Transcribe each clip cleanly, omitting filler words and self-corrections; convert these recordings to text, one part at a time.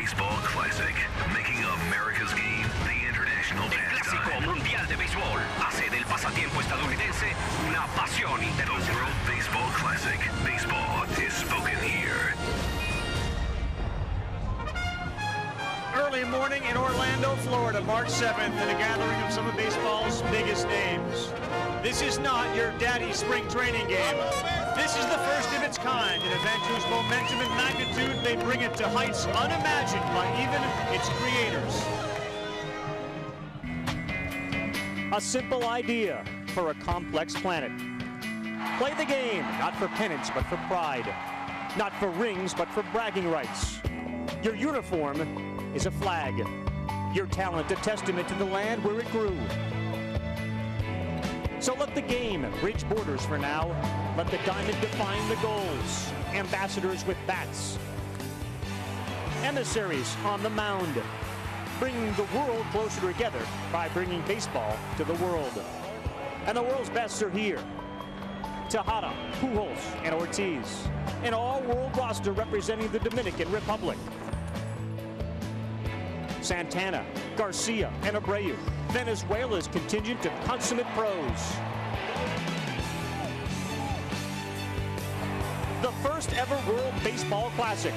Baseball Classic, making America's game the international pastime. El Clásico Mundial de Béisbol hace del pasatiempo estadounidense una pasión The internacional. World Baseball Classic. Baseball is spoken here. Early morning in Orlando, Florida, March 7th, in a gathering of some of baseball's biggest names. This is not your daddy's spring training game. This is the first of its kind, an event whose momentum and magnitude may bring it to heights unimagined by even its creators. A simple idea for a complex planet. Play the game, not for penance, but for pride. Not for rings, but for bragging rights. Your uniform is a flag. Your talent a testament to the land where it grew. So let the game bridge borders for now. Let the diamond define the goals. Ambassadors with bats. Emissaries on the mound. Bringing the world closer together by bringing baseball to the world. And the world's best are here. Tejada, Pujols, and Ortiz. An all-world roster representing the Dominican Republic. Santana, Garcia, and Abreu. Venezuela's contingent of consummate pros. The first ever World Baseball Classic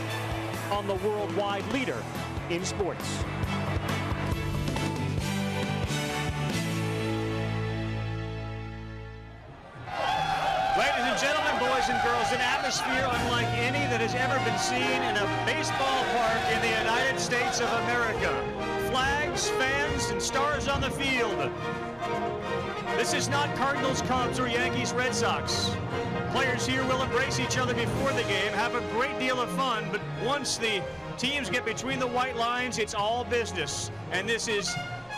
on the worldwide leader in sports. Ladies and gentlemen, boys and girls, an atmosphere unlike any that has ever been seen in a baseball park in the United States of America. Flags, fans, and stars on the field. This is not Cardinals, Cubs, or Yankees, Red Sox. Players here will embrace each other before the game, have a great deal of fun, but once the teams get between the white lines, it's all business. And this is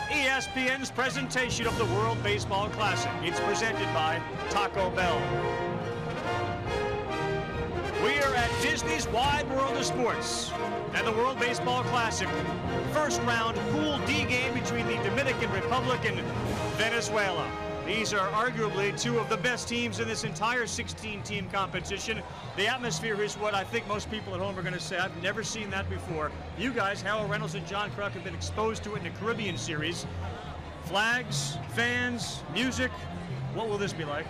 ESPN's presentation of the World Baseball Classic. It's presented by Taco Bell. We are at Disney's Wide World of Sports and the World Baseball Classic. First round Pool D game between the Dominican Republic and Venezuela. These are arguably two of the best teams in this entire 16-team competition. The atmosphere is what I think most people at home are going to say. I've never seen that before. You guys, Harold Reynolds and John Kruk, have been exposed to it in the Caribbean series. Flags, fans, music. What will this be like?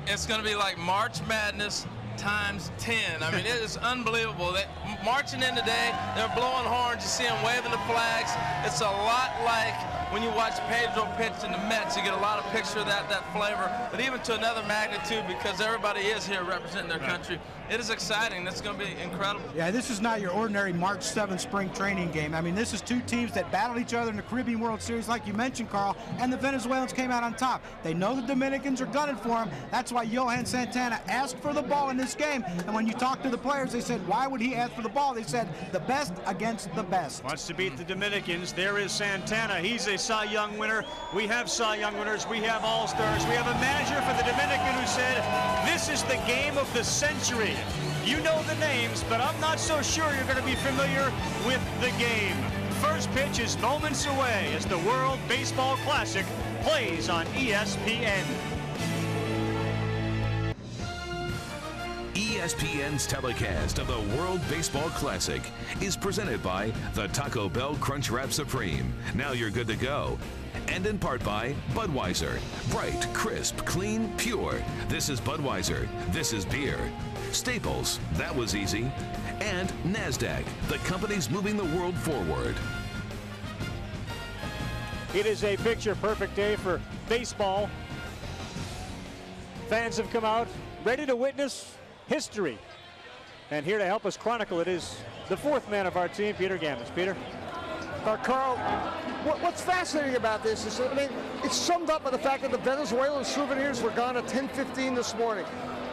It's going to be like March Madness times 10. I mean, it is unbelievable. They're marching in today, they're blowing horns, you see them waving the flags. It's a lot like when you watch Pedro pitch in the Mets. You get a lot of picture of that flavor, but even to another magnitude because everybody is here representing their country. It is exciting. It's going to be incredible. Yeah, this is not your ordinary March 7th spring training game. I mean, this is two teams that battled each other in the Caribbean World Series, like you mentioned, Carl, and the Venezuelans came out on top. They know the Dominicans are gunning for them. That's why Johan Santana asked for the ball in this game. And when you talk to the players, they said, why would he ask for the ball? They said, the best against the best. Wants to beat the Dominicans. There is Santana. He's a Cy Young winner. We have Cy Young winners. We have All-Stars. We have a manager for the Dominican who said, this is the game of the century. You know the names, but I'm not so sure you're going to be familiar with the game. First pitch is moments away as the World Baseball Classic plays on ESPN. ESPN's telecast of the World Baseball Classic is presented by the Taco Bell Crunchwrap Supreme. Now you're good to go. And in part by Budweiser. Bright, crisp, clean, pure. This is Budweiser. This is beer. Staples, that was easy. And NASDAQ, the company's moving the world forward. It is a picture-perfect day for baseball. Fans have come out ready to witness history. And here to help us chronicle it is the fourth man of our team, Peter Gammons. Peter? Carl, what's fascinating about this is, I mean, it's summed up by the fact that the Venezuelan souvenirs were gone at 10:15 this morning.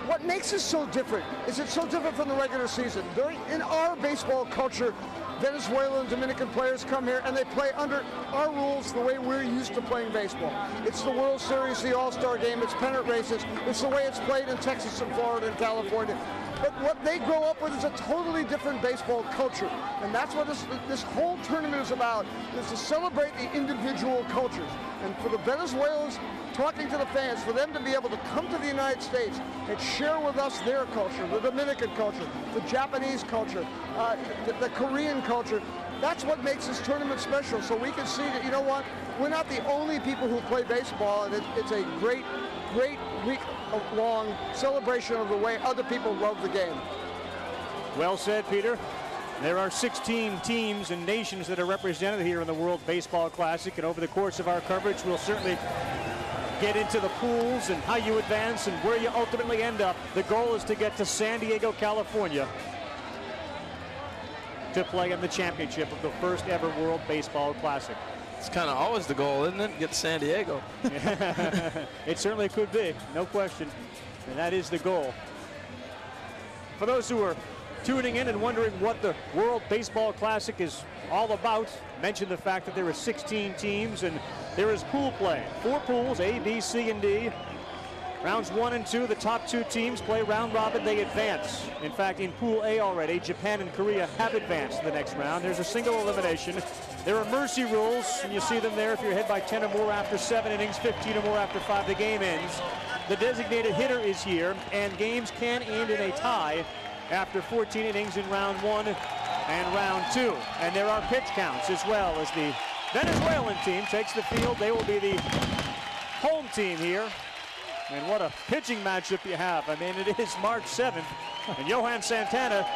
What makes it so different is it's so different from the regular season. In our baseball culture, Venezuelan and Dominican players come here and they play under our rules the way we're used to playing baseball. It's the World Series, the All-Star game, it's pennant races. It's the way it's played in Texas and Florida and California. But what they grow up with is a totally different baseball culture. And that's what this whole tournament is about, is to celebrate the individual cultures. And for the Venezuelans, talking to the fans, for them to be able to come to the United States and share with us their culture, the Dominican culture, the Japanese culture, the Korean culture, That's what makes this tournament special. So we can see that, you know what, we're not the only people who play baseball, and it's a great week-long celebration of the way other people love the game. Well said, Peter. There are 16 teams and nations that are represented here in the World Baseball Classic, and over the course of our coverage, we'll certainly get into the pools and how you advance and where you ultimately end up. The goal is to get to San Diego, California to play in the championship of the first ever World Baseball Classic. It's kind of always the goal, isn't it? Get to San Diego. It certainly could be, no question. And that is the goal. For those who are tuning in and wondering what the World Baseball Classic is all about, mention the fact that there are 16 teams and there is pool play. 4 pools, A, B, C, and D. Rounds 1 and 2, the top 2 teams play round robin, they advance. In fact, in Pool A already, Japan and Korea have advanced to the next round. There's a single elimination. There are mercy rules, and you see them there if you're ahead by 10 or more after 7 innings, 15 or more after 5, the game ends. The designated hitter is here, and games can end in a tie after 14 innings in round 1 and round 2. And there are pitch counts as well as the Venezuelan team takes the field. They will be the home team here. And what a pitching matchup you have. I mean, it is March 7th, and Johan Santana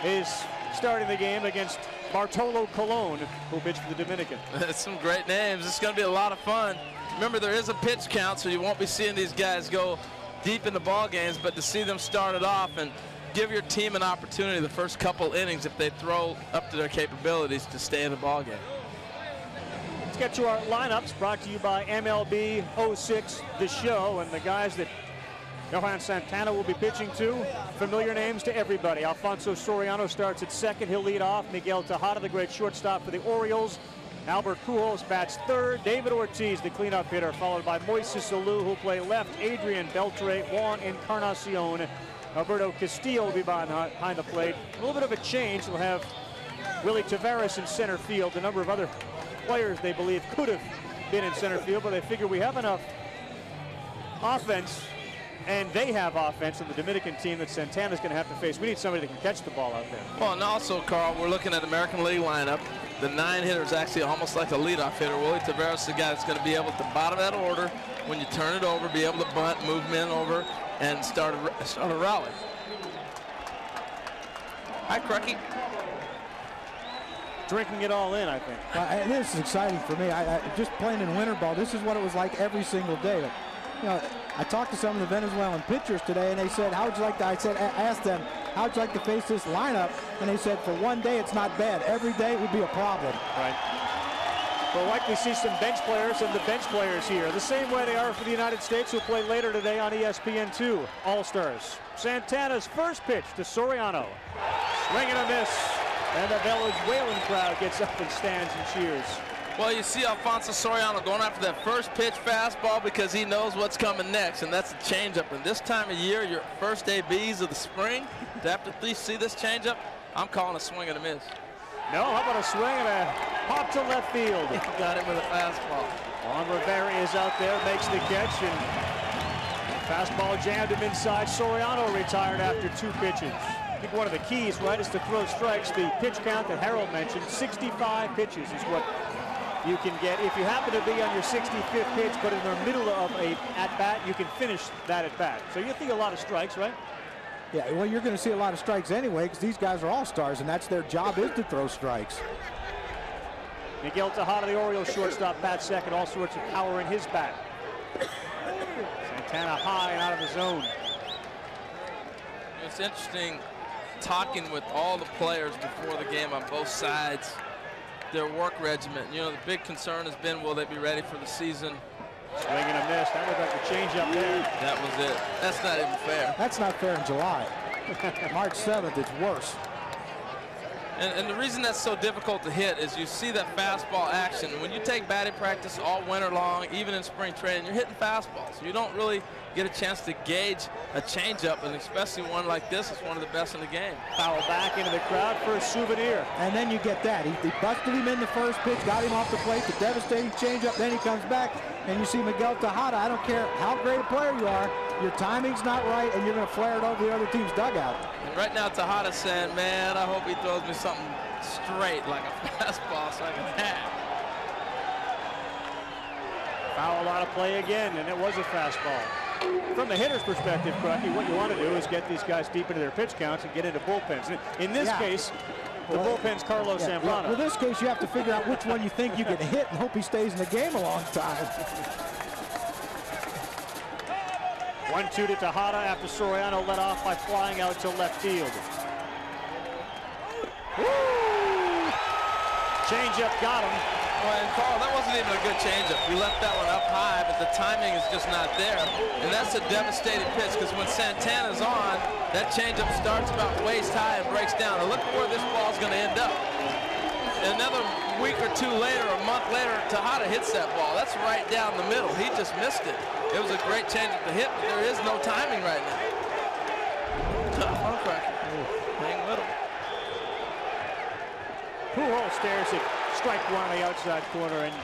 is starting the game against Bartolo Colon, who pitched for the Dominican. That's some great names. It's going to be a lot of fun. Remember, there is a pitch count, so you won't be seeing these guys go deep into ball games, but to see them start it off and give your team an opportunity the first couple innings, if they throw up to their capabilities, to stay in the ball game. Let's get to our lineups, brought to you by MLB 06, the show, and the guys that Johan Santana will be pitching to, familiar names to everybody. Alfonso Soriano starts at second. He'll lead off. Miguel Tejada, the great shortstop for the Orioles. Albert Pujols bats third. David Ortiz, the cleanup hitter, followed by Moises Alou, who'll play left. Adrian Beltre, Juan Encarnacion. Alberto Castillo will be behind the plate. A little bit of a change. We'll have Willie Taveras in center field. A number of other players they believe could have been in center field, but they figure we have enough offense, and they have offense in the Dominican team that Santana's going to have to face. We need somebody that can catch the ball out there. Well, and also, Carl, we're looking at American League lineup. The 9 hitter is actually almost like a leadoff hitter. Willie Taveras is the guy that's going to be able at the bottom of that order, when you turn it over, be able to bunt, move men over, and start a rally. Hi, Crucky. Drinking it all in, I think. This is exciting for me. Just playing in winter ball, this is what it was like every single day. You know, I talked to some of the Venezuelan pitchers today, and they said, "How would you like to?" I asked them, "How would you like to face this lineup?" And they said, "For one day, it's not bad. Every day it would be a problem." Right. We'll likely see some bench players and the bench players here, the same way they are for the United States, who play later today on ESPN2. All-Stars. Santana's first pitch to Soriano. Swing and a miss. And the Venezuelan crowd gets up and stands and cheers. Well, you see Alfonso Soriano going after that first pitch fastball because he knows what's coming next, and that's a changeup. And this time of year, your first ABs of the spring, to have to see this changeup, I'm calling a swing and a miss. No, how about a swing and a pop to left field? He got it with a fastball. Juan Rivera is out there, makes the catch, and fastball jammed him inside. Soriano retired after 2 pitches. I think one of the keys, right, is to throw strikes. The pitch count that Harold mentioned, 65 pitches is what you can get. If you happen to be on your 65th pitch, but in the middle of a at-bat, you can finish that at-bat. So you think a lot of strikes, right? Yeah, well, you're going to see a lot of strikes anyway, because these guys are all-stars, and that's their job, is to throw strikes. Miguel Tejada, the Orioles shortstop, bats second. All sorts of power in his bat. Santana high and out of the zone. It's interesting talking with all the players before the game on both sides, their work regimen. You know, the big concern has been, will they be ready for the season? Swing and a miss. That looked like a change up there. That was it. That's not even fair. That's not fair in July. March 7th, it's worse. And the reason that's so difficult to hit is you see that fastball action. When you take batting practice all winter long, even in spring training, you're hitting fastballs. You don't really get a chance to gauge a changeup, and especially one like this is one of the best in the game. Foul back into the crowd for a souvenir. And then you get that. He busted him in the first pitch, got him off the plate, the devastating changeup, then he comes back, and you see Miguel Tejada. I don't care how great a player you are, your timing's not right, and you're going to flare it over the other team's dugout. And right now, Tejada's saying, man, I hope he throws me something straight like a fastball so I can have. Foul out of play again, and it was a fastball. From the hitter's perspective, Crocky, what you want to do is get these guys deep into their pitch counts and get into bullpens. In this case, the bullpen's Carlos Zambrano. Well, in this case, you have to figure out which one you think you can hit and hope he stays in the game a long time. 1-2 to Tejada after Soriano led off by flying out to left field. Woo! Changeup got him. Well, and Carl, that wasn't even a good changeup. We left that one up high, but the timing is just not there. And that's a devastating pitch, because when Santana's on, that changeup starts about waist high and breaks down. And look where this ball's going to end up. Another week or two later, a month later, Tejada hits that ball. That's right down the middle. He just missed it. It was a great changeup to hit, but there is no timing right now. Tough on Cracker. Hang with him. Pujols stares at strike one on the outside corner, and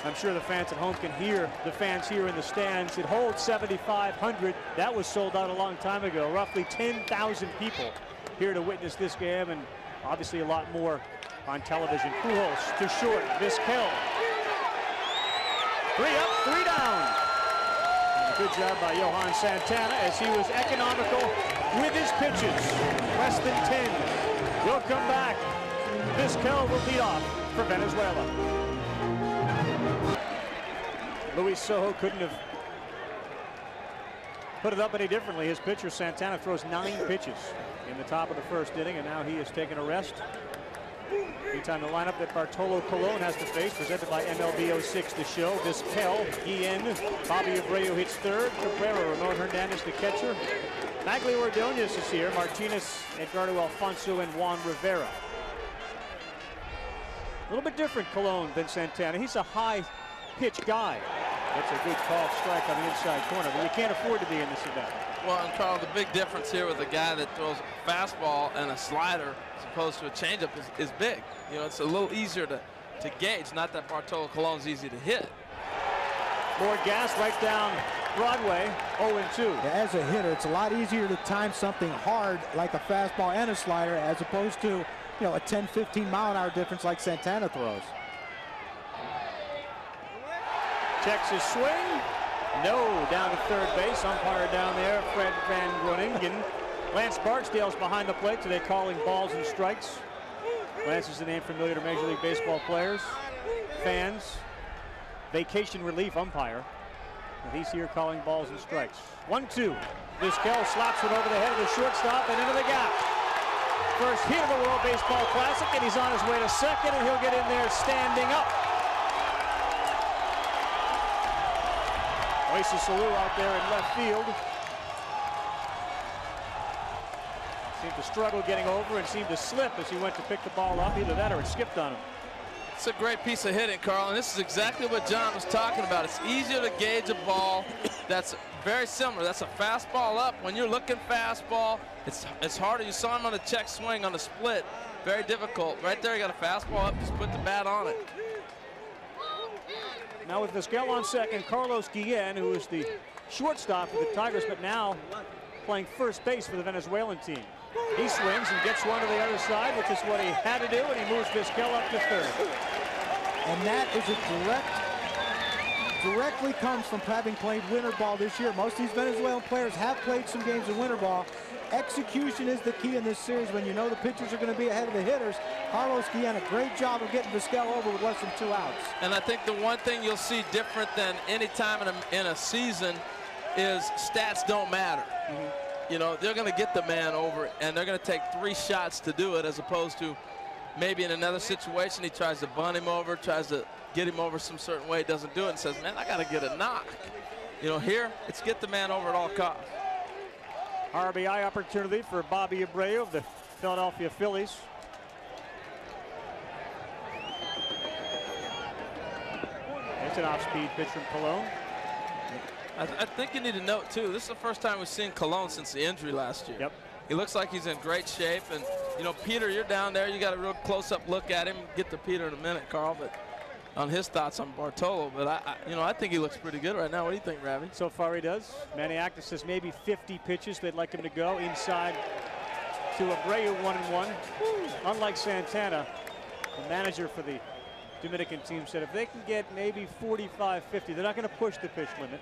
I'm sure the fans at home can hear the fans here in the stands. It holds 7,500. That was sold out a long time ago. Roughly 10,000 people here to witness this game, and obviously a lot more on television. Pujols to short. Vizquel. 3 up, 3 down. And a good job by Johan Santana as he was economical with his pitches. Less than 10. Will come back. Vizquel will lead off for Venezuela. Luis Sojo couldn't have put it up any differently. His pitcher, Santana, throws 9 pitches in the top of the first inning, and now he has taken a rest. Meantime, the lineup that Bartolo Colon has to face, presented by MLB 06 The Show. Vizquel, Guillen, Bobby Abreu hits third. Cabrera, Ramon Hernandez, the catcher. Magli Ordonez is here. Martinez, Edgardo Alfonso, and Juan Rivera. A little bit different Colon than Santana. He's a high pitch guy. That's a good called strike on the inside corner, but you can't afford to be in this event. Well, and Carl, the big difference here with a guy that throws a fastball and a slider as opposed to a changeup is big. You know, it's a little easier to gauge. Not that Bartolo Colon's easy to hit. More gas right down Broadway, 0-2. Yeah, as a hitter, it's a lot easier to time something hard like a fastball and a slider as opposed to, you know, a 10, 15 mile an hour difference like Santana throws. Checks his swing. No, down to third base. Umpire down there, Fred Van Groningen. Lance Barksdale's behind the plate today calling balls and strikes. Lance is a name familiar to Major League Baseball players, fans, vacation relief umpire. And he's here calling balls and strikes. 1-2. Vizquel slaps it over the head of the shortstop and into the gap. First hit of the World Baseball Classic, and he's on his way to second, and he'll get in there standing up. Oasis Salou out there in left field. Seemed to struggle getting over and seemed to slip as he went to pick the ball up. Either that or it skipped on him. It's a great piece of hitting, Carl, and this is exactly what John was talking about. It's easier to gauge a ball that's very similar. That's a fastball up. When you're looking fastball, it's harder. You saw him on a check swing on the split. Very difficult. Right there, you got a fastball up. Just put the bat on it. Now with Vizquel on second, Carlos Guillen, who is the shortstop for the Tigers, but now playing first base for the Venezuelan team. He swings and gets one to the other side, which is what he had to do, and he moves Vizquel up to third. And that is directly comes from having played winter ball this year. Most of these Venezuelan players have played some games of winter ball. Execution is the key in this series when you know the pitchers are going to be ahead of the hitters. Carlos Guillen, a great job of getting Vizquel over with less than 2 outs. And I think the one thing you'll see different than any time in a season is stats don't matter. You know, they're going to get the man over, and they're going to take 3 shots to do it, as opposed to maybe in another situation he tries to bunt him over, tries to get him over some certain way, doesn't do it, and says, man, I got to get a knock. You know, here, it's get the man over at all costs. RBI opportunity for Bobby Abreu of the Philadelphia Phillies. It's an off-speed pitch from Colon. I think you need to note, too, this is the first time we've seen Colon since the injury last year. Yep. He looks like he's in great shape. And, you know, Peter, you're down there. You got a real close-up look at him. Get to Peter in a minute, Carl. But on his thoughts on Bartolo, but I think he looks pretty good right now. What do you think, Ravi? So far he does. Maniacta says maybe 50 pitches they'd like him to go inside to Abreu, 1-1. Unlike Santana, the manager for the Dominican team said if they can get maybe 45, 50, they're not going to push the pitch limit.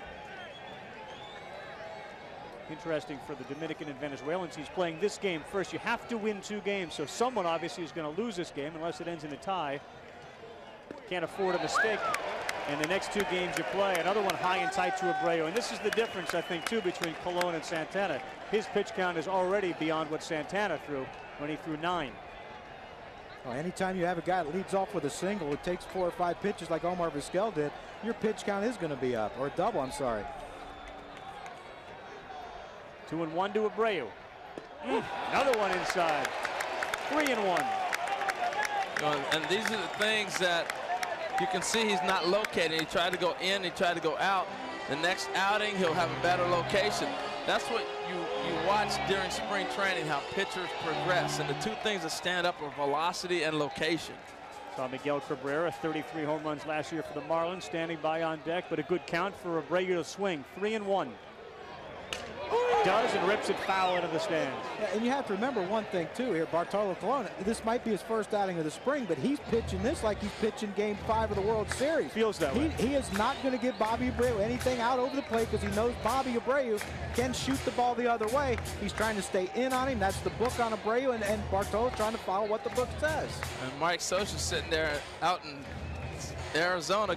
Interesting for the Dominican and Venezuelan teams playing this game first. You have to win 2 games, so someone obviously is going to lose this game unless it ends in a tie. Can't afford a mistake. And the next 2 games you play, another one high and tight to Abreu. And this is the difference, I think, too, between Colon and Santana. His pitch count is already beyond what Santana threw when he threw 9. Well, anytime you have a guy that leads off with a single, it takes 4 or 5 pitches like Omar Vizquel did, your pitch count is going to be up, or double, I'm sorry. 2-1 to Abreu. Another one inside. 3-1. And these are the things that you can see he's not locating. He tried to go in, he tried to go out. The next outing, he'll have a better location. That's what you watch during spring training, how pitchers progress. And the 2 things that stand up are velocity and location. Saw Miguel Cabrera, 33 home runs last year for the Marlins, standing by on deck, but a good count for Abreu to swing. 3-1. Does and rips it foul into the stands. Yeah, and you have to remember one thing too here, Bartolo Colon, this might be his first outing of the spring, but he's pitching this like he's pitching game 5 of the World Series. Feels that way. He is not going to give Bobby Abreu anything out over the plate because he knows Bobby Abreu can shoot the ball the other way. He's trying to stay in on him. That's the book on Abreu, and Bartolo's trying to follow what the book says. And Mike Scioscia's sitting there out in Arizona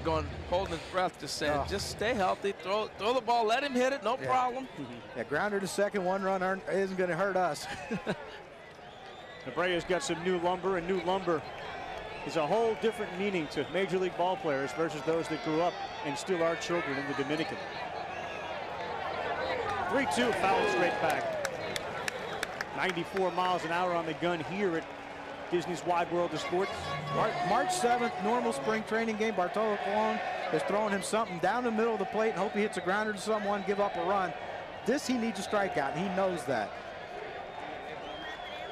holding his breath, just saying, just stay healthy, throw the ball, let him hit it, no problem. Yeah, grounder to second, 1 run isn't going to hurt us. Abreu's got some new lumber, and new lumber is a whole different meaning to Major League ball players versus those that grew up and still are children in the Dominican. 3-2, foul straight back. 94 miles an hour on the gun here at Disney's Wide World of Sports. March 7th, normal spring training game. Bartolo Colon is throwing him something down the middle of the plate and hope he hits a grounder to someone, give up a run. This, he needs a strikeout, and he knows that.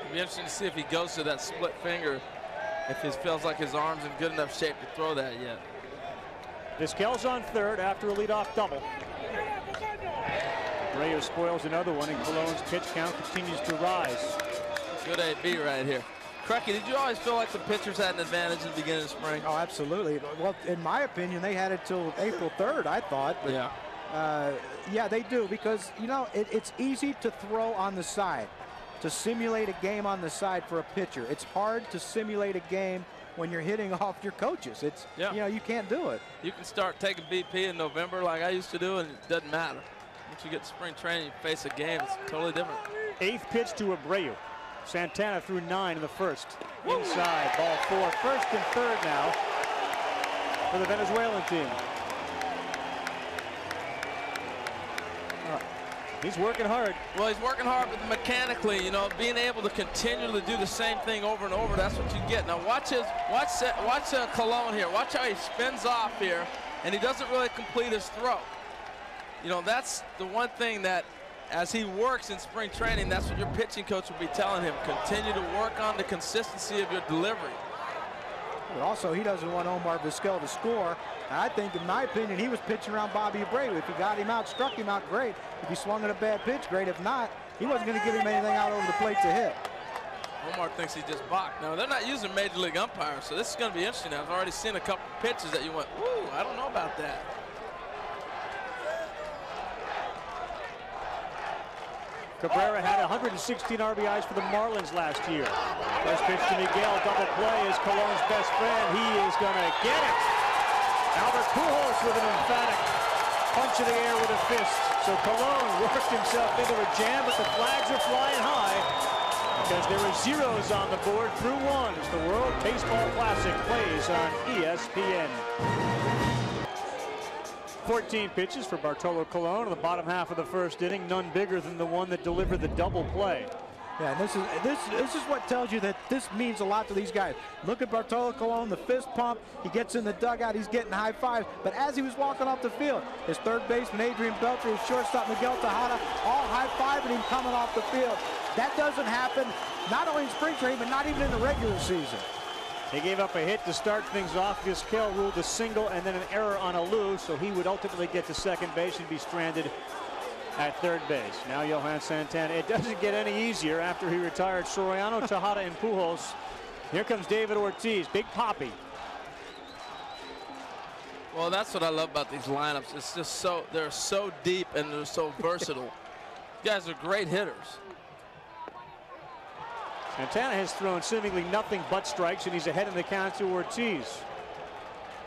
It'll be interesting to see if he goes to that split finger, if he feels like his arm's in good enough shape to throw that yet. Vizquel's on third after a leadoff double. Abreu spoils another one, and Colon's pitch count continues to rise. Good AB right here. Crucky, did you always feel like the pitchers had an advantage in the beginning of spring? Oh, absolutely. Well, in my opinion, they had it till April 3rd, I thought. But, yeah, they do, because, you know, it's easy to throw on the side, to simulate a game on the side for a pitcher. It's hard to simulate a game when you're hitting off your coaches. It's, you know, you can't do it. You can start taking BP in November like I used to do, and it doesn't matter. Once you get to spring training, you face a game, it's totally different. 8th pitch to Abreu. Santana threw 9 in the first. Inside, ball 4. First and third now for the Venezuelan team. He's working hard. Well, he's working hard, but mechanically, you know, being able to continually do the same thing over and over, that's what you get. Now watch Colon here. Watch how he spins off here, and he doesn't really complete his throw. You know, that's the one thing that, as he works in spring training, that's what your pitching coach will be telling him. Continue to work on the consistency of your delivery. But also, he doesn't want Omar Vizquel to score. And I think, in my opinion, he was pitching around Bobby Abreu. If he got him out, struck him out, great. If he swung at a bad pitch, great. If not, he wasn't going to give him anything out over the plate to hit. Omar thinks he just balked. Now, they're not using Major League umpires, so this is going to be interesting. I've already seen a couple pitches that you went, ooh, I don't know about that. Cabrera had 116 RBIs for the Marlins last year. First pitch to Miguel, double play is Colon's best friend. He is going to get it. Albert Pujols with an emphatic punch in the air with a fist. So Colon worked himself into a jam, but the flags are flying high because there are zeros on the board through 1 as the World Baseball Classic plays on ESPN. 14 pitches for Bartolo Colon in the bottom half of the first inning, none bigger than the one that delivered the double play. Yeah, and this is what tells you that this means a lot to these guys. Look at Bartolo Colon, the fist pump. He gets in the dugout, he's getting high five. But as he was walking off the field, his third baseman Adrian Beltre, his shortstop Miguel Tejada, all high fiving him coming off the field. That doesn't happen not only in spring training, but not even in the regular season. He gave up a hit to start things off. Vizquel ruled a single and then an error on Alou, so he would ultimately get to second base and be stranded at third base. Now Johan Santana. It doesn't get any easier after he retired Soriano, Tejada, and Pujols. Here comes David Ortiz, Big Papi. Well, that's what I love about these lineups. It's just so, they're so deep and they're so versatile. You guys are great hitters. Santana has thrown seemingly nothing but strikes, and he's ahead in the count to Ortiz.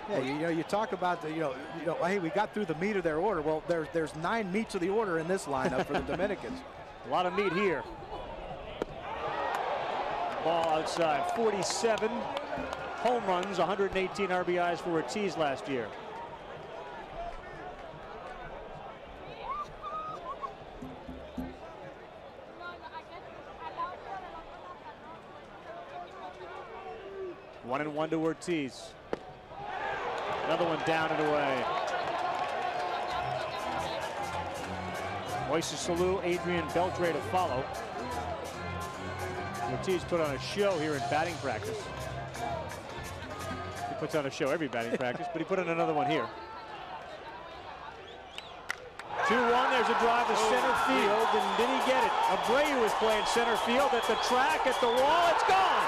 Yeah, you talk about the, hey, we got through the meat of their order. Well, there's 9 meats of the order in this lineup for the Dominicans. A lot of meat here. Ball outside. 47 home runs, 118 RBIs for Ortiz last year. One and one to Ortiz. Another one down and away. Moises Alou, Adrian Beltre to follow. Ortiz put on a show here in batting practice. He puts on a show every batting practice, but he put on another one here. 2-1, there's a drive to center field, and did he get it? Abreu is playing center field at the track, at the wall, it's gone!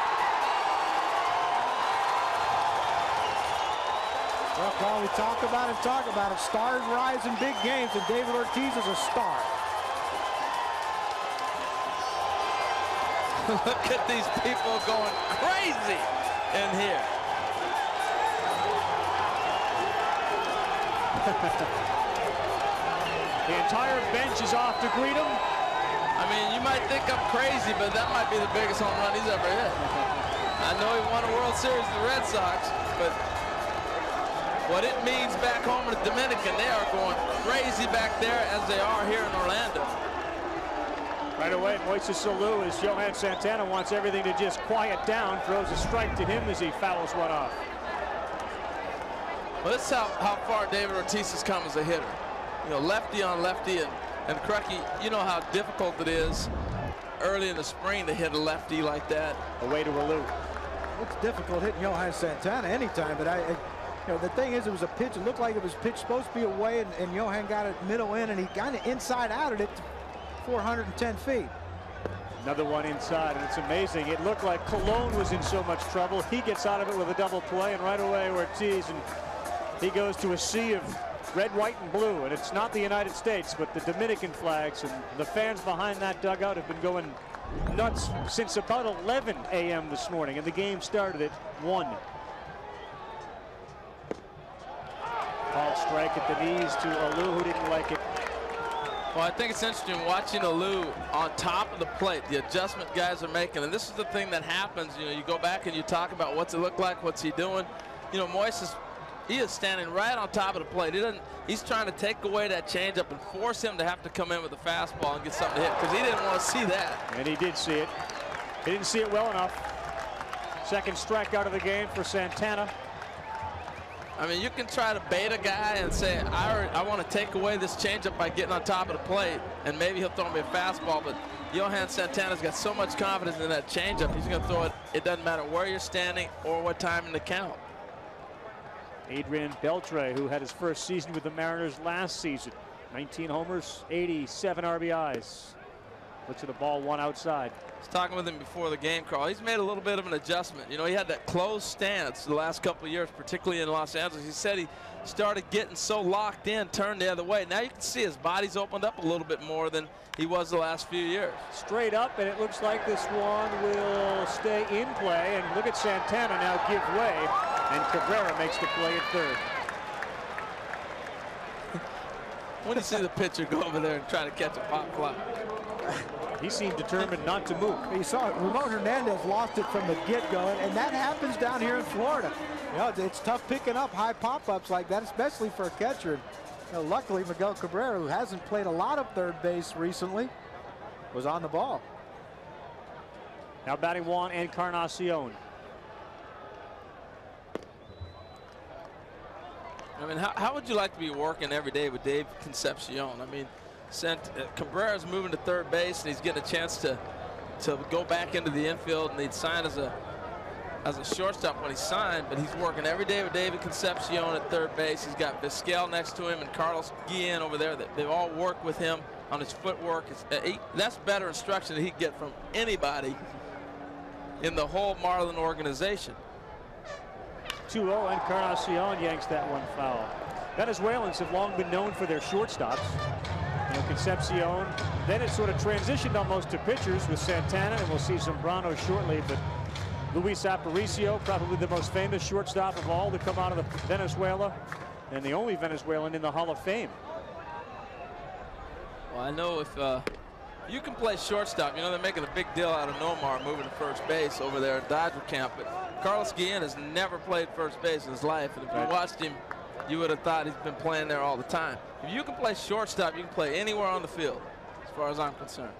Well, Carl, we talk about it. Stars rise in big games, and David Ortiz is a star. Look at these people going crazy in here. The entire bench is off to greet him. I mean, you might think I'm crazy, but that might be the biggest home run he's ever hit. I know he won a World Series with the Red Sox, but what it means back home in the Dominican, they are going crazy back there as they are here in Orlando. Right away, Moises Alou, as Johan Santana wants everything to just quiet down, throws a strike to him as he fouls one off. Well, this is how far David Ortiz has come as a hitter. You know, lefty on lefty, and Crucky, you know how difficult it is early in the spring to hit a lefty like that. Away to Alou. It's difficult hitting Johan Santana anytime, but the thing is, it was a pitch. It looked like it was pitch supposed to be away, and Johan got it middle in, and he kind of inside outed it to 410 feet. Another one inside, and it's amazing. It looked like Colon was in so much trouble. He gets out of it with a double play, and right away Ortiz, and he goes to a sea of red, white, and blue. And it's not the United States, but the Dominican flags, and the fans behind that dugout have been going nuts since about 11 a.m. this morning, and the game started at 1. Called strike at the knees to Alou, who didn't like it. Well, I think it's interesting watching Alou on top of the plate, the adjustment guys are making. And this is the thing that happens. You know, you go back and you talk about what's it look like, what's he doing. You know, Moises, he is standing right on top of the plate. He's trying to take away that changeup and force him to have to come in with a fastball and get something to hit, because he didn't want to see that. And he did see it. He didn't see it well enough. Second strikeout of the game for Santana. I mean, you can try to bait a guy and say, I want to take away this changeup by getting on top of the plate, and maybe he'll throw me a fastball. But Johan Santana's got so much confidence in that changeup, he's going to throw it. It doesn't matter where you're standing or what time in the count. Adrian Beltre, who had his first season with the Mariners last season. 19 homers, 87 RBIs. Looks at the ball, one outside. I was talking with him before the game, Carl. He's made a little bit of an adjustment. You know, he had that closed stance the last couple of years, particularly in Los Angeles. He said he started getting so locked in, turned the other way. Now you can see his body's opened up a little bit more than he was the last few years. Straight up, and it looks like this one will stay in play. And look at Santana now give way, and Cabrera makes the play at third. When you see the pitcher go over there and try to catch a pop fly. He seemed determined not to move. You saw it. Ramon Hernandez lost it from the get-go, and that happens down here in Florida. You know, it's tough picking up high pop-ups like that, especially for a catcher. You know, luckily, Miguel Cabrera, who hasn't played a lot of third base recently, was on the ball. Now batting Juan Encarnacion. I mean, how would you like to be working every day with Dave Concepcion? I mean, Cabrera's moving to third base, and he's getting a chance to go back into the infield, and he'd sign as a as a shortstop when he signed, but he's working every day with David Concepcion at third base. He's got Vizquel next to him and Carlos Guillen over there. They've all worked with him on his footwork. That's better instruction that he'd get from anybody in the whole Marlin organization. 2-0, and Encarnacion yanks that one foul. Venezuelans have long been known for their shortstops. You know, Concepcion. Then it sort of transitioned almost to pitchers with Santana, and we'll see Zambrano shortly. But Luis Aparicio, probably the most famous shortstop of all to come out of Venezuela, and the only Venezuelan in the Hall of Fame. Well, I know if you can play shortstop, you know they're making a big deal out of Nomar moving to first base over there at Dodger camp, but Carlos Guillen has never played first base in his life, and if you watched him, you would have thought he's been playing there all the time. If you can play shortstop, you can play anywhere on the field, as far as I'm concerned.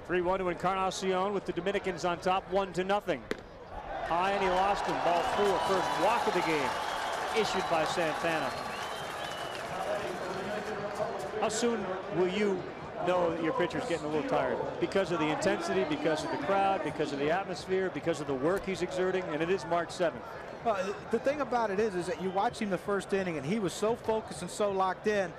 3-1 to Encarnacion with the Dominicans on top, 1-0. High, and he lost him. Ball 4, first walk of the game, issued by Santana. How soon will you know that your pitcher's getting a little tired? Because of the intensity, because of the crowd, because of the atmosphere, because of the work he's exerting, and it is March 7th. Well, the thing about it is that you watch him the first inning, and he was so focused and so locked in,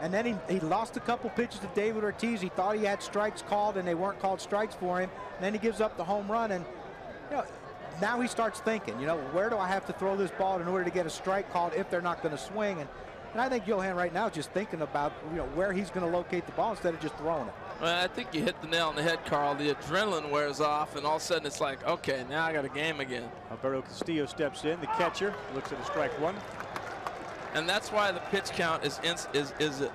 and then he lost a couple pitches to David Ortiz. He thought he had strikes called, and they weren't called strikes for him. And then he gives up the home run, and you know, now he starts thinking, you know, where do I have to throw this ball in order to get a strike called if they're not going to swing? And I think Johan right now is just thinking about, you know, where he's going to locate the ball instead of just throwing it. Well, I think you hit the nail on the head, Carl. The adrenaline wears off, and all of a sudden it's like, okay, now I got a game again. Alberto Castillo steps in. The catcher looks at a strike one. And that's why the pitch count is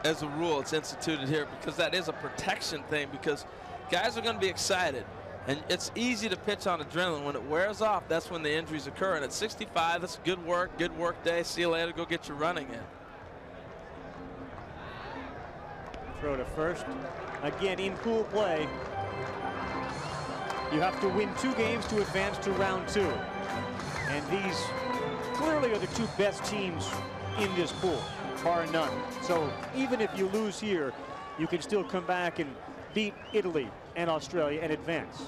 as a rule, it's instituted here, because that is a protection thing, because guys are going to be excited. And it's easy to pitch on adrenaline. When it wears off, that's when the injuries occur. And at 65, that's good work day. See you later. Go get your running in. Throw to first. Again, in pool play, you have to win 2 games to advance to round 2. And these clearly are the 2 best teams in this pool, bar none. So even if you lose here, you can still come back and beat Italy and Australia and advance.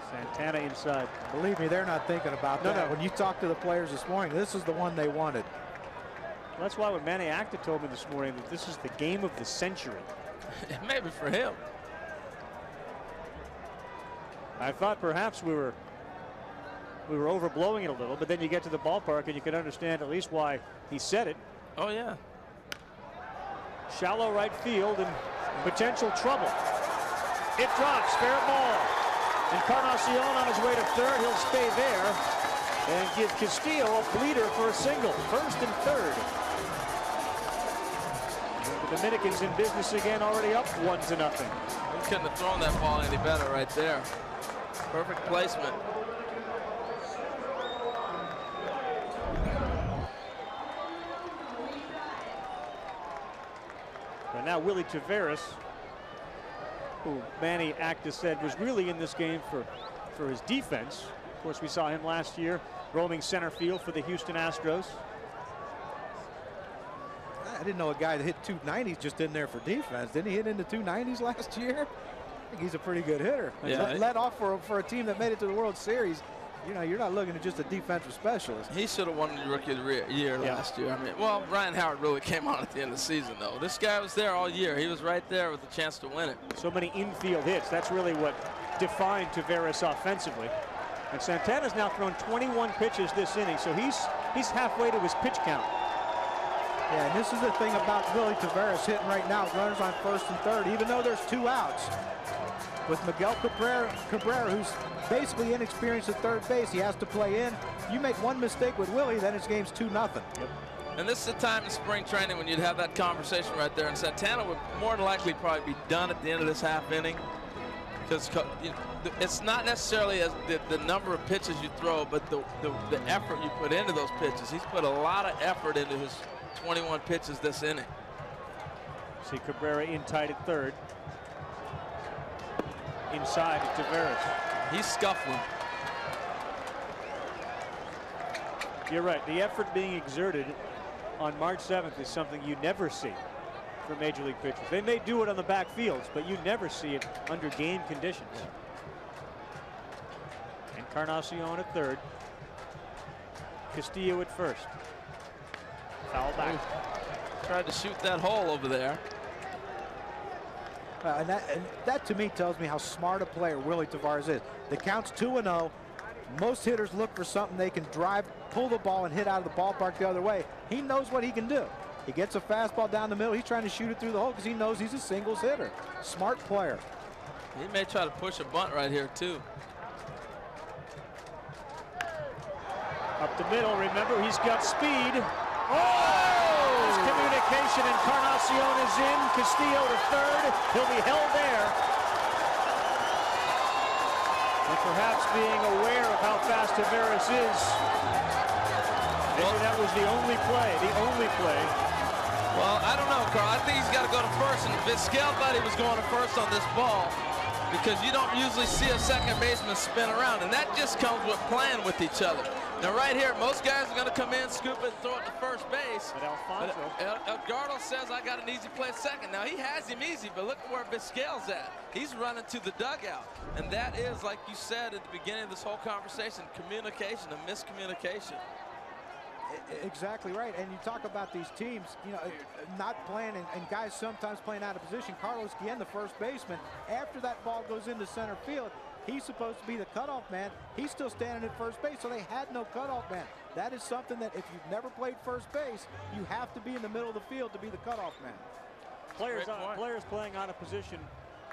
Santana inside. Believe me, they're not thinking about that. When you talk to the players this morning, this is the one they wanted. That's why when Manny Acta told me this morning that this is the game of the century. Maybe for him. I thought perhaps we were overblowing it a little, but then you get to the ballpark and you can understand at least why he said it. Oh, yeah. Shallow right field and potential trouble. It drops, fair ball. Encarnacion on his way to third. He'll stay there and give Castillo a bleeder for a single. First and third. The Dominicans in business again, already up 1-0. He couldn't have thrown that ball any better right there. Perfect placement. But now Willie Taveras, who Manny Acta said was really in this game for his defense. Of course, we saw him last year roaming center field for the Houston Astros. I didn't know a guy that hit 290s just in there for defense. Didn't he hit into 290s last year? I think he's a pretty good hitter. Yeah. Led off for a team that made it to the World Series. You know, you're not looking at just a defensive specialist. He should have won the Rookie of the Year last year. I mean, well, Ryan Howard really came on at the end of the season, though. This guy was there all year. He was right there with a chance to win it. So many infield hits. That's really what defined Taveras offensively. And Santana's now thrown 21 pitches this inning, so he's halfway to his pitch count. Yeah, and this is the thing about Willie Taveras hitting right now, runners on first and third, even though there's 2 outs. With Miguel Cabrera, who's basically inexperienced at third base, he has to play in. You make one mistake with Willie, then his game's 2-0. Yep. And this is the time in spring training when you'd have that conversation right there. And Santana would more than likely probably be done at the end of this half inning. Because it's not necessarily as the number of pitches you throw, but the effort you put into those pitches. He's put a lot of effort into his 21 pitches this inning. See Cabrera in tight at third. Inside at Taveras. He's scuffling. You're right. The effort being exerted on March 7th is something you never see for Major League pitchers. They may do it on the backfields, but you never see it under game conditions. Encarnacion at third. Castillo at first. Foul back. Tried to shoot that hole over there. And that to me tells me how smart a player Willie Taveras is. The count's 2-0. Most hitters look for something they can drive, pull the ball, and hit out of the ballpark the other way. He knows what he can do. He gets a fastball down the middle. He's trying to shoot it through the hole because he knows he's a singles hitter. Smart player. He may try to push a bunt right here, too. Up the middle, remember, he's got speed. Oh! Communication, Encarnacion is in. Castillo to third. He'll be held there. And perhaps being aware of how fast Taveras is. Maybe that was the only play. Well, I don't know, Carl. I think he's got to go to first. And Vizquel thought he was going to first on this ball because you don't usually see a second baseman spin around. And that just comes with playing with each other. Now, right here, most guys are going to come in, scoop it, and throw it to first base. But Alfonso. Edgardo says, I got an easy play at second. Now, he has him easy, but look at where Vizquel's at. He's running to the dugout. And that is, like you said at the beginning of this whole conversation, communication, a miscommunication. Exactly right. And you talk about these teams, you know, not playing and guys sometimes playing out of position. Carlos Guillen, the first baseman, after that ball goes into center field, he's supposed to be the cutoff man. He's still standing at first base, so they had no cutoff man. That is something that if you've never played first base, you have to be in the middle of the field to be the cutoff man. Players playing out of position.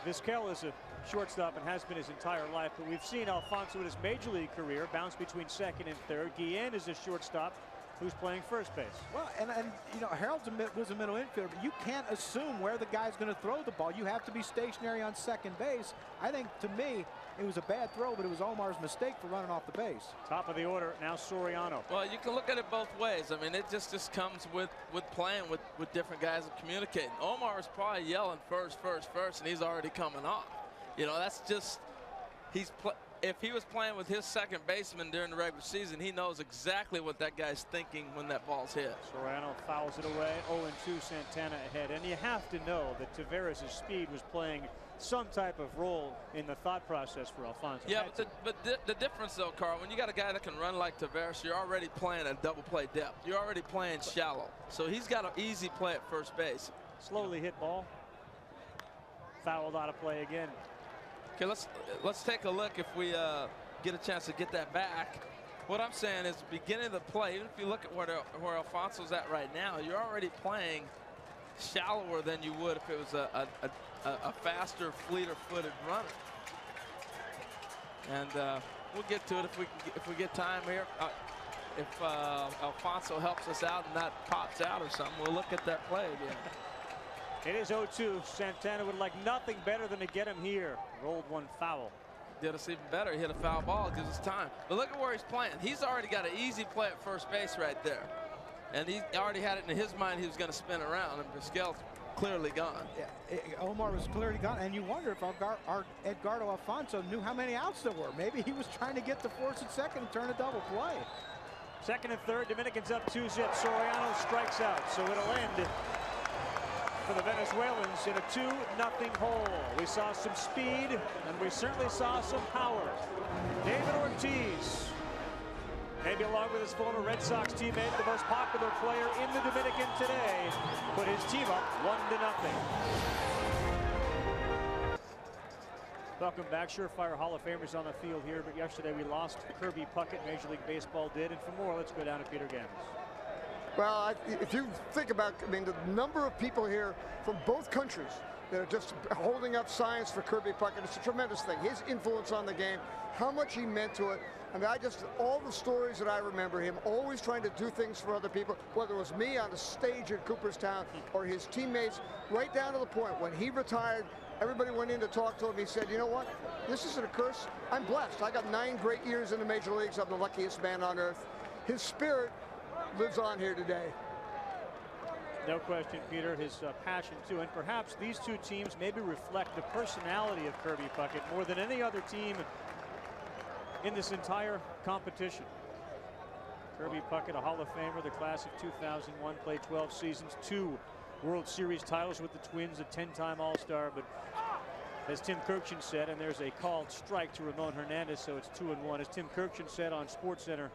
Vizquel is a shortstop and has been his entire life, but we've seen Alfonso in his major league career bounce between second and third. Guillen is a shortstop who's playing first base. Well, and you know, Harold was a middle infielder, but you can't assume where the guy's going to throw the ball. You have to be stationary on second base. I think, to me, it was a bad throw, but it was Omar's mistake for running off the base. Top of the order, now Soriano. Well, you can look at it both ways. I mean, it just comes with playing with different guys and communicating. Omar is probably yelling first, and he's already coming off. You know, that's just, if he was playing with his second baseman during the regular season, he knows exactly what that guy's thinking when that ball's hit. Soriano fouls it away. 0-2, Santana ahead. And you have to know that Taveras' speed was playing some type of role in the thought process for Alfonso. Yeah, but the difference, though, Carl, when you got a guy that can run like Taveras, you're already playing a double play depth. You're already playing shallow. So he's got an easy play at first base. Slowly hit ball. Fouled out of play again. Okay, let's take a look if we get a chance to get that back. What I'm saying is, beginning of the play, even if you look at where Alfonso's at right now, you're already playing shallower than you would if it was a faster, fleeter-footed runner. And we'll get to it if we get time here. If Alfonso helps us out and that pops out or something, we'll look at that play again. It is 0-2. Santana would like nothing better than to get him here. Rolled one foul. Did us even better. He hit a foul ball. It gives us time. But look at where he's playing. He's already got an easy play at first base right there. And he already had it in his mind he was going to spin around. And Vizquel's clearly gone. Yeah, Omar was clearly gone. And you wonder if our Edgardo Alfonso knew how many outs there were. Maybe he was trying to get the force at second and turn a double play. Second and third. Dominicans up 2-0. Soriano strikes out. So it'll end for the Venezuelans in a 2-0 hole. We saw some speed, and we certainly saw some power. David Ortiz, maybe along with his former Red Sox teammate, the most popular player in the Dominican today, put his team up 1-0. Welcome back. Surefire Hall of Famers on the field here, but yesterday we lost Kirby Puckett. Major League Baseball did. And for more, let's go down to Peter Gambus. Well, if you think about, I mean, the number of people here from both countries that are just holding up signs for Kirby Puckett, it's a tremendous thing. His influence on the game, how much he meant to it. I mean, all the stories that I remember him always trying to do things for other people, whether it was me on the stage at Cooperstown or his teammates, right down to the point when he retired, everybody went in to talk to him. He said, you know what? This isn't a curse. I'm blessed. I got 9 great years in the major leagues. I'm the luckiest man on earth. His spirit lives on here today. No question, Peter, his passion too, and perhaps these two teams maybe reflect the personality of Kirby Puckett more than any other team in this entire competition. Kirby Puckett, a Hall of Famer, the class of 2001, played 12 seasons, 2 World Series titles with the Twins, a 10-time All-Star, but As Tim Kirkchin said, and there's a called strike to Ramon Hernandez, so it's 2-1. As Tim Kirkchin said on SportsCenter,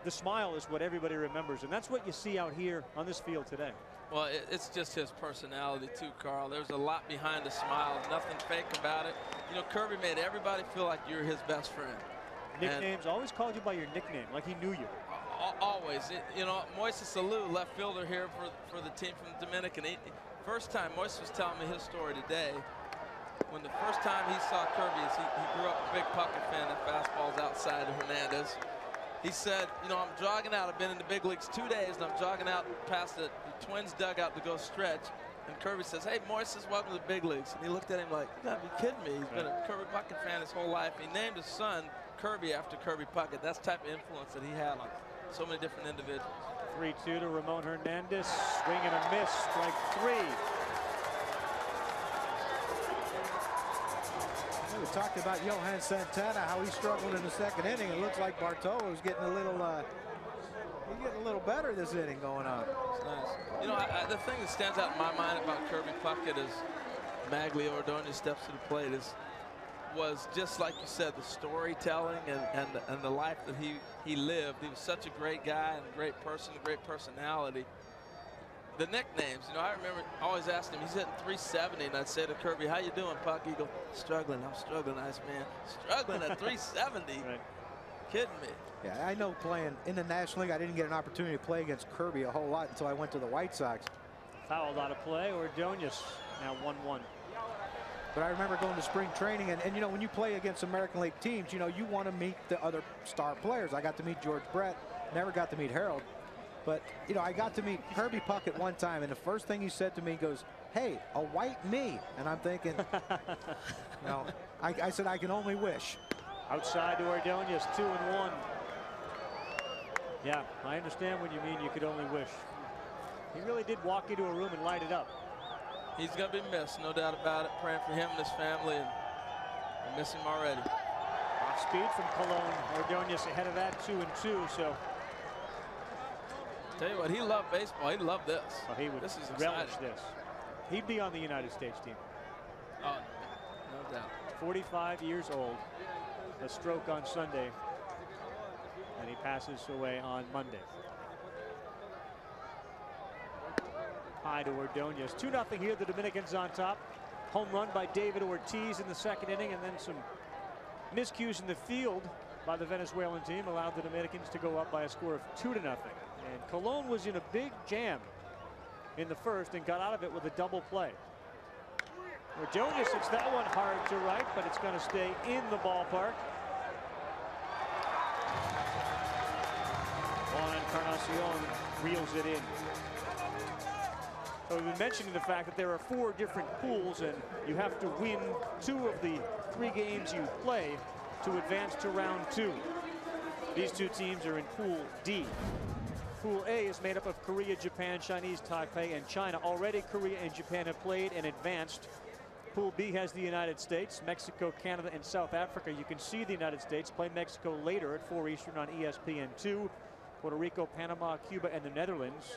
the smile is what everybody remembers, and that's what you see out here on this field today. Well, it's just his personality too, Carl. There's a lot behind the smile, nothing fake about it. You know, Kirby made everybody feel like you're his best friend. Nicknames, always called you by your nickname, like he knew you. Always. You know, Moises Alou, left fielder here for the team from Dominican. First time, Moises was telling me his story today. When the first time he saw Kirby, he grew up a big Puckett fan of fastballs outside of Hernandez. He said, you know, I'm jogging out. I've been in the big leagues 2 days, and I'm jogging out past the Twins dugout to go stretch. And Kirby says, hey, Moises, welcome to the big leagues. And he looked at him like, you gotta be kidding me. He's been a Kirby Puckett fan his whole life. He named his son Kirby after Kirby Puckett. That's the type of influence that he had on so many different individuals. 3-2 to Ramon Hernandez. Swing and a miss. Strike 3. We talked about Johan Santana, how he struggled in the second inning. It looks like Bartolo's getting a little, he's getting a little better this inning going on. It's nice. You know, the thing that stands out in my mind about Kirby Puckett is Maglio Ordonez steps to the plate was just like you said, the storytelling and the life that he lived. He was such a great guy and a great person, a great personality. The nicknames, you know, I remember always asking him, he's hitting 370, and I'd say to Kirby, how you doing, Puck? He'd go, struggling, I'm struggling, nice man. Struggling at 370. Right. Kidding me. Yeah, I know playing in the National League, I didn't get an opportunity to play against Kirby a whole lot until I went to the White Sox. Fouled out of play. Ordonez now 1-1. But I remember going to spring training, and you know, when you play against American League teams, you know, you want to meet the other star players. I got to meet George Brett, never got to meet Harold. But, you know, I got to meet Kirby Puckett one time, and the first thing he said to me goes, hey, a white me. And I'm thinking, you know, I said, I can only wish. Outside to Ordonez, 2-1. Yeah, I understand what you mean, you could only wish. He really did walk into a room and light it up. He's going to be missed, no doubt about it. Praying for him and his family, and I miss him already. Off speed from Cologne. Ordonez ahead of that, 2-2, so. Tell you what, he loved baseball. He loved this. Oh, he would relish this. He'd be on the United States team. Oh, no doubt. 45 years old. A stroke on Sunday. And he passes away on Monday. High to Ordonez. 2-0 here. The Dominicans on top. Home run by David Ortiz in the second inning, and then some miscues in the field by the Venezuelan team allowed the Dominicans to go up by a score of 2-0. And Cologne was in a big jam in the first and got out of it with a double play. Ordonez hits that one hard to right, but it's going to stay in the ballpark. Juan Encarnacion reels it in. So we've been mentioning the fact that there are 4 different pools, and you have to win 2 of the 3 games you play to advance to round 2. These 2 teams are in Pool D. Pool A is made up of Korea, Japan, Chinese Taipei, and China. Already Korea and Japan have played and advanced. Pool B has the United States, Mexico, Canada, and South Africa. You can see the United States play Mexico later at 4 Eastern on ESPN2. Puerto Rico, Panama, Cuba, and the Netherlands.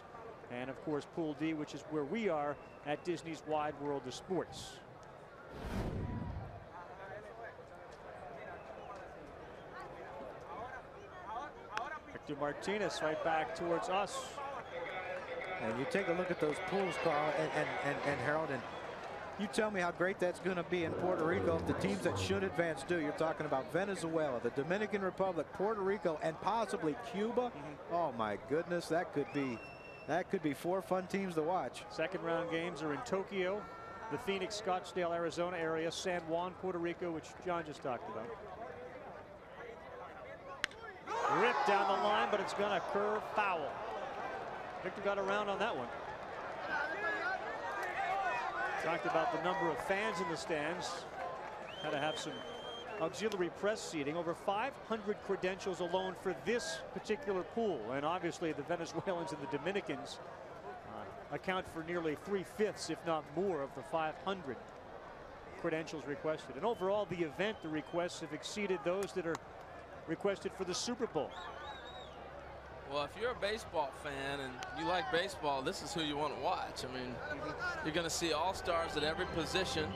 And of course, Pool D, which is where we are at Disney's Wide World of Sports. Victor Martinez right back towards us. And you take a look at those pools, Carl and Harold, and you tell me how great that's going to be in Puerto Rico if the teams that should advance do. You're talking about Venezuela, the Dominican Republic, Puerto Rico, and possibly Cuba. Oh my goodness, that could be 4 fun teams to watch. Second round games are in Tokyo, the Phoenix, Scottsdale, Arizona area, San Juan, Puerto Rico, which John just talked about. Ripped down the line, but it's going to curve foul. Victor got around on that one. Talked about the number of fans in the stands. Had to have some auxiliary press seating. Over 500 credentials alone for this particular pool. And obviously the Venezuelans and the Dominicans account for nearly 3/5, if not more, of the 500 credentials requested. And overall, the event, the requests have exceeded those that are requested for the Super Bowl. Well, if you're a baseball fan and you like baseball, this is who you want to watch. I mean, you're going to see all-stars at every position.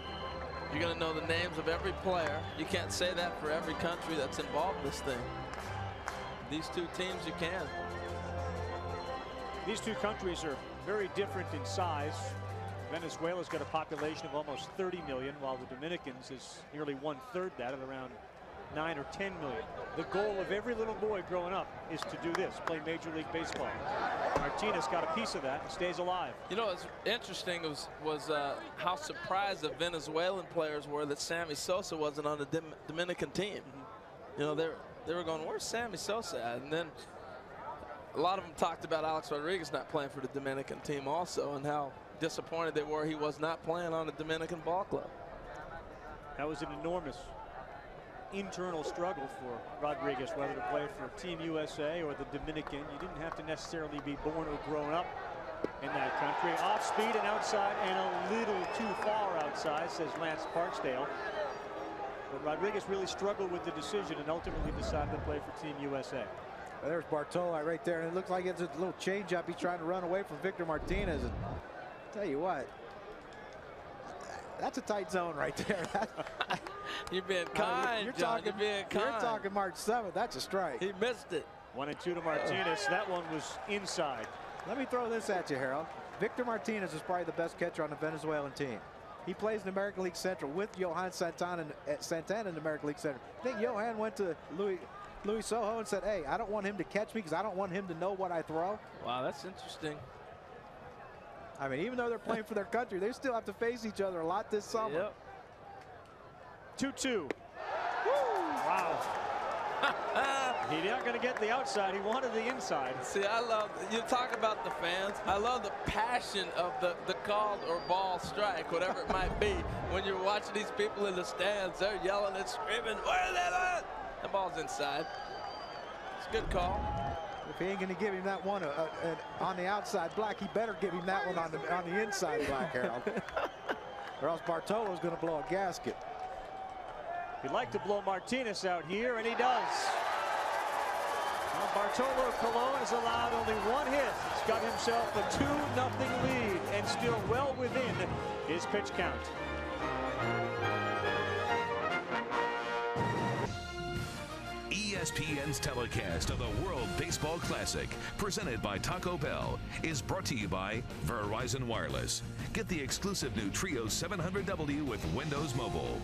You're going to know the names of every player. You can't say that for every country that's involved in this thing. These two teams, you can. These two countries are very different in size. Venezuela's got a population of almost 30 million, while the Dominicans is nearly 1/3 that, at around 9 or 10 million. The goal of every little boy growing up is to do this, play Major League Baseball. Martinez got a piece of that and stays alive. You know, what's interesting was how surprised the Venezuelan players were that Sammy Sosa wasn't on the Dominican team. You know, they were going, where's Sammy Sosa at? And then a lot of them talked about Alex Rodriguez not playing for the Dominican team also, and how disappointed they were he was not playing on the Dominican ball club. That was an enormous internal struggle for Rodriguez, whether to play for Team USA or the Dominican. You didn't have to necessarily be born or grown up in that country. Off speed and outside, and a little too far outside, says Lance Parksdale. But Rodriguez really struggled with the decision and ultimately decided to play for Team USA. Well, there's Bartolo right there, and it looks like it's a little change up. He's trying to run away from Victor Martinez. And tell you what, that's a tight zone right there. You're being kind, you're John. talking, You're being kind. You're talking March 7th. That's a strike. He missed it. 1-2 to Martinez. That one was inside. Let me throw this at you, Harold. Victor Martinez is probably the best catcher on the Venezuelan team. He plays in the American League Central with Johan Santana in the American League Central. I think Johan went to Luis Soho and said, hey, I don't want him to catch me because I don't want him to know what I throw. Wow, that's interesting. I mean, even though they're playing for their country, they still have to face each other a lot this summer. Yep. 2-2. Wow. He's not going to get the outside. He wanted the inside. See, I love, you talk about the fans. I love the passion of the called or ball strike, whatever it might be. When you're watching these people in the stands, they're yelling and screaming, where are they at? The ball's inside. It's a good call. If he ain't going to give him that one on the outside black, he better give him that one on the inside black, Harold. Or else Bartolo's going to blow a gasket. He'd like to blow Martinez out here, and he does. Well, Bartolo Colon has allowed only one hit. He's got himself a 2-0 lead and still well within his pitch count. ESPN's telecast of the World Baseball Classic, presented by Taco Bell, is brought to you by Verizon Wireless. Get the exclusive new Trio 700W with Windows Mobile.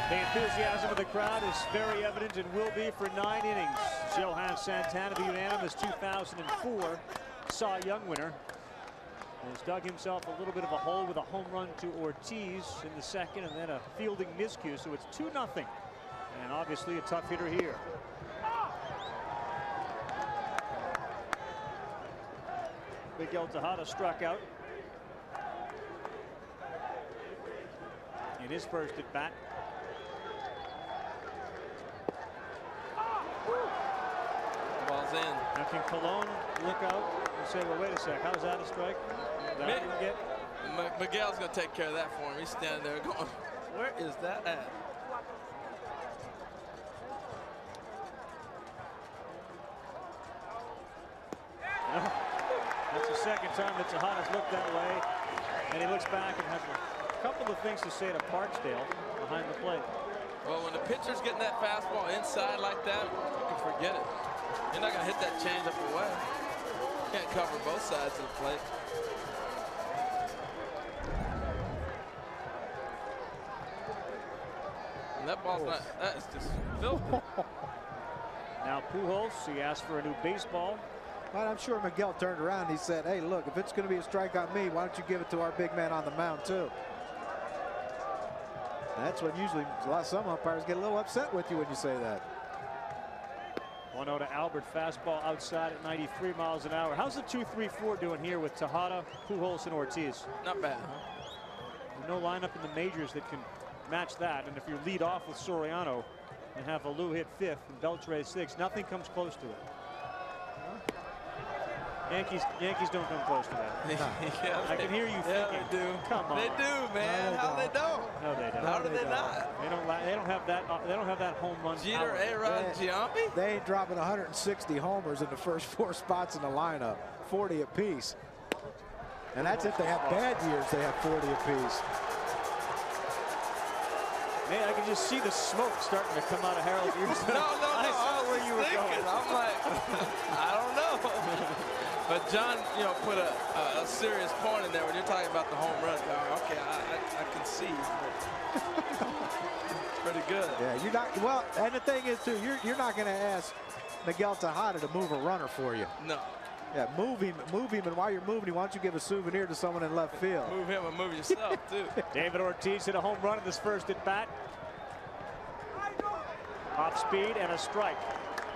The enthusiasm of the crowd is very evident and will be for 9 innings. Johan Santana, the unanimous 2004 Cy Young winner, has dug himself a little bit of a hole with a home run to Ortiz in the second, and then a fielding miscue, so it's 2-0. And obviously a tough hitter here. Miguel Cabrera struck out in his first at bat. Ball's in. Now can Colon look out and say, well, wait a sec, how's that a strike? That didn't get. Miguel's going to take care of that for him. He's standing there going, where is that at? That's the second time that Tejada's looked that way. And he looks back and has a couple of things to say to Parksdale behind the plate. Well, when the pitcher's getting that fastball inside like that, you can forget it. You're not going to hit that changeup away. You can't cover both sides of the plate. And that ball's not, that is just filthy. Now Pujols, he asked for a new baseball. Well, I'm sure Miguel turned around and he said, hey, look, if it's going to be a strike on me, why don't you give it to our big man on the mound, too? That's what usually some umpires get a little upset with you when you say that. 1-0 to Albert, fastball outside at 93 miles an hour. How's the 2-3-4 doing here with Tejada, Pujols, and Ortiz? Not bad, huh? There's no lineup in the majors that can match that. And if you lead off with Soriano and have Alou hit 5th and Beltre 6th, nothing comes close to it. Yankees don't come close to that. Yeah, I can hear you thinking. They do. Come on. They do, man. No, How they don't? No, they don't. How do they not? They don't have that. They don't have that home run. Jeter, A-Rod, Giambi? They ain't dropping 160 homers in the first 4 spots in the lineup, 40 apiece. And that's if they have bad years, they have 40 apiece. Man, I can just see the smoke starting to come out of Harold's ears. No, I saw where you were thinking. going. I'm like, I don't know. But John, put a serious point in there when you're talking about the home run. Okay, I can see. Pretty good. Yeah, you're not. Well, and the thing is too, you're not going to ask Miguel Cabrera to move a runner for you. No. Yeah, move him, and while you're moving, why don't you give a souvenir to someone in left field? Move him and move yourself too. David Ortiz hit a home run in this first at bat. Off speed and a strike.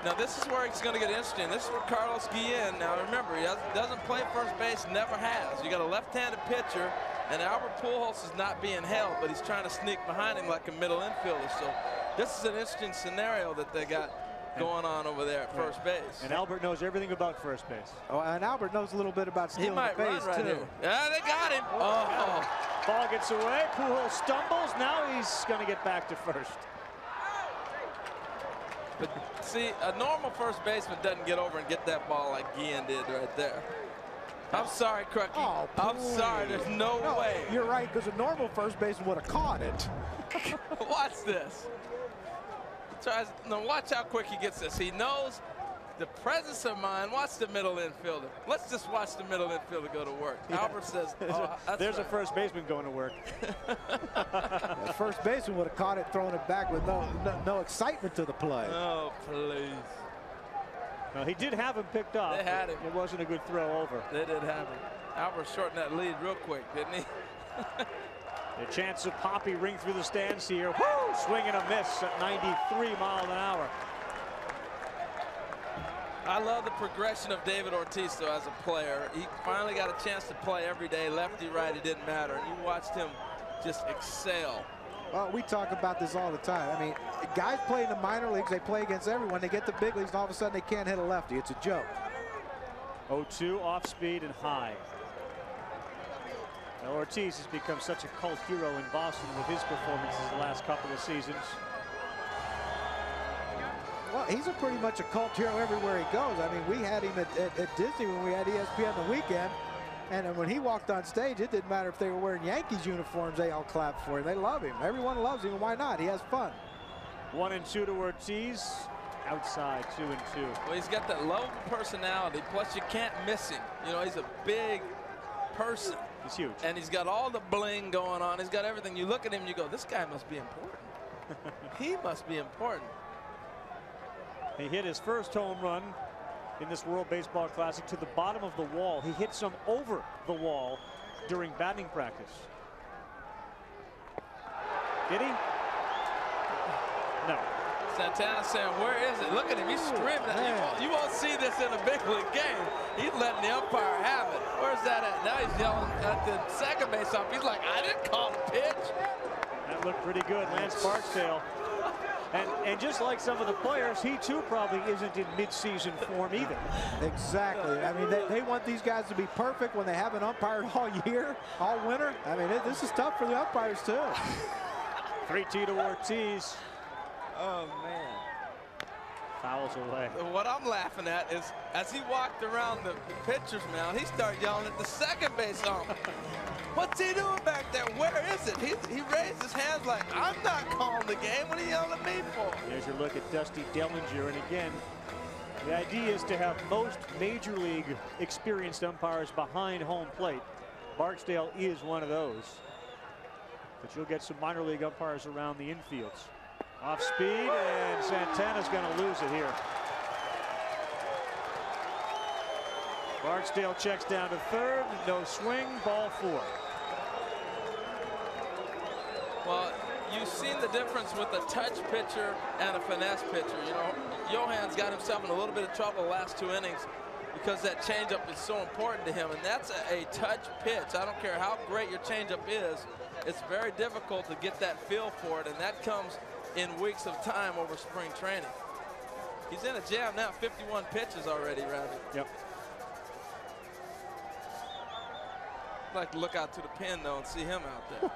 Now this is where it's going to get interesting. This is where Carlos Guillen. Now remember, he doesn't play first base, never has. You got a left-handed pitcher, and Albert Pujols is not being held, but he's trying to sneak behind him like a middle infielder. So this is an interesting scenario that they got going on over there at first base. And Albert knows everything about first base. Oh, and Albert knows a little bit about stealing He might the base run right too. here. Yeah, they got him. Oh. Ball gets away. Pujols stumbles. Now he's going to get back to first. But see, a normal first baseman doesn't get over and get that ball like Guillen did right there. I'm sorry, Crucky. Oh, I'm sorry. There's no way. You're right, because a normal first baseman would have caught it. Watch this. Now watch how quick he gets this. He knows the presence of mind. Watch the middle infielder. Let's just watch the middle infielder go to work. Yeah. Albert says, there's a first baseman going to work. The first baseman would have caught it, thrown it back with no excitement to the play. Oh, please. No, he did have him picked off. They had him. It wasn't a good throw over. They did have him. Albert shortened that lead real quick, didn't he? The chance of Poppy ring through the stands here. Woo! Swing and a miss at 93 miles an hour. I love the progression of David Ortiz, though, as a player. He finally got a chance to play every day, lefty, right, it didn't matter. And you watched him just excel. Well, we talk about this all the time. I mean, guys play in the minor leagues, they play against everyone. They get the big leagues, and all of a sudden they can't hit a lefty. It's a joke. 0-2, off speed and high. Now, Ortiz has become such a cult hero in Boston with his performances the last couple of seasons. Well, he's pretty much a cult hero everywhere he goes. I mean, we had him at Disney when we had ESPN the weekend. And when he walked on stage, it didn't matter if they were wearing Yankees uniforms, they all clapped for him. They love him. Everyone loves him, and why not? He has fun. 1-2 to Ortiz. Outside, 2-2. Well, he's got that lovable personality, plus you can't miss him. You know, he's a big person. He's huge. And he's got all the bling going on. He's got everything. You look at him, you go, this guy must be important. He must be important. He hit his first home run in this World Baseball Classic to the bottom of the wall. He hit some over the wall during batting practice. Did he? No. Santana saying, where is it? Look at him. He's screaming. You won't see this in a big league game. He's letting the umpire have it. Where's that at? Now he's yelling at the second base ump. He's like, I didn't call the pitch. That looked pretty good. Lance Barksdale. And just like some of the players, he too probably isn't in mid-season form either. Exactly. I mean, they want these guys to be perfect when they haven't umpired all year, all winter. I mean, this is tough for the umpires too. 3-2 to Ortiz. Oh, man. Fouls away. What I'm laughing at is as he walked around the pitcher's mound, he started yelling at the second base ump. What's he doing back there? Where is it? He raised his hands like, I'm not calling the game. What are you yelling at me for? There's your look at Dusty Dellinger. And again, the idea is to have most major league experienced umpires behind home plate. Barksdale is one of those. But you'll get some minor league umpires around the infields. Off speed, and Santana's going to lose it here. Barksdale checks down to third. No swing, ball 4. Well, you've seen the difference with a touch pitcher and a finesse pitcher. You know, Johan's got himself in a little bit of trouble the last 2 innings because that changeup is so important to him, and that's a touch pitch. I don't care how great your changeup is. It's very difficult to get that feel for it, and that comes in weeks of time over spring training. He's in a jam now, 51 pitches already, Randy. Yep. like to look out to the pen, though, and see him out there.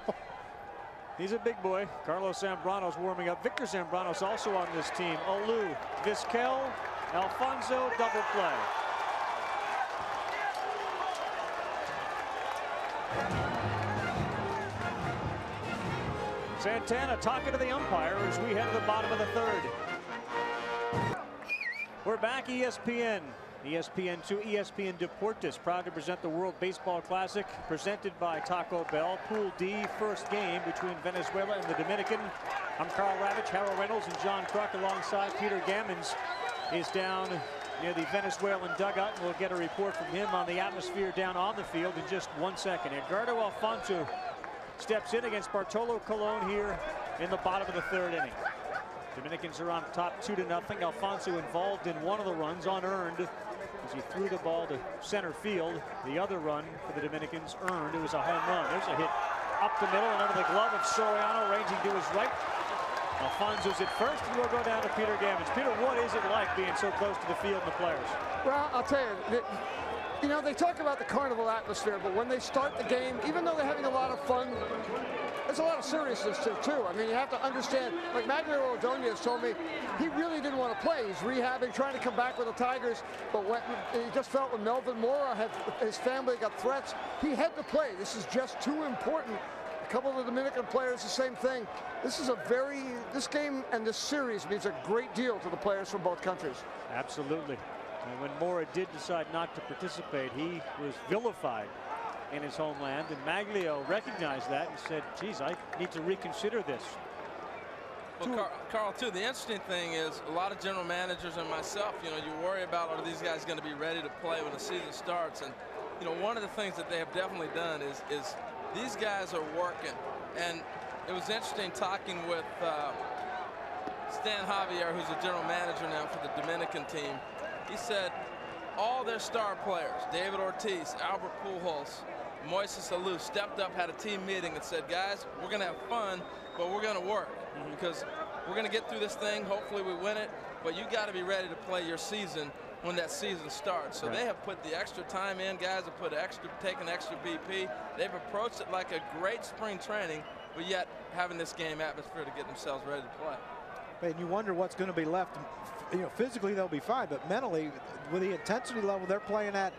He's a big boy. Carlos Zambrano's warming up. Victor Zambrano's also on this team. Olu, Vizquel, Alfonso, double play. Santana talking to the umpire as we head to the bottom of the third. We're back, ESPN. ESPN2, ESPN Deportes, proud to present the World Baseball Classic, presented by Taco Bell. Pool D, first game between Venezuela and the Dominican. I'm Carl Ravitch, Harold Reynolds, and John Kruk alongside Peter Gammons is down near the Venezuelan dugout, and we'll get a report from him on the atmosphere down on the field in just 1 second. Edgardo Alfonso steps in against Bartolo Colon here in the bottom of the third inning. Dominicans are on top 2-0. Alfonso involved in one of the runs, unearned, as he threw the ball to center field. The other run for the Dominicans earned. It was a home run. There's a hit up the middle and under the glove of Soriano, ranging to his right. Alfonso's at first, and we'll go down to Peter Gammons. Peter, what is it like being so close to the field and the players? Well, I'll tell you, you know, they talk about the carnival atmosphere, but when they start the game, even though they're having a lot of fun, there's a lot of seriousness to it, too. I mean, you have to understand, like Magnio Ordonez told me, he really didn't want to play. He's rehabbing, trying to come back with the Tigers, but he just felt when Melvin Mora had his family got threats, he had to play. This is just too important. A couple of the Dominican players, the same thing. This game and this series means a great deal to the players from both countries. Absolutely. And when Mora did decide not to participate, he was vilified in his homeland, and Maglio recognized that and said, geez, I need to reconsider this. Well, Carl, too, the interesting thing is a lot of general managers and myself, you know, you worry about, are these guys going to be ready to play when the season starts? And, you know, one of the things that they have definitely done is these guys are working. And it was interesting talking with Stan Javier, who's the general manager now for the Dominican team. He said all their star players, David Ortiz, Albert Pujols, Moises Alou, stepped up, had a team meeting and said, guys, we're going to have fun, but we're going to work because we're going to get through this thing. Hopefully we win it, but you got to be ready to play your season when that season starts. So they have put the extra time in. Guys have taken extra BP. They've approached it like a great spring training, but yet having this game atmosphere to get themselves ready to play. And you wonder what's going to be left. You know, physically they'll be fine, but mentally, with the intensity level they're playing at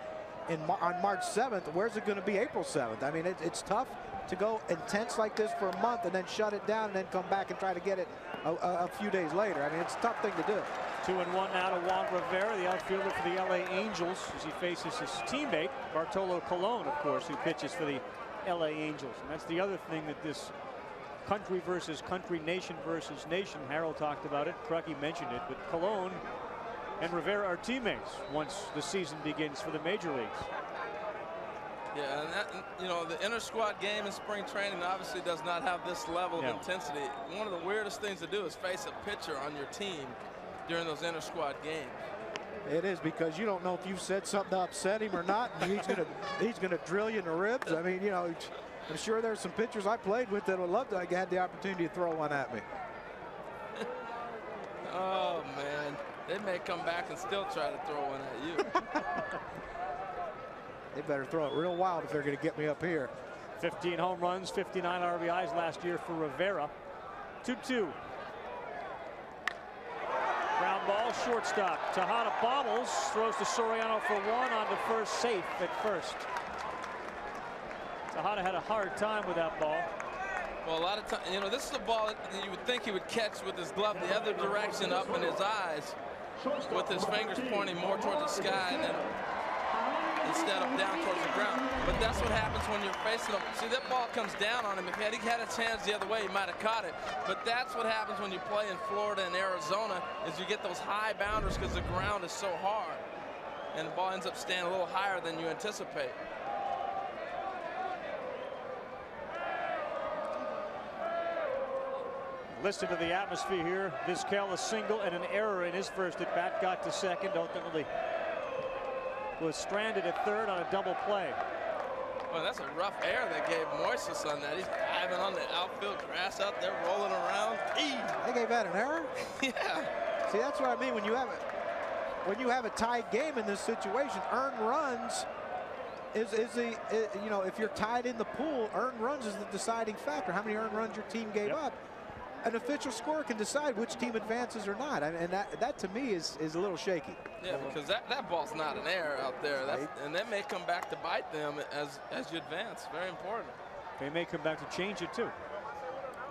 on March 7th, where's it going to be April 7th? I mean, it's tough to go intense like this for a month and then shut it down and then come back and try to get it a few days later. I mean, it's a tough thing to do. 2-1 now to Juan Rivera, the outfielder for the LA Angels, as he faces his teammate, Bartolo Colon, of course, who pitches for the LA Angels. And that's the other thing that this country versus country, nation versus nation, Harold talked about it, Kruk mentioned it, but Colon and Rivera are teammates once the season begins for the major leagues. Yeah, and that, you know, the inter-squad game in spring training obviously does not have this level of intensity. One of the weirdest things to do is face a pitcher on your team during those inter-squad games. It is, because you don't know if you've said something to upset him or not, and he's gonna drill you in the ribs. I mean, you know, I'm sure there's some pitchers I played with that would love to have the opportunity to throw one at me. Oh man, they may come back and still try to throw one at you. They better throw it real wild if they're going to get me up here. 15 home runs, 59 RBIs last year for Rivera. 2-2. Ground ball, shortstop. Tejada bobbles, throws to Soriano for one, on to first, safe at first. Tejada had a hard time with that ball. Well, a lot of times, you know, this is a ball that you would think he would catch with his glove the other direction up in his eyes, with his fingers pointing more towards the sky and then instead of down towards the ground. But that's what happens when you're facing him. See, that ball comes down on him. If he had a chance the other way, he might have caught it. But that's what happens when you play in Florida and Arizona, is you get those high bounders because the ground is so hard. And the ball ends up staying a little higher than you anticipate. Listen to the atmosphere here. Vizquel a single and an error in his first at bat, got to second, ultimately was stranded at third on a double play. Well, that's a rough error they gave Moises on that. He's diving on the outfield grass out there, rolling around. They gave that an error? Yeah. See, that's what I mean. When you have a tied game in this situation, earned runs you know, if you're tied in the pool, earned runs is the deciding factor. How many earned runs your team gave up? An official score can decide which team advances or not. And that to me is a little shaky. Yeah, because that ball's not an error out there. And that may come back to bite them as you advance. Very important. They may come back to change it too.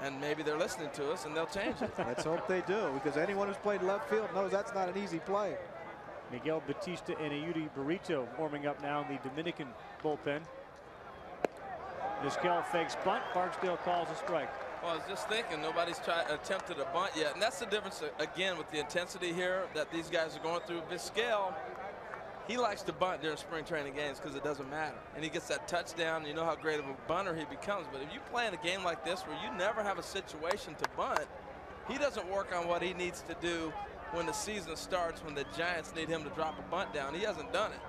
And maybe they're listening to us and they'll change it. Let's hope they do, because anyone who's played left field knows that's not an easy play. Miguel Batista and Ayudi Burrito warming up now in the Dominican bullpen. Miscues fakes bunt. Barksdale calls a strike. Well, I was just thinking, nobody's attempted a bunt yet. And that's the difference, again, with the intensity here that these guys are going through. Miscues, he likes to bunt during spring training games because it doesn't matter. And he gets that touchdown. You know how great of a bunter he becomes. But if you play in a game like this where you never have a situation to bunt, he doesn't work on what he needs to do when the season starts, when the Giants need him to drop a bunt down. He hasn't done it.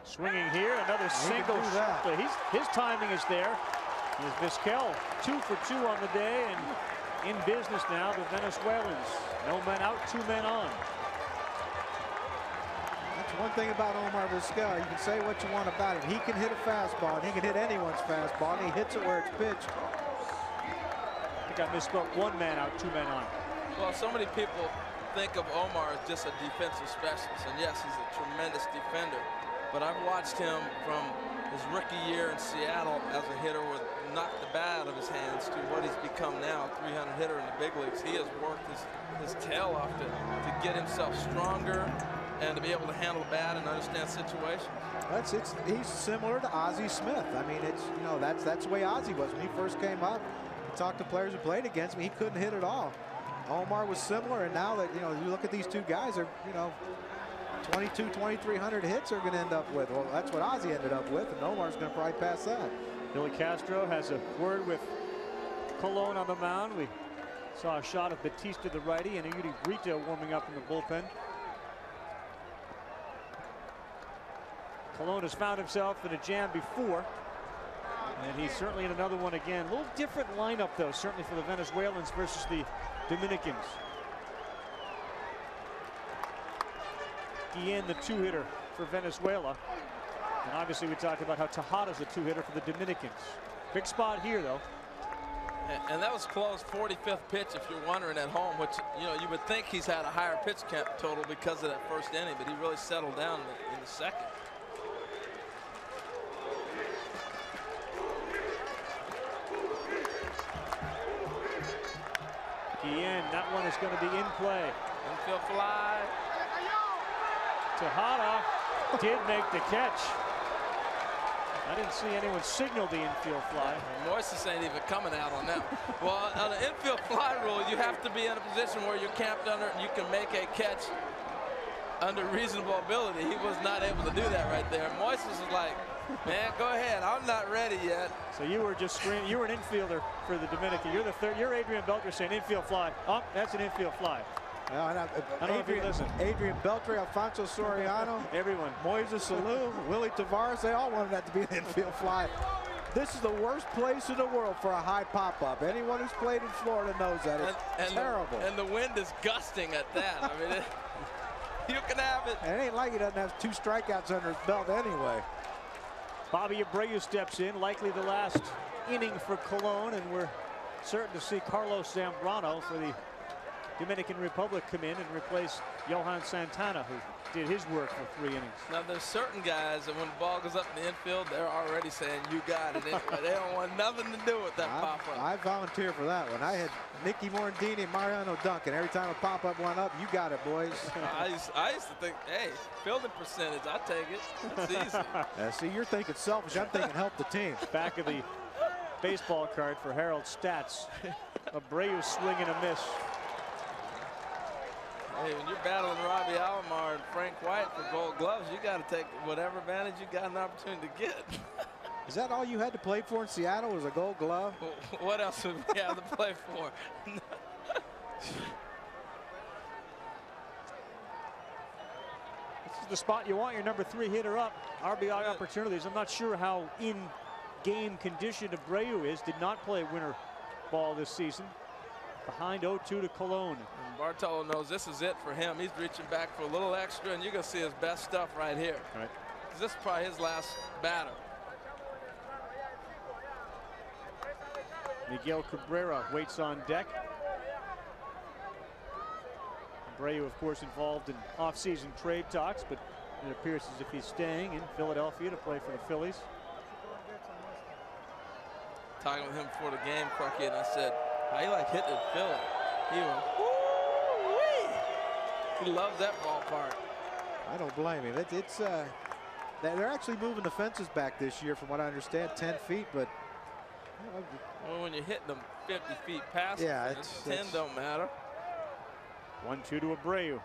Swinging here, another single. His timing is there. Here's Miscues, 2 for 2 on the day, and in business now, the Venezuelans. No men out, 2 men on. That's one thing about Omar Miscues. You can say what you want about him. He can hit a fastball, and he can hit anyone's fastball, and he hits it where it's pitched. I think I misspoke. 1 man out, 2 men on. Well, so many people think of Omar as just a defensive specialist, and yes, he's a tremendous defender. But I've watched him from his rookie year in Seattle as a hitter with knocked the bat out of his hands to what he's become now, a 300 hitter in the big leagues. He has worked his tail off to get himself stronger and to be able to handle the bat and understand situations. He's similar to Ozzie Smith. I mean, that's the way Ozzie was when he first came up. He talked to players who played against him. He couldn't hit at all. Omar was similar, and now that you look at these two guys, are 2,300 hits are going to end up with. Well, that's what Ozzie ended up with, and Omar's going to probably pass that. Billy Castro has a word with Colon on the mound. We saw a shot of Batista, the righty, and Ayudi Burrito warming up in the bullpen. Colon has found himself in a jam before, and he's certainly in another one again. A little different lineup, though, certainly for the Venezuelans versus the Dominicans. Guillen, the 2-hitter for Venezuela. And obviously we talked about how Tejada's a 2-hitter for the Dominicans. Big spot here, though. And that was close, 45th pitch, if you're wondering at home, which, you would think he's had a higher pitch count total because of that first inning, but he really settled down in the second. Guillen, that one is going to be in play. Infield fly. Tejada did make the catch. I didn't see anyone signal the infield fly. Moises ain't even coming out on that. Well, on the infield fly rule, you have to be in a position where you're camped under it and you can make a catch under reasonable ability. He was not able to do that right there. Moises was like, man, go ahead. I'm not ready yet. So you were just screaming. You were an infielder for the Dominican. You're the third. You're Adrian Beltre saying infield fly. Oh, that's an infield fly. I don't know if you listen. Adrian Beltre, Alfonso Soriano, everyone. Moises Salou, Willie Tavares, they all wanted that to be an infield fly. This is the worst place in the world for a high pop-up. Anyone who's played in Florida knows that. It's terrible. And the wind is gusting at that. I mean, you can have it. And it ain't like he doesn't have 2 strikeouts under his belt anyway. Bobby Abreu steps in, likely the last inning for Colon, and we're certain to see Carlos Zambrano for the Dominican Republic come in and replace Johan Santana, who did his work for 3 innings. Now, there's certain guys that when the ball goes up in the infield, they're already saying, you got it. They don't want nothing to do with that pop-up. I volunteer for that one. I had Nicky Morandini and Mariano Duncan. Every time a pop-up went up, you got it, boys. I used to think, hey, fielding percentage, I'll take it. It's easy. See, you're thinking selfish. I'm thinking help the team. Back of the baseball card for Harold Stats. Abreu swing and a miss. Hey, when you're battling Robbie Alomar and Frank White for Gold Gloves, you got to take whatever advantage you got an opportunity to get. Is that all you had to play for in Seattle, was a Gold Glove? What else would we have to play for? This is the spot you want your number 3 hitter up. RBI opportunities. I'm not sure how in-game condition Abreu is. Did not play winter ball this season. Behind 0-2 to Colon. And Bartolo knows this is it for him. He's reaching back for a little extra, and you're going to see his best stuff right here. All right. because this is probably his last batter. Miguel Cabrera waits on deck. Abreu, of course, involved in off-season trade talks, but it appears as if he's staying in Philadelphia to play for the Phillies. Talking with him before the game, Puckett, and I said, how you like hitting Philly? He went, woo-wee. He loves that ballpark. I don't blame him. They're actually moving the fences back this year, from what I understand, 10 feet, but well, when you're hitting them 50 feet past, yeah, the 10 don't matter. 1-2 to Abreu.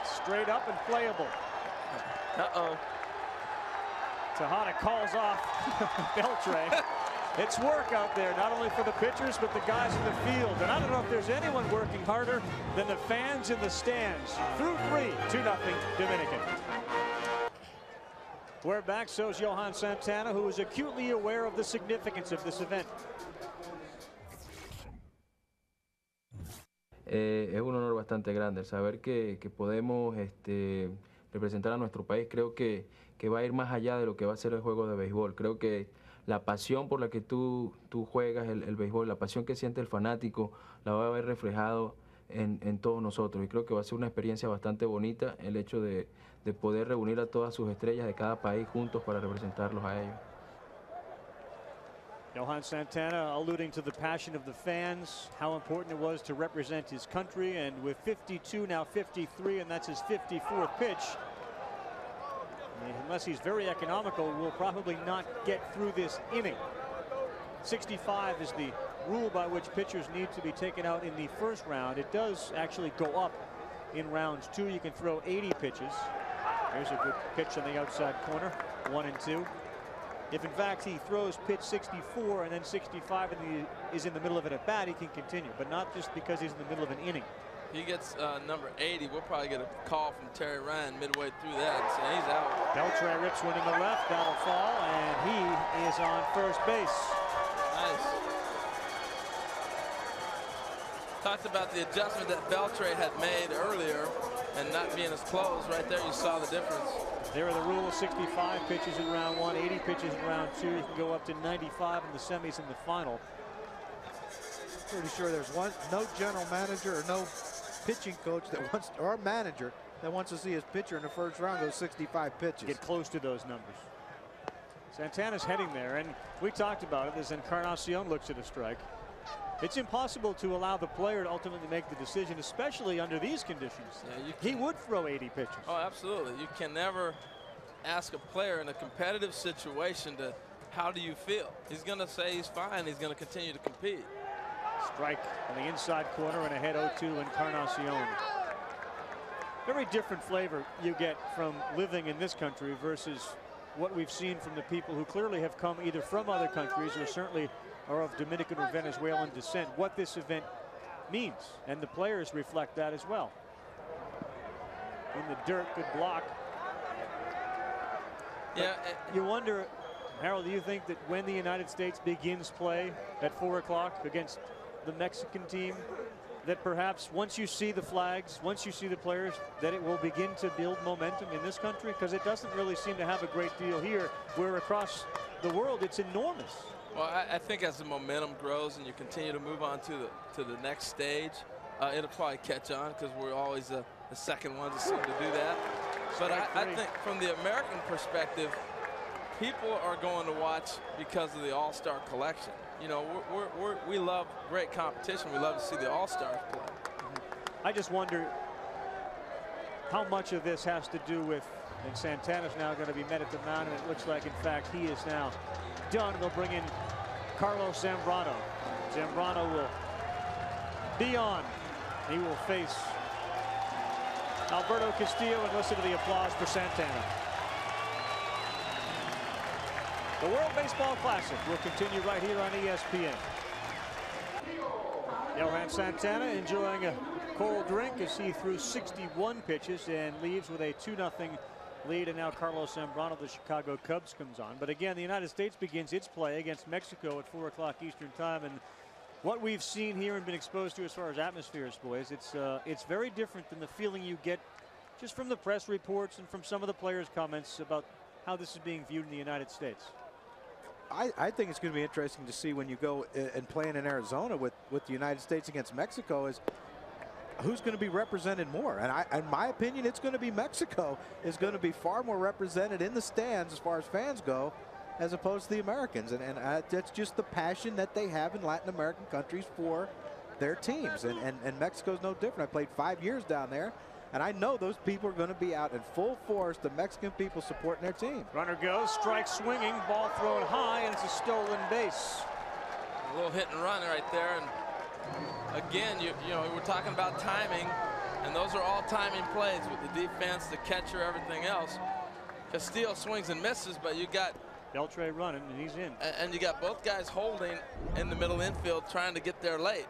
Straight up and playable. Uh-oh. Tejada calls off Beltre. It's work out there, not only for the pitchers, but the guys in the field. And I don't know if there's anyone working harder than the fans in the stands. Through 3, 2-0 Dominican. We're back, so is Johan Santana, who is acutely aware of the significance of this event. Es un honor bastante grande el saber que podemos representar a nuestro país. Creo que va a ir más allá de lo que va a ser el juego de béisbol. Creo que la pasión por la que tú juegas el béisbol, la pasión que siente el fanático, la va a ver reflejado en todos nosotros. Y creo que va a ser una experiencia bastante bonita el hecho de poder reunir a todas sus estrellas de cada país juntos para representarlos a ellos. Johan Santana alluding to the passion of the fans, how important it was to represent his country, and with 52, now 53, and that's his 54th pitch. Unless he's very economical, will probably not get through this inning. 65 is the rule by which pitchers need to be taken out in the first round. It does actually go up in rounds 2. You can throw 80 pitches. There's a good pitch on the outside corner, 1-2. If in fact he throws pitch 64 and then 65 and is in the middle of it at bat, he can continue, but not just because he's in the middle of an inning. He gets number 80. We'll probably get a call from Terry Ryan midway through that and say he's out. Beltre rips one in the left. That'll fall, and he is on first base. Nice. Talked about the adjustment that Beltre had made earlier and not being as close. Right there, you saw the difference. There are the rules: 65 pitches in round 1, 80 pitches in round 2. You can go up to 95 in the semis in the final. pretty sure there's no general manager or no pitching coach that wants, or manager that wants to see his pitcher in the first round go 65 pitches. Get close to those numbers. Santana's heading there, and we talked about it as Encarnacion looks at a strike. It's impossible to allow the player to ultimately make the decision, especially under these conditions. Yeah, he would throw 80 pitches. Oh, absolutely. You can never ask a player in a competitive situation to, how do you feel? He's going to say he's fine. He's going to continue to compete. Strike on the inside corner and ahead 0-2 Encarnacion. Very different flavor you get from living in this country versus what we've seen from the people who clearly have come either from other countries or certainly are of Dominican or Venezuelan descent, what this event means. And the players reflect that as well. In the dirt, good block. Yeah. You wonder, Harold, do you think that when the United States begins play at 4 o'clock against the Mexican team, that perhaps once you see the flags, once you see the players, that it will begin to build momentum in this country? Because it doesn't really seem to have a great deal here, where across the world it's enormous. Well, I think as the momentum grows and you continue to move on to the next stage, it'll probably catch on, because we're always the second ones that seem to do that. But I think from the American perspective, people are going to watch because of the All-Star collection. You know, we love great competition. We love to see the All-Stars play. I just wonder how much of this has to do with, and Santana's now going to be met at the mound, and it looks like, in fact, he is now done. They'll bring in Carlos Zambrano. Zambrano will be on. He will face Alberto Castillo, and listen to the applause for Santana. The World Baseball Classic will continue right here on ESPN. Johan Santana enjoying a cold drink as he threw 61 pitches and leaves with a 2-0 lead, and now Carlos Zambrano, the Chicago Cubs, comes on. But again, the United States begins its play against Mexico at 4 o'clock Eastern time, and what we've seen here and been exposed to as far as atmospheres, boys, it's very different than the feeling you get just from the press reports and from some of the players' comments about how this is being viewed in the United States? I think it's going to be interesting to see when you go and playing in Arizona with the United States against Mexico is who's going to be represented more. And in my opinion, it's going to be Mexico is going to be far more represented in the stands as far as fans go, as opposed to the Americans. And that's just the passion that they have in Latin American countries for their teams. And Mexico's no different. I played 5 years down there, and I know those people are going to be out in full force, the Mexican people supporting their team. Runner goes, strike swinging, ball thrown high, and it's a stolen base. A little hit and run right there. And again, you know, we're talking about timing, and those are all timing plays with the defense, the catcher, everything else. Castillo swings and misses, but you got Beltre running, and he's in. And you got both guys holding in the middle infield, trying to get there late.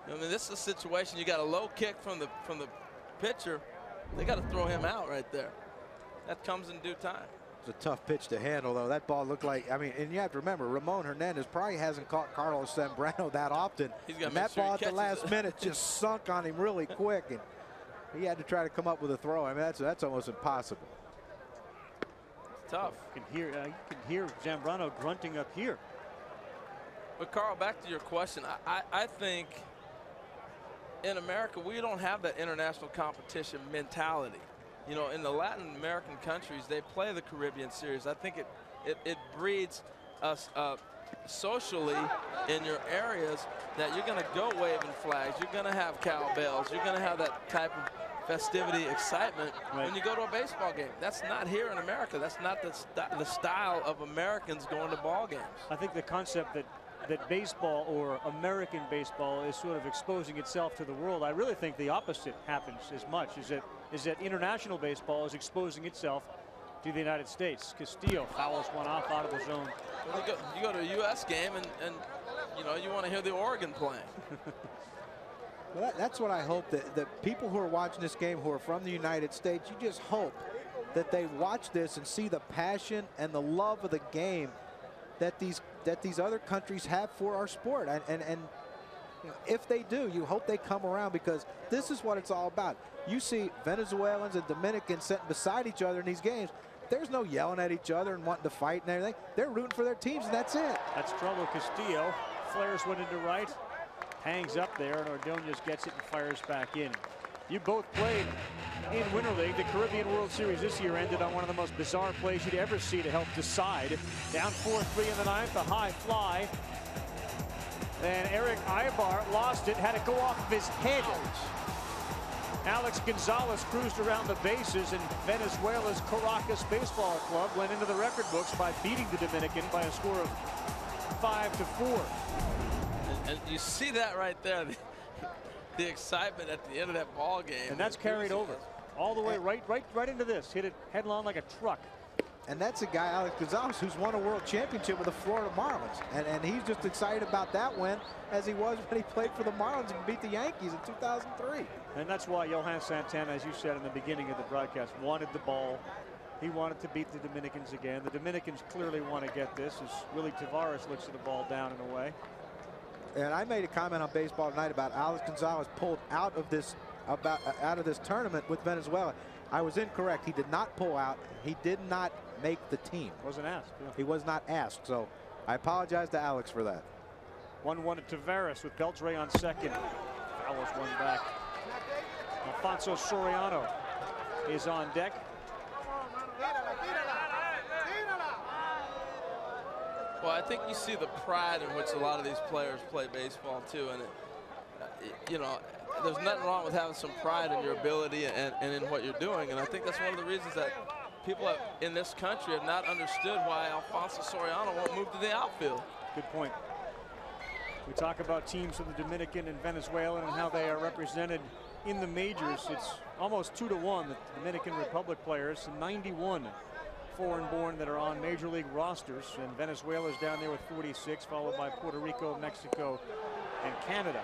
I mean, this is a situation. You got a low kick from the pitcher. They got to throw him out right there. That comes in due time. It's a tough pitch to handle, though. That ball looked like, I mean, and you have to remember, Ramon Hernandez probably hasn't caught Carlos Zambrano that often. And that ball at the last minute just sunk on him really quick, and he had to try to come up with a throw. I mean, that's almost impossible. It's tough. You can hear Zambrano grunting up here. But Carl, back to your question, I think in America we don't have that international competition mentality. You know, in the Latin American countries, they play the Caribbean series. I think it breeds us socially in your areas that you're going to go waving flags, you're going to have cowbells, you're going to have that type of festivity, excitement when you go to a baseball game. That's not here in America. That's not the style of Americans going to ball games. I think the concept that baseball, or American baseball, is sort of exposing itself to the world, I really think the opposite happens as much. Is that international baseball is exposing itself to the United States. Castillo fouls one off out of the zone. Well, you go to a U.S. game and you know, you want to hear the organ playing. Well, that's what I hope, that people who are watching this game who are from the United States, you just hope that they watch this and see the passion and the love of the game that these other countries have for our sport. And you know, if they do, you hope they come around, because this is what it's all about. You see Venezuelans and Dominicans sitting beside each other in these games. There's no yelling at each other and wanting to fight and everything. They're rooting for their teams, and that's it. That's trouble. Castillo flares one into right, hangs up there, and Ordonez gets it and fires back in. You both played in Winter League. The Caribbean World Series this year ended on one of the most bizarre plays you'd ever see to help decide. Down 4-3 in the ninth, a high fly. Then Eric Ibar lost it, had it go off of his head. Alex Gonzalez cruised around the bases, and Venezuela's Caracas Baseball Club went into the record books by beating the Dominican by a score of 5-4. And you see that right there, the excitement at the end of that ball game. And that's carried over all the way right into this. Hit it headlong like a truck. And that's a guy, Alex Gonzalez, who's won a world championship with the Florida Marlins. And he's just excited about that win as he was when he played for the Marlins and beat the Yankees in 2003. And that's why Johan Santana, as you said in the beginning of the broadcast, wanted the ball. He wanted to beat the Dominicans again. The Dominicans clearly want to get this, as Willie Tavares looks at the ball down in a way. And I made a comment on Baseball Tonight about Alex Gonzalez pulled out of this tournament with Venezuela. I was incorrect. He did not pull out. He did not make the team. Wasn't asked. Yeah. He was not asked. So I apologize to Alex for that. 1-1 to Tavares with Beltre on second. Fouls one back. Alfonso Soriano is on deck. Well, I think you see the pride in which a lot of these players play baseball too, and you know, there's nothing wrong with having some pride in your ability and in what you're doing, and I think that's one of the reasons that people in this country have not understood why Alfonso Soriano won't move to the outfield. Good point. We talk about teams of the Dominican and Venezuela and how they are represented in the majors. It's almost 2-1, the Dominican Republic players, 91 foreign-born that are on major league rosters, and Venezuela's down there with 46, followed by Puerto Rico, Mexico, and Canada.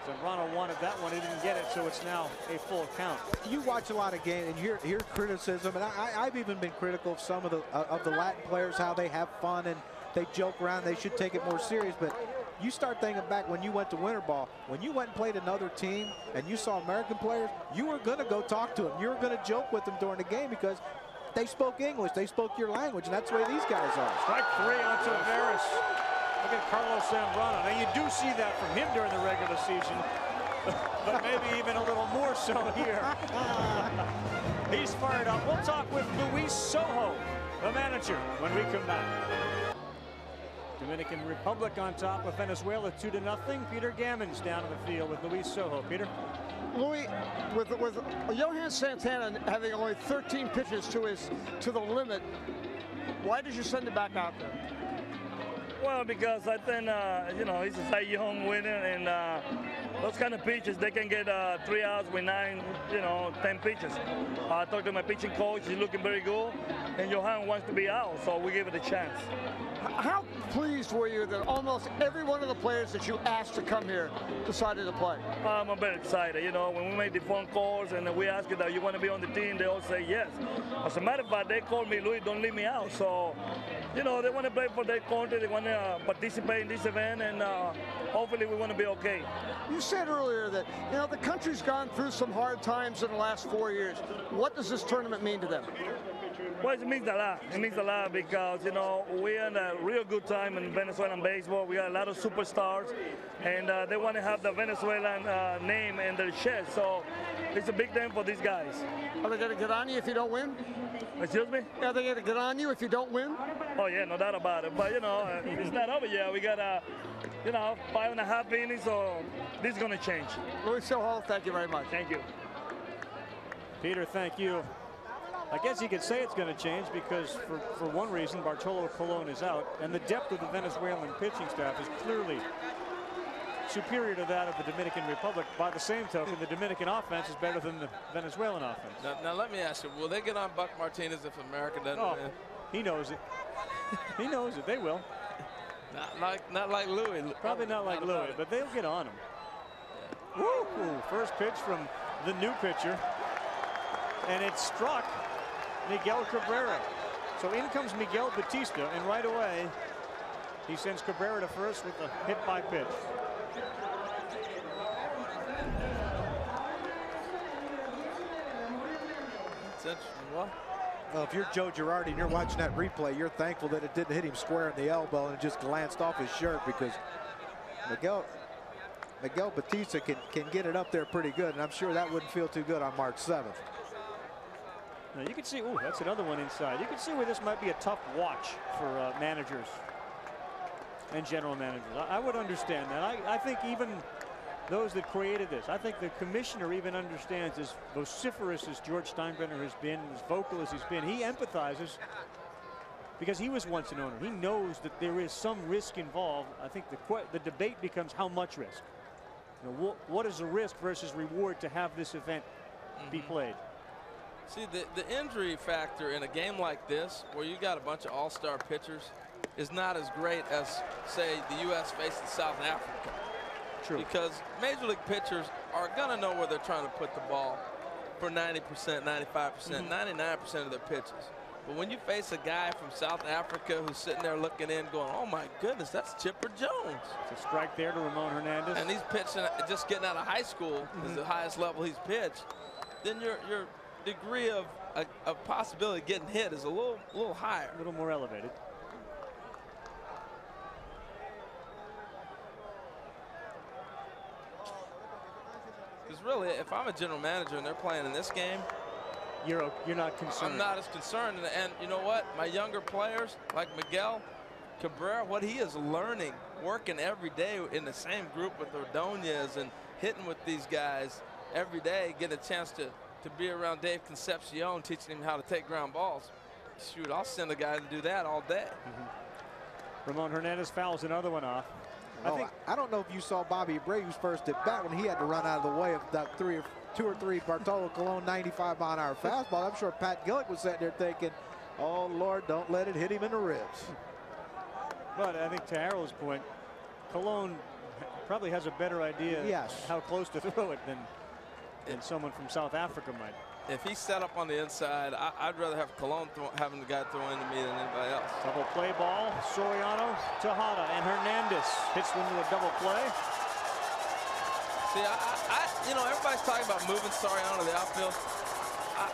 Zambrano wanted that one, he didn't get it, so it's now a full count. You watch a lot of games and hear criticism, and I've even been critical of some of the Latin players, how they have fun and they joke around, they should take it more serious, but you start thinking back when you went to winter ball, when you went and played another team and you saw American players, you were going to go talk to them. You were going to joke with them during the game because they spoke English. They spoke your language, and that's the way these guys are. Strike 3 on Tavares. Look at Carlos Zambrano. Now, you do see that from him during the regular season, but maybe even a little more so here. He's fired up. We'll talk with Luis Sojo, the manager, when we come back. Dominican Republic on top of Venezuela 2-0. Peter Gammons down in the field with Luis Sojo. Peter? Louis, with Johan Santana having only 13 pitches to the limit, why did you send him back out there? Well, because I think, you know, he's a Cy Young winner, and those kind of pitches, they can get 3 outs with 9, you know, 10 pitches. I talked to my pitching coach, he's looking very good, and Johan wants to be out, so we give it a chance. How pleased were you that almost every one of the players that you asked to come here decided to play? I'm very excited. You know, when we made the phone calls and we asked you that you want to be on the team, they all say yes. As a matter of fact, they called me, Luis, don't leave me out. So, you know, they want to play for their country. They want to participate in this event, and hopefully we want to be okay. You said earlier that, you know, the country's gone through some hard times in the last 4 years. What does this tournament mean to them? Well, it means a lot. It means a lot because, you know, we're in a real good time in Venezuelan baseball. We got a lot of superstars, and they want to have the Venezuelan name in their chest. So it's a big thing for these guys. Are they going to get on you if you don't win? Excuse me? Are they going to get on you if you don't win? Oh, yeah, no doubt about it. But, you know, it's not over yet. We got, you know, 5.5 innings, so this is going to change. Luis Sojo, thank you very much. Thank you. Peter, thank you. I guess you could say it's going to change because for one reason, Bartolo Colon is out, and the depth of the Venezuelan pitching staff is clearly superior to that of the Dominican Republic. By the same token, the Dominican offense is better than the Venezuelan offense. Now let me ask you, will they get on Buck Martinez if America doesn't win? He knows it. He knows it. They will. Not like Louis. Probably not like Louis, but they'll get on him. Yeah. Woo! First pitch from the new pitcher, and it struck Miguel Cabrera. So in comes Miguel Batista, and right away he sends Cabrera to first with a hit by pitch. Well, if you're Joe Girardi and you're watching that replay, you're thankful that it didn't hit him square in the elbow and it just glanced off his shirt, because Miguel Batista can get it up there pretty good, and I'm sure that wouldn't feel too good on March 7th. Now you can see, ooh, that's another one inside. You can see where this might be a tough watch for managers and general managers. I would understand that. I think even those that created this, I think the commissioner even understands, as vociferous as George Steinbrenner has been, as vocal as he's been, he empathizes because he was once an owner. He knows that there is some risk involved. I think the debate becomes how much risk. You know, what is the risk versus reward to have this event be played? See, the injury factor in a game like this, where you got a bunch of all-star pitchers, is not as great as, say, the U.S. facing South Africa. True. Because Major League pitchers are going to know where they're trying to put the ball for 90%, 95%, 99% of their pitches. But when you face a guy from South Africa who's sitting there looking in going, oh, my goodness, that's Chipper Jones. It's a strike there to Ramon Hernandez. And he's pitching, just getting out of high school is the highest level he's pitched. Then your degree of possibility of getting hit is a little higher. A little more elevated. Because really, if I'm a general manager and they're playing in this game, you're not concerned. I'm not as concerned. And you know what? My younger players, like Miguel Cabrera, what he is learning, working every day in the same group with Ordonez and hitting with these guys every day, getting a chance to be around Dave Concepcion, teaching him how to take ground balls. Shoot, I'll send a guy to do that all day. Ramon Hernandez fouls another one off. I don't know if you saw Bobby Abreu's first at bat when he had to run out of the way of that two or three Bartolo Colon 95-mile-an-hour fastball. I'm sure Pat Gillick was sitting there thinking, oh, Lord, don't let it hit him in the ribs. But I think to Harold's point, Colon probably has a better idea how close to throw it than someone from South Africa might. if he's set up on the inside, I'd rather have Colon having the guy throw into me than anybody else. Double play ball. Soriano, Tejada, and Hernandez hits one to a double play. See, you know, everybody's talking about moving Soriano to the outfield.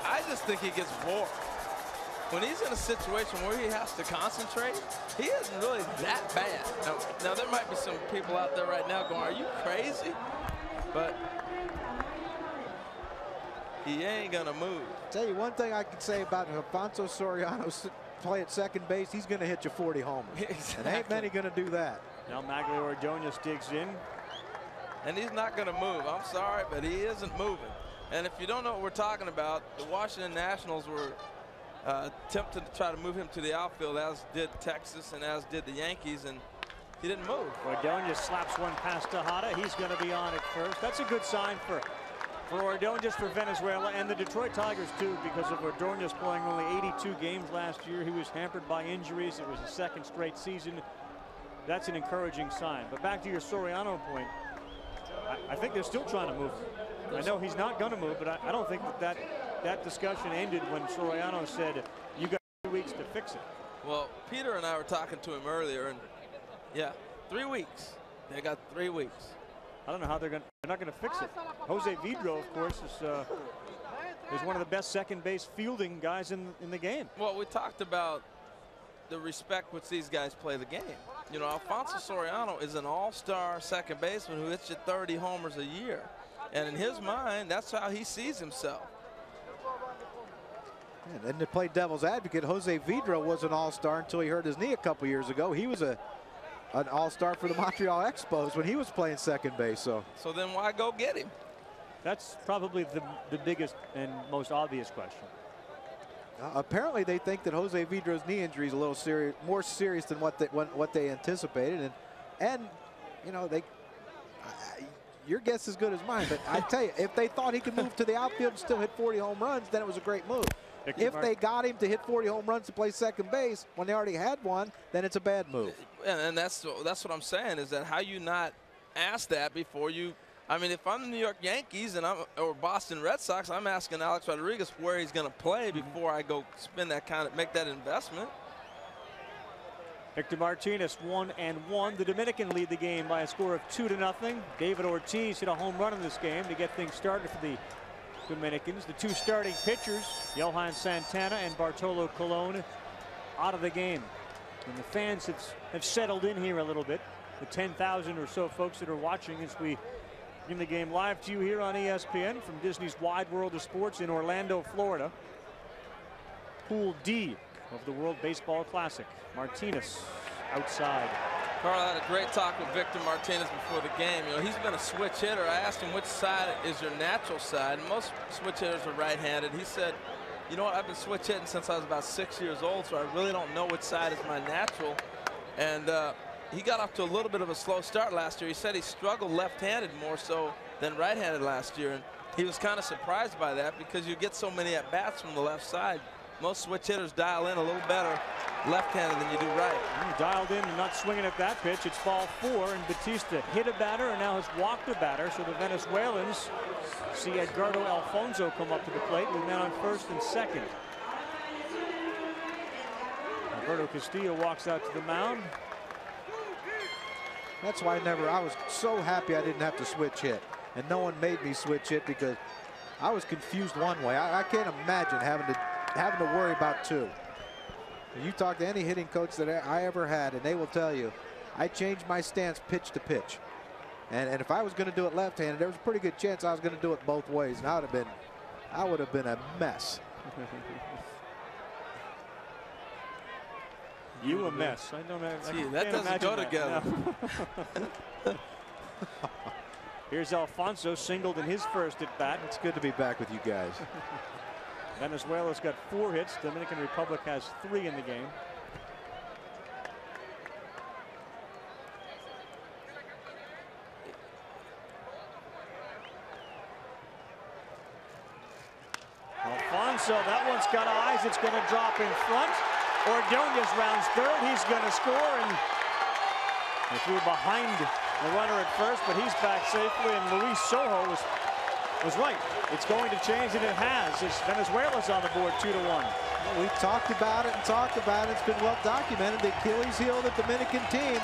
I just think he gets bored. When he's in a situation where he has to concentrate, he isn't really that bad. Now there might be some people out there right now going, are you crazy? But he ain't gonna move. Tell you one thing I can say about Alfonso Soriano's play at second base, he's gonna hit you 40 homers. Exactly. And ain't many gonna do that. Now Magglio Ordonez digs in. And he's not gonna move. I'm sorry, but he isn't moving. And if you don't know what we're talking about, the Washington Nationals were attempting to try to move him to the outfield, as did Texas and as did the Yankees, and he didn't move. Ordonez slaps one past Tejada. He's going to be on at first. That's a good sign for Ordonez, for Venezuela, and the Detroit Tigers too, because of Ordonez playing only 82 games last year. He was hampered by injuries. It was a second straight season. That's an encouraging sign. But back to your Soriano point, I think they're still trying to move. I know he's not going to move, but I don't think that discussion ended when Soriano said, you got 3 weeks to fix it. Well, Peter and I were talking to him earlier, and yeah, 3 weeks. They got 3 weeks. I don't know how they're not going to fix it. Jose Vidro, of course, is one of the best second base fielding guys in the game. Well, we talked about the respect which these guys play the game. You know, Alfonso Soriano is an all-star second baseman who hits you 30 homers a year. And in his mind, that's how he sees himself. And to play devil's advocate, Jose Vidro was an all-star until he hurt his knee a couple years ago. He was an all-star for the Montreal Expos when he was playing second base. So then why go get him? That's probably the biggest and most obvious question. Apparently, they think that Jose Vidro's knee injury is a little more serious than what they anticipated, and you know, your guess is as good as mine. But I tell you, if they thought he could move to the outfield and still hit 40 home runs, then it was a great move. If they got him to hit 40 home runs to play second base when they already had one, then it's a bad move. And that's what I'm saying, is that how you not ask that before you. I mean, if I'm the New York Yankees or Boston Red Sox, I'm asking Alex Rodriguez where he's going to play before I go spend make that investment. Victor Martinez 1-1. The Dominican lead the game by a score of 2-0. David Ortiz hit a home run in this game to get things started for the Dominicans. The two starting pitchers, Johan Santana and Bartolo Colon, out of the game. And the fans have settled in here a little bit. The 10,000 or so folks that are watching as we bring the game live to you here on ESPN from Disney's Wide World of Sports in Orlando, Florida. Pool D of the World Baseball Classic. Martinez outside. Carl, I had a great talk with Victor Martinez before the game. You know, he's been a switch hitter. I asked him which side is your natural side. Most switch hitters are right-handed. He said, you know what, I've been switch hitting since I was about 6 years old, so I really don't know which side is my natural. And he got off to a little bit of a slow start last year. He said he struggled left-handed more so than right-handed last year, and he was kind of surprised by that because you get so many at-bats from the left side. Most switch hitters dial in a little better left-handed than you do right. He dialed in and not swinging at that pitch. It's ball 4, and Batista hit a batter and now has walked a batter. So the Venezuelans see Edgardo Alfonso come up to the plate with men on first and second. Alberto Castillo walks out to the mound. That's why I was so happy I didn't have to switch hit, and no one made me switch hit because I was confused one way. I can't imagine having to worry about two. You talk to any hitting coach that I ever had, and they will tell you, I changed my stance pitch to pitch. And if I was going to do it left-handed, there was a pretty good chance I was going to do it both ways, and I would have been a mess. You a mess. I don't know. Gee, that doesn't go together. No. Here's Alfonso, singled in his first at bat. It's good to be back with you guys. Venezuela's got 4 hits. Dominican Republic has 3 in the game. Alfonso, that one's got eyes. It's going to drop in front. Ordonez rounds third. He's going to score, and they threw behind the runner at first, but he's back safely, and Luis Sojo was was right. It's going to change, and it has, as Venezuela's on the board 2-1. Well, we've talked about it and talked about it. It's been well documented. The Achilles heel of the Dominican team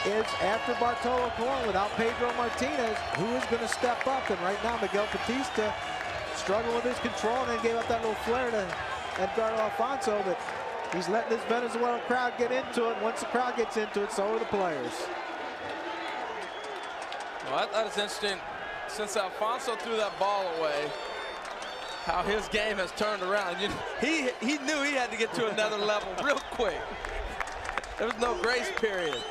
is after Bartolo Colon without Pedro Martinez. Who is going to step up? And right now, Miguel Batista struggled with his control and then gave up that little flare to Edgardo Alfonso. But he's letting this Venezuelan crowd get into it. Once the crowd gets into it, so are the players. Well, I thought it's interesting, since Alfonso threw that ball away, how his game has turned around. He knew he had to get to another level real quick. There was no grace period.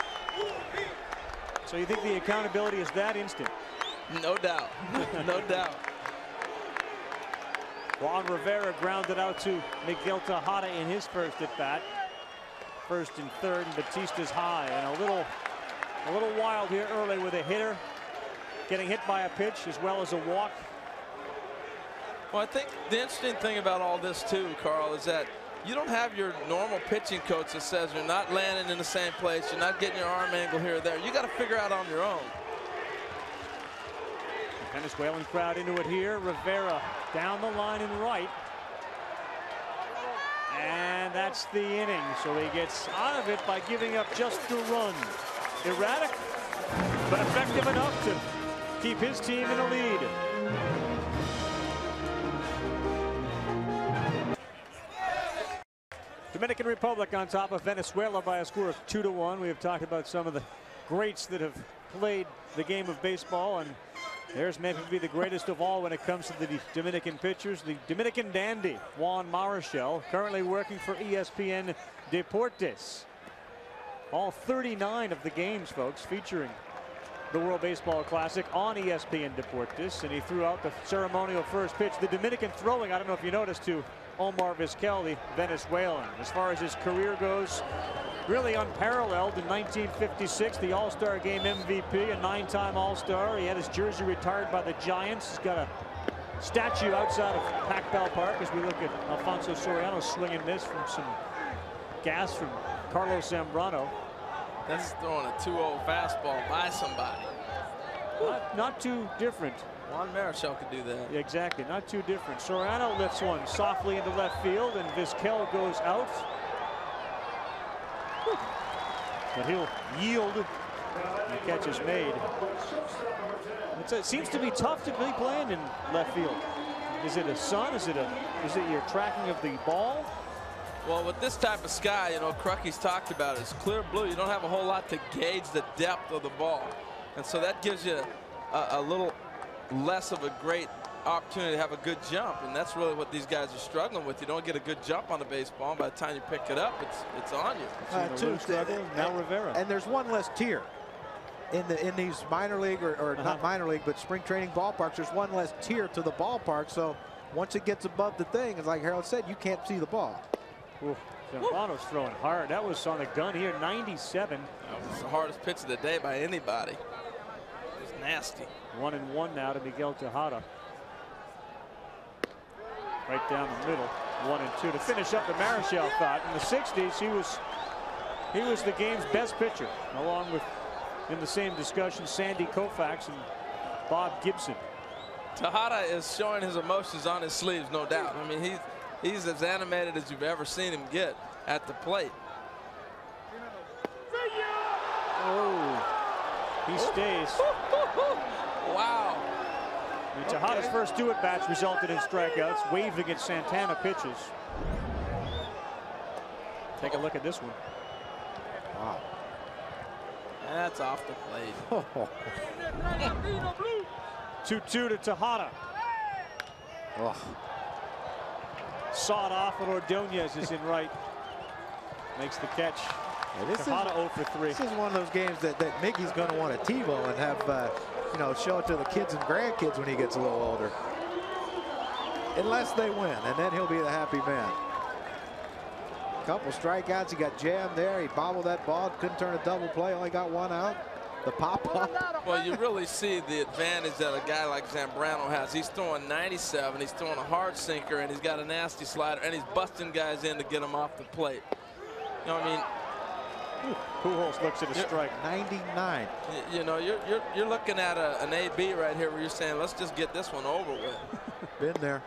So you think the accountability is that instant? No doubt. No doubt. Juan Rivera grounded out to Miguel Tejada in his first at bat. First and third, and Batista's high, and a little wild here early with a hitter getting hit by a pitch as well as a walk. Well, I think the interesting thing about all this too, Carl, is that you don't have your normal pitching coach that says you're not landing in the same place, you're not getting your arm angle here or there. You got to figure out on your own. The Venezuelan crowd into it here. Rivera down the line and right. And that's the inning. So he gets out of it by giving up just the run. Erratic, but effective enough to keep his team in the lead. Dominican Republic on top of Venezuela by a score of 2-1. We have talked about some of the greats that have played the game of baseball, and there's maybe the greatest of all when it comes to the Dominican pitchers, the Dominican dandy, Juan Marichal, currently working for ESPN Deportes. All 39 of the games, folks, featuring the World Baseball Classic on ESPN Deportes, and he threw out the ceremonial first pitch. The Dominican throwing, I don't know if you noticed, to Omar Vizquel, the Venezuelan. As far as his career goes, really unparalleled. In 1956, the All-Star Game MVP, a 9-time All-Star. He had his jersey retired by the Giants. He's got a statue outside of Pac Bell as we look at Alfonso Soriano's swing and miss from some gas from Carlos Zambrano. That's throwing a 2-0 fastball by somebody. Not too different. Juan Marichal could do that. Exactly, not too different. Soriano lifts one softly into left field, and Vizquel goes out. But he'll yield. The catch is made. It seems to be tough to be playing in left field. Is it a sun? Is it your tracking of the ball? Well, with this type of sky, you know, Crucky's talked about it. It's clear blue. You don't have a whole lot to gauge the depth of the ball. And so that gives you a little less of a great opportunity to have a good jump, and that's really what these guys are struggling with. You don't get a good jump on the baseball, and by the time you pick it up, it's on you. Now Rivera. And there's one less tier in these minor league or not minor league, but spring training ballparks. There's one less tier to the ballpark, so once it gets above the thing, as like Harold said, you can't see the ball. Zambrano's throwing hard. That was on the gun here, 97. That was the hardest pitch of the day by anybody. It was nasty. 1-1 now to Miguel Tejada. Right down the middle, 1-2 to finish up the Marichal thought. In the 60s, he was the game's best pitcher, along with, in the same discussion, Sandy Koufax and Bob Gibson. Tejada is showing his emotions on his sleeves, no doubt. I mean, he's as animated as you've ever seen him get at the plate. Oh, he stays. Wow. And Tejada's first 2 at-bats resulted in strikeouts, waving at Santana pitches. Take a look at this one. Wow. That's off the plate. 2-2 to Tejada. Oh. Sawed off, and Ordonez is in right. Makes the catch. Yeah, Tejada 0 for 3. This is one of those games that Mickey's going to want to TiVo and have, you know, show it to the kids and grandkids when he gets a little older. Unless they win, and then he'll be the happy man. Couple strikeouts. He got jammed there. He bobbled that ball. Couldn't turn a double play. Only got 1 out. The pop-up. Well, you really see the advantage that a guy like Zambrano has. He's throwing 97. He's throwing a hard sinker, and he's got a nasty slider, and he's busting guys in to get them off the plate. You know what I mean? Pujols looks at a strike. 99. You know, you're looking at an AB right here where you're saying, let's just get this one over with. Been there.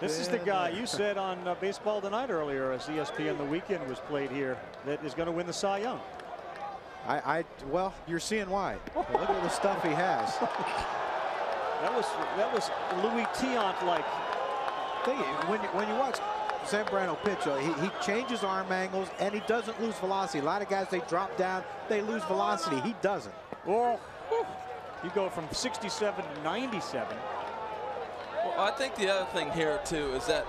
This is the guy you said on Baseball Tonight earlier, as ESPN The Weekend was played here, that is going to win the Cy Young. Well, you're seeing why. Look at the stuff he has. That was Louis Tiant-like. When you watch Zambrano pitch, he changes arm angles and he doesn't lose velocity. A lot of guys, they drop down, they lose velocity. He doesn't. Oh, you go from 67 to 97. Well, I think the other thing here too is that,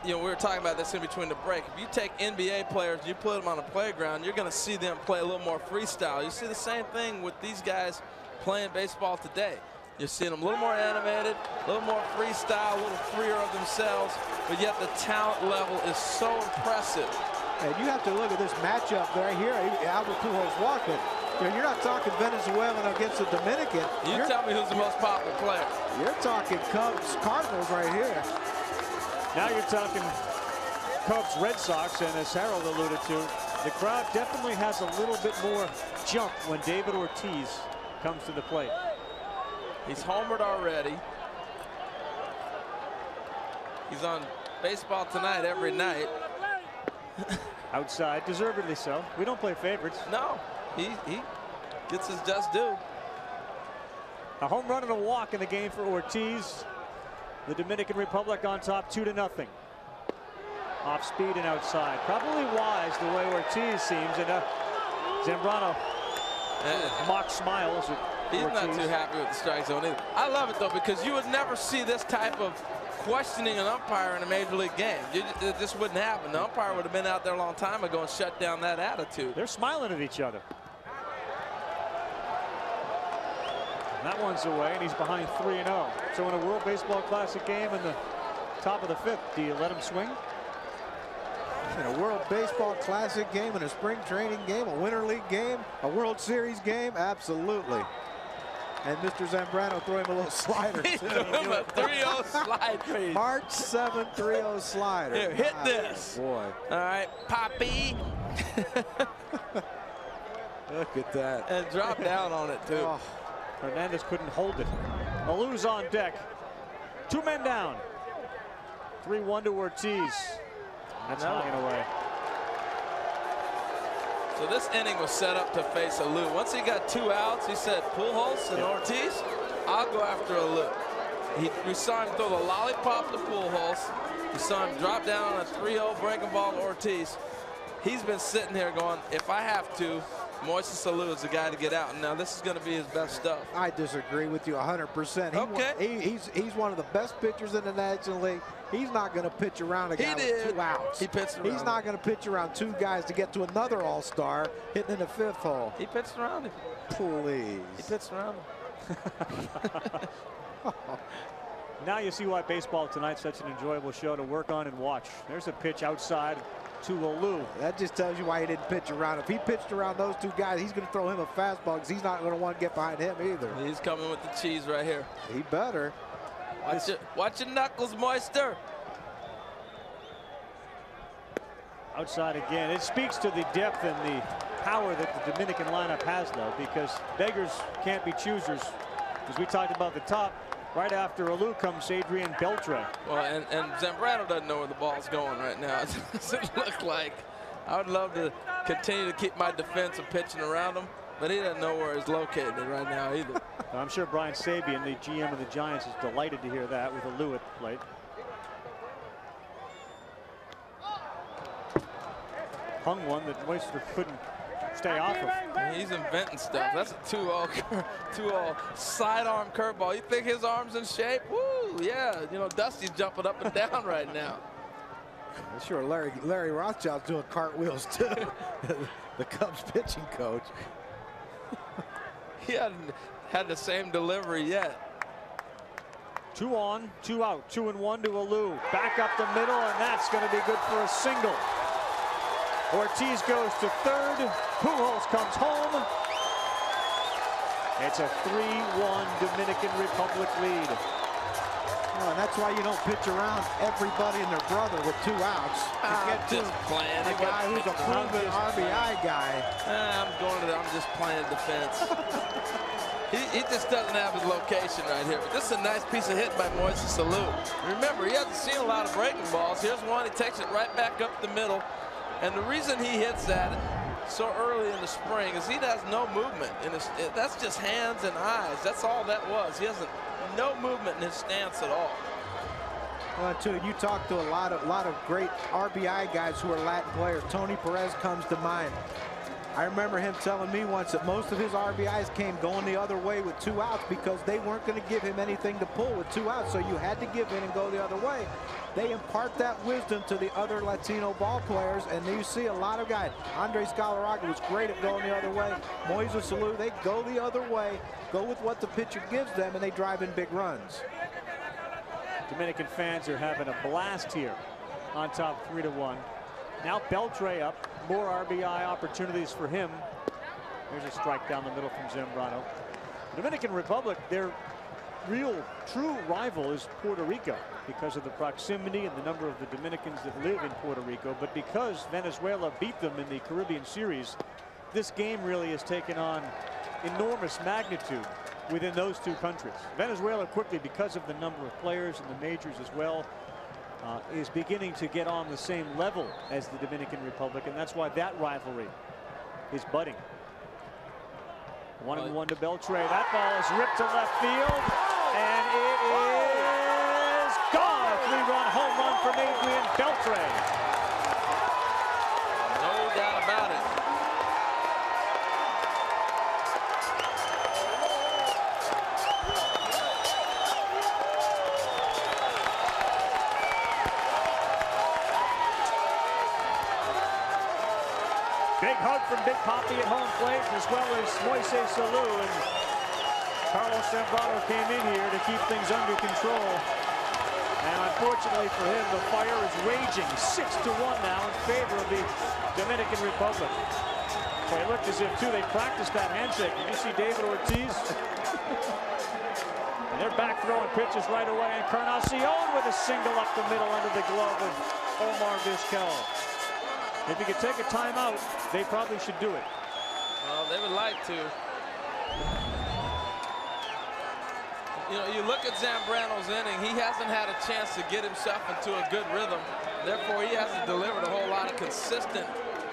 you know, we were talking about this in between the break. If you take NBA players, you put them on a playground, you're going to see them play a little more freestyle. You see the same thing with these guys playing baseball today. You're seeing them a little more animated, a little more freestyle, a little freer of themselves, but yet the talent level is so impressive. And you have to look at this matchup right here. Albert Pujols walking. You're not talking Venezuelan against the Dominican. You tell me who's the most popular player. You're talking Cubs, Cardinals right here. Now you're talking Cubs, Red Sox, and as Harold alluded to, the crowd definitely has a little bit more jump when David Ortiz comes to the plate. He's homered already. He's on Baseball Tonight every night. Outside, deservedly so. We don't play favorites. No, he gets his just due. A home run and a walk in the game for Ortiz. The Dominican Republic on top 2-0. Off speed and outside. Probably wise the way Ortiz seems. And Zambrano mock smiles at He's Ortiz. not too happy with the strike zone either. I love it though, because you would never see this type of questioning an umpire in a major league game. It just wouldn't happen. The umpire would have been out there a long time ago and shut down that attitude. They're smiling at each other. That one's away, and he's behind 3-0. So in a World Baseball Classic game in the top of the 5th, do you let him swing? In a World Baseball Classic game, in a spring training game, a Winter League game, a World Series game, absolutely. And Mr. Zambrano threw him a little slider. He threw him a 3-0 slide. Please. March 7, 3-0 slider. Here, hit this. Boy. All right, Poppy. Look at that. And drop down on it, too. Oh. Hernandez couldn't hold it. Alou's on deck. 2 men down. 3-1 to Ortiz. That's hanging away. So this inning was set up to face Alou. Once he got 2 outs, he said, Pujols and Ortiz, I'll go after Alou. We saw him throw the lollipop to Pujols. We saw him drop down on a 3-0 breaking ball to Ortiz. He's been sitting here going, if I have to, Moises Alou is the guy to get out. And now this is going to be his best stuff. I disagree with you 100%. Okay. He's one of the best pitchers in the National League. He's not going to pitch around a guy with 2 outs. He pitched around. He's not going to pitch around 2 guys to get to another all-star hitting in the 5th hole. He pitched around him. Please. He pitched around him. Now you see why Baseball Tonight's such an enjoyable show to work on and watch. There's a pitch outside to Alou. That just tells you why he didn't pitch around. If he pitched around those 2 guys, he's going to throw him a fastball because he's not going to want to get behind him either. He's coming with the cheese right here. He better. Watch your knuckles, Moister. Outside again. It speaks to the depth and the power that the Dominican lineup has, though, because beggars can't be choosers. As we talked about the top, right after Alou comes Adrian Beltre. Well, and Zambrano doesn't know where the ball's going right now. It doesn't look like. I would love to continue to keep my defense of pitching around him, but he doesn't know where he's located right now either. I'm sure Brian Sabian, the GM of the Giants, is delighted to hear that with Alou at the plate. Hung one that Moister couldn't stay off of. He's inventing stuff. That's a 2-0 sidearm curveball. You think his arm's in shape? Woo, yeah. You know, Dusty's jumping up and down right now. I'm sure Larry Rothschild's doing cartwheels too. The Cubs pitching coach. He hadn't had the same delivery yet. 2 on, 2 out, 2-1 to Alou. Back up the middle, and that's going to be good for a single. Ortiz goes to 3rd. Pujols comes home. It's a 3-1 Dominican Republic lead. Well, and that's why you don't pitch around everybody and their brother with 2 outs. I'm just playing. A guy who's a proven RBI guy. I'm just playing defense. He just doesn't have his location right here. But this is a nice piece of hit by Moises Alou. Remember, he hasn't seen a lot of breaking balls. Here's one. He takes it right back up the middle. And the reason he hits that so early in the spring is he has no movement. That's just hands and eyes. That's all that was. He has no movement in his stance at all. Well, too, you talk to a lot of great RBI guys who are Latin players. Tony Perez comes to mind. I remember him telling me once that most of his RBIs came going the other way with 2 outs because they weren't going to give him anything to pull with 2 outs. So you had to give in and go the other way. They impart that wisdom to the other Latino ball players, and you see a lot of guys. Andres Galarraga was great at going the other way. Moises Alou, they go the other way, go with what the pitcher gives them, and they drive in big runs. Dominican fans are having a blast here on top 3-1. Now Beltre up. More RBI opportunities for him. There's a strike down the middle from Zambrano. Dominican Republic, their real true rival is Puerto Rico because of the proximity and the number of the Dominicans that live in Puerto Rico. But because Venezuela beat them in the Caribbean series, this game really has taken on enormous magnitude within those 2 countries. Venezuela quickly, because of the number of players in the majors as well, is beginning to get on the same level as the Dominican Republic, and that's why that rivalry is budding. 1-1 to Beltre. That ball is ripped to left field, and it is gone. A 3-run home run from Adrian Beltre. No doubt about it. Big hug from Big Papi at home plate, as well as Moises Alou, and Carlos Zambrano came in here to keep things under control. And unfortunately for him, the fire is raging 6-1 now in favor of the Dominican Republic. Well, it looked as if, too, they practiced that handshake. Did you see David Ortiz? And they're back throwing pitches right away. Encarnacion with a single up the middle under the glove of Omar Vizquel. If you could take a timeout, they probably should do it. Well, they would like to. You know, you look at Zambrano's inning, he hasn't had a chance to get himself into a good rhythm. Therefore, he hasn't delivered a whole lot of consistent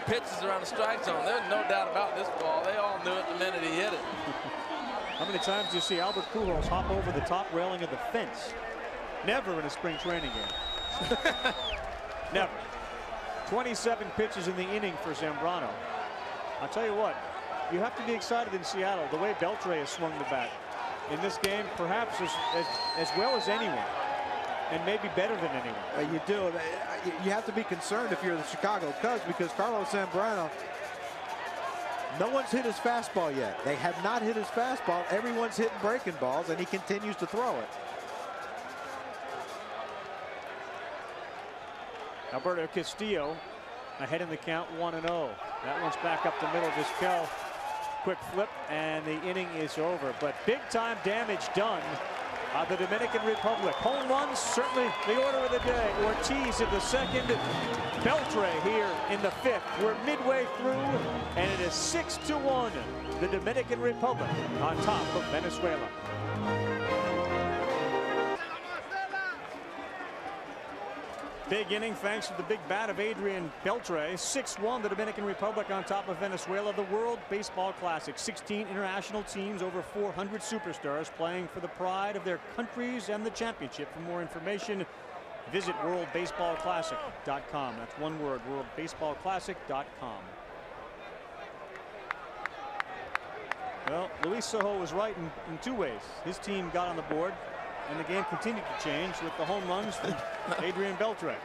pitches around the strike zone. There's no doubt about this ball. They all knew it the minute he hit it. How many times do you see Albert Pujols hop over the top railing of the fence? Never in a spring training game. Never. 27 pitches in the inning for Zambrano. I'll tell you what, you have to be excited in Seattle the way Beltre has swung the bat in this game, perhaps as well as anyone, and maybe better than anyone. You do. You have to be concerned if you're the Chicago Cubs, because Carlos Zambrano, no one's hit his fastball yet. They have not hit his fastball. Everyone's hitting breaking balls, and he continues to throw it. Alberto Castillo ahead in the count, 1-0. That one's back up the middle. Vizquel, quick flip, and the inning is over. But big time damage done by the Dominican Republic. Home runs, certainly the order of the day. Ortiz in the second, Beltre here in the 5th. We're midway through, and it is 6-1. The Dominican Republic on top of Venezuela. Big inning thanks to the big bat of Adrian Beltre. 6-1, the Dominican Republic on top of Venezuela. The World Baseball Classic. 16 international teams, over 400 superstars playing for the pride of their countries and the championship. For more information, visit worldbaseballclassic.com. That's one word, worldbaseballclassic.com. Well, Luis Sojo was right in 2 ways. His team got on the board, and the game continued to change with the home runs from Adrian Beltre.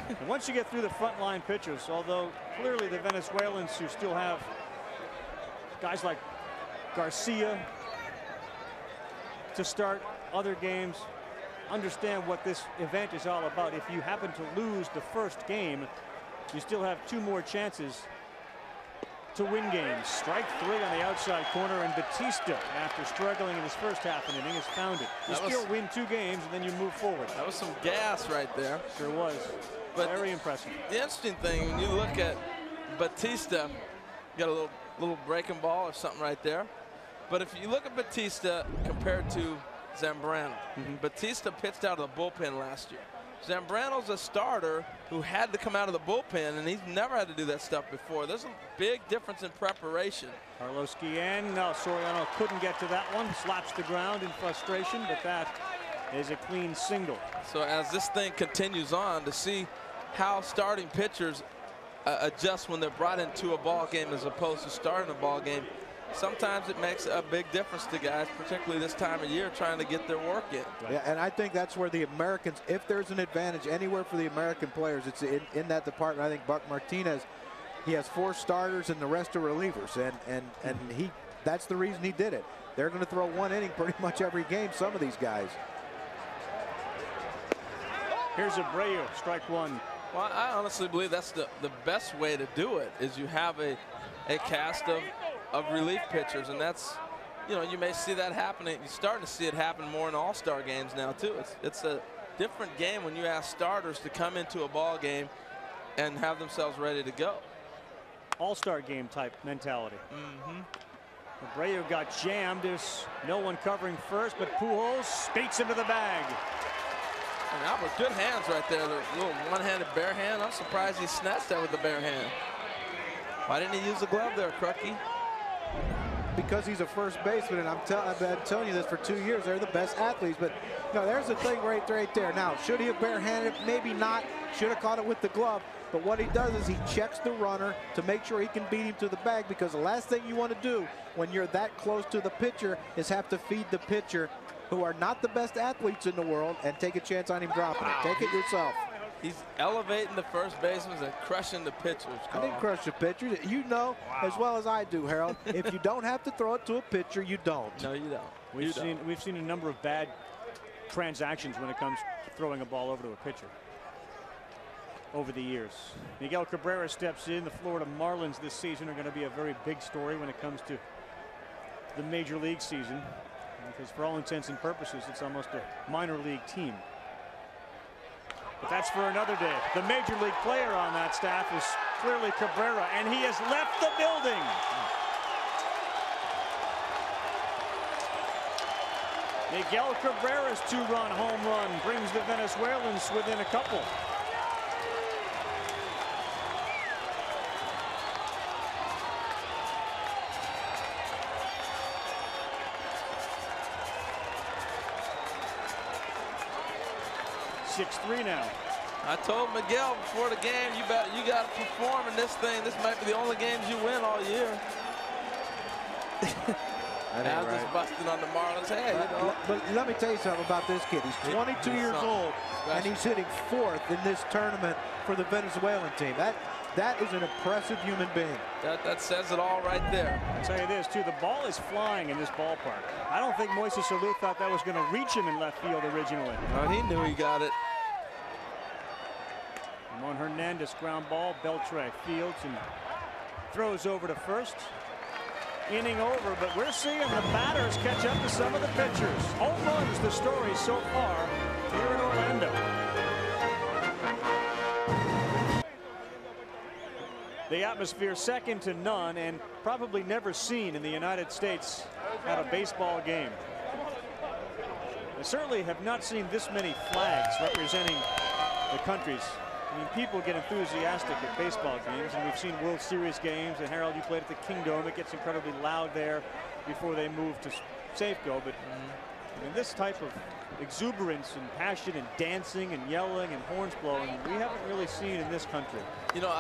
And once you get through the frontline pitchers, although clearly the Venezuelans, who still have guys like Garcia to start other games, understand what this event is all about. If you happen to lose the first game, you still have 2 more chances to win games. Strike 3 on the outside corner, and Batista, after struggling in his first half an inning, has found it. You still win 2 games, and then you move forward. That was some gas right there. Sure was. But very impressive. The interesting thing, when you look at Batista, got a little breaking ball or something right there. But if you look at Batista compared to Zambrano, Batista pitched out of the bullpen last year. Zambrano's a starter who had to come out of the bullpen, and he's never had to do that stuff before. There's a big difference in preparation. Carlos Guillen, no, Soriano couldn't get to that one. Slaps the ground in frustration, but that is a clean single. So as this thing continues on, to see how starting pitchers adjust when they're brought into a ball game as opposed to starting a ball game, sometimes it makes a big difference to guys, particularly this time of year, trying to get their work in. Yeah, and I think that's where the Americans, if there's an advantage anywhere for the American players, it's in that department. I think Buck Martinez, he has 4 starters and the rest are relievers, and that's the reason he did it. They're going to throw 1 inning pretty much every game, some of these guys. Here's Abreu, strike 1. Well, I honestly believe that's the best way to do it, is you have a cast of relief pitchers, and that's, you know, you may see that happening. You're starting to see it happen more in all-star games now too. It's a different game when you ask starters to come into a ball game and have themselves ready to go. All-star game type mentality. Abreu got jammed. There's no one covering first, but Pujols speaks into the bag. And that was good hands right there. The little one-handed bare hand. I'm surprised he snatched that with the bare hand. Why didn't he use the glove there, Crucky? Because he's a first baseman, and I've been telling you this for 2 years. They're the best athletes, but no, there's the thing right there. Now, should he have barehanded it? Maybe not. Should have caught it with the glove. But what he does is he checks the runner to make sure he can beat him to the bag, because the last thing you want to do when you're that close to the pitcher is have to feed the pitcher, who are not the best athletes in the world, and take a chance on him dropping it. Take it yourself. He's elevating the first baseman and crushing the pitchers. I didn't crush the pitcher. You know as well as I do, Harold. If you don't have to throw it to a pitcher, you don't. No, you don't. We've seen a number of bad transactions when it comes to throwing a ball over to a pitcher over the years. Miguel Cabrera steps in. The Florida Marlins this season are going to be a very big story when it comes to the major league season, because for all intents and purposes, it's almost a minor league team. But that's for another day. The major league player on that staff is clearly Cabrera, and he has left the building. Miguel Cabrera's 2-run home run brings the Venezuelans within a couple. .6-3 now. I told Miguel before the game, you got to perform in this thing. This might be the only games you win all year. Now just busting on the Marlins. Hey, you know. But let me tell you something about this kid. He's 22 years old, and he's hitting 4th in this tournament for the Venezuelan team. That is an impressive human being. That says it all right there. I'll tell you this, too. The ball is flying in this ballpark. I don't think Moises Alou thought that was going to reach him in left field originally. Well, he knew he got it. Ramon Hernandez ground ball. Beltre fields and throws over to first. Inning over, but we're seeing the batters catch up to some of the pitchers. Home runs the story so far here in Orlando. The atmosphere second to none, and probably never seen in the United States at a baseball game. I certainly have not seen this many flags representing the countries. I mean, people get enthusiastic at baseball games, and we've seen World Series games. And Harold, you played at the Kingdome. It gets incredibly loud there before they move to Safeco. But I mean, this type of exuberance and passion and dancing and yelling and horns blowing, we haven't really seen in this country. You know,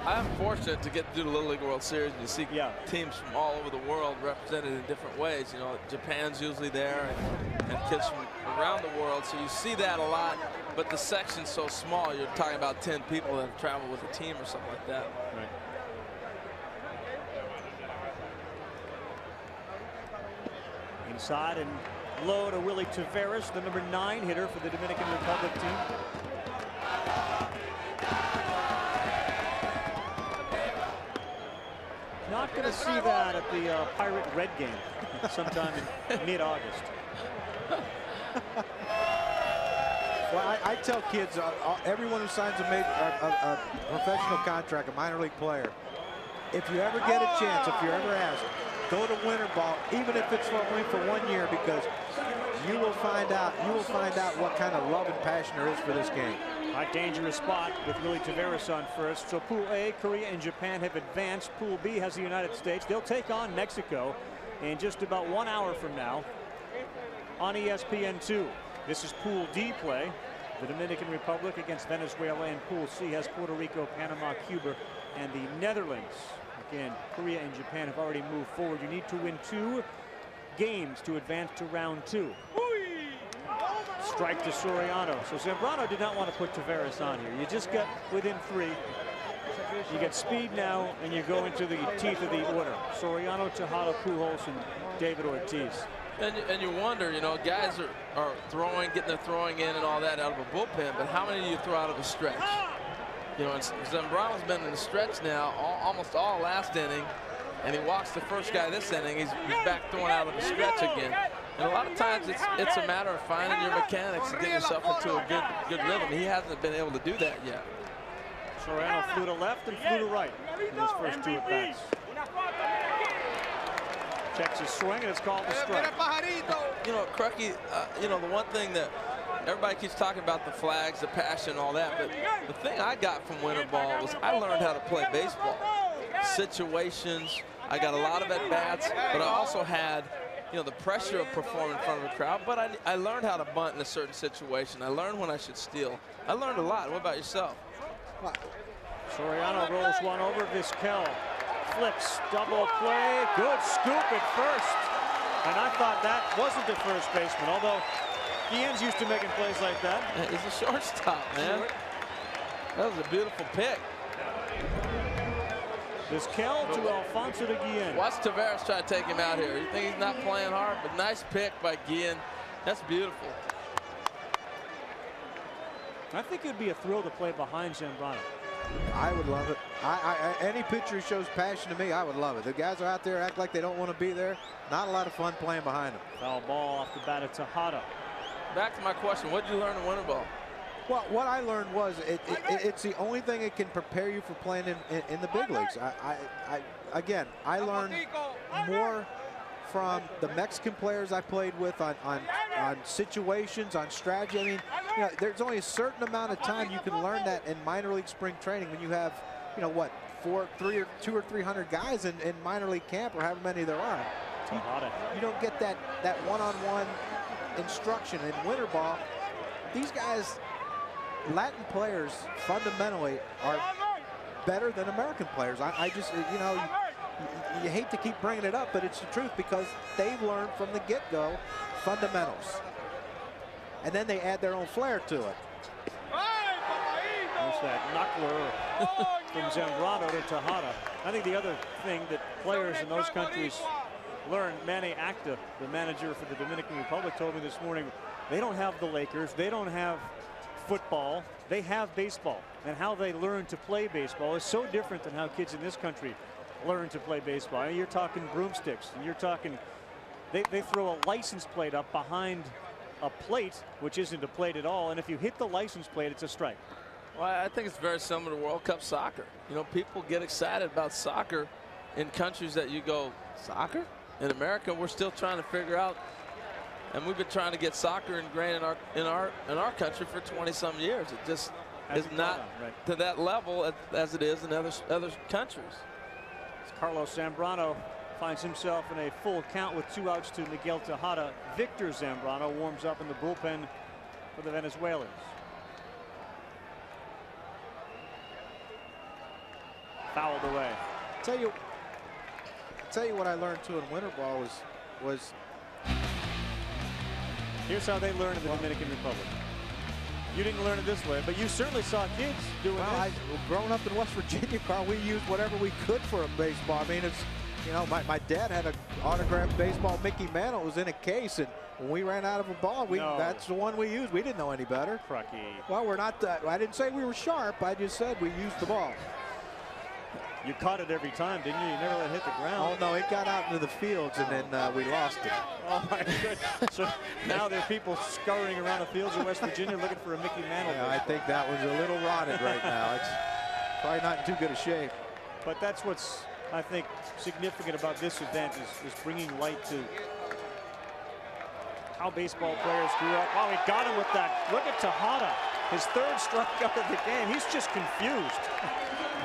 I'm fortunate to get to do the Little League World Series, and you see teams from all over the world represented in different ways. You know, Japan's usually there, and kids from around the world, so you see that a lot. But the section's so small, you're talking about 10 people that have traveled with a team or something like that. Right. Inside and low to Willie Taveras, the number 9 hitter for the Dominican Republic team. Not going to see that at the Pirate Red game sometime in mid-August. Well, I tell kids, everyone who signs a professional contract, a minor league player, if you ever get a chance, if you're ever asked, go to winter ball, even if it's only for 1 year, because you will find out what kind of love and passion there is for this game. A dangerous spot with Willie Taveras on first. So Pool A, Korea and Japan have advanced. Pool B has the United States. They'll take on Mexico in just about 1 hour from now on ESPN2. This is Pool D play. The Dominican Republic against Venezuela, and Pool C has Puerto Rico, Panama, Cuba, and the Netherlands. Again, Korea and Japan have already moved forward. You need to win 2 games to advance to round 2. Strike to Soriano. So Zambrano did not want to put Taveras on here. You just got within 3. You get speed now, and you go into the teeth of the order. Soriano, Tejada, Pujols, and David Ortiz. And you wonder, you know, guys are throwing, getting their throwing in and all that out of a bullpen, but how many do you throw out of a stretch? You know, and Zambrano's been in the stretch now almost all last inning, and he walks the first guy this inning. He's back throwing out of the stretch again. And a lot of times it's a matter of finding your mechanics and getting yourself into a good rhythm. He hasn't been able to do that yet. Soriano flew to left and flew to right in his first 2 at-bats. Checks his swing, and it's called the strike. You know, Crucky, you know, the one thing that everybody keeps talking about, the flags, the passion, all that, but the thing I got from winter ball was I learned how to play baseball. Situations, I got a lot of at-bats, but I also had, you know, the pressure of performing in front of a crowd, but I learned how to bunt in a certain situation. I learned when I should steal. I learned a lot. What about yourself? Soriano rolls one over. Vizquel flips, double play, good scoop at first. And I thought that wasn't the first baseman, although Guillen's used to making plays like that. He's a shortstop, man. That was a beautiful pick. Vizquel to Alfonso de Guillen. Watch Taveras try to take him out here. You think he's not playing hard, but nice pick by Guillen. That's beautiful. I think it would be a thrill to play behind Zambrano. I would love it. Any pitcher who shows passion to me, I would love it. The guys are out there act like they don't want to be there. Not a lot of fun playing behind them. Foul ball off the bat of Tejada. Back to my question, what did you learn in winter ball? Well, what I learned was it's the only thing that can prepare you for playing in the big leagues. Again, I learned more from the Mexican players I played with on situations, on strategy. I mean, you know, there's only a certain amount of time you can learn that in minor league spring training when you have, you know, what, 200 or 300 guys in minor league camp, or however many there are. You don't get that one-on-one instruction in winter ball. These guys, Latin players, fundamentally are better than American players. I just, you know, you hate to keep bringing it up, but it's the truth, because they've learned from the get-go fundamentals. And then they add their own flair to it. There's that knuckler from Zambrano to Tejada. I think the other thing that players in those countries learn, Manny Acta, the manager for the Dominican Republic, told me this morning, they don't have the Lakers, they don't have football, they have baseball. And how they learn to play baseball is so different than how kids in this country learn to play baseball. I mean, you're talking broomsticks, and you're talking, they throw a license plate up behind a plate, which isn't a plate at all, and if you hit the license plate, it's a strike. Well, I think it's very similar to World Cup soccer. You know, people get excited about soccer in countries that you go, soccer? In America, we're still trying to figure out, and we've been trying to get soccer ingrained in our country for 20-some years. It just is not to that level as it is in other countries. Carlos Zambrano finds himself in a full count with 2 outs to Miguel Tejada. Victor Zambrano warms up in the bullpen for the Venezuelans. Fouled away. Tell you what I learned too in winter ball was here's how they learn in the Dominican Republic. You didn't learn it this way, but you certainly saw kids doing it. Growing up in West Virginia, Carl, we used whatever we could for a baseball. I mean, it's, you know, my dad had an autographed baseball Mickey Mantle. It was in a case, and when we ran out of a ball, that's the one we used. We didn't know any better. Crucky. Well, we're not. I didn't say we were sharp. I just said we used the ball. You caught it every time, didn't you? You never let it hit the ground. Oh, no, it got out into the fields, and then we lost it. Oh, my goodness. So now there are people scurrying around the fields of West Virginia looking for a Mickey Mantle. Yeah, I think that one's a little rotted right now. It's probably not in too good a shape. But that's what's, I think, significant about this event is bringing light to how baseball players grew up. Oh, he got him with that. Look at Tejada. His third strikeout of the game. He's just confused.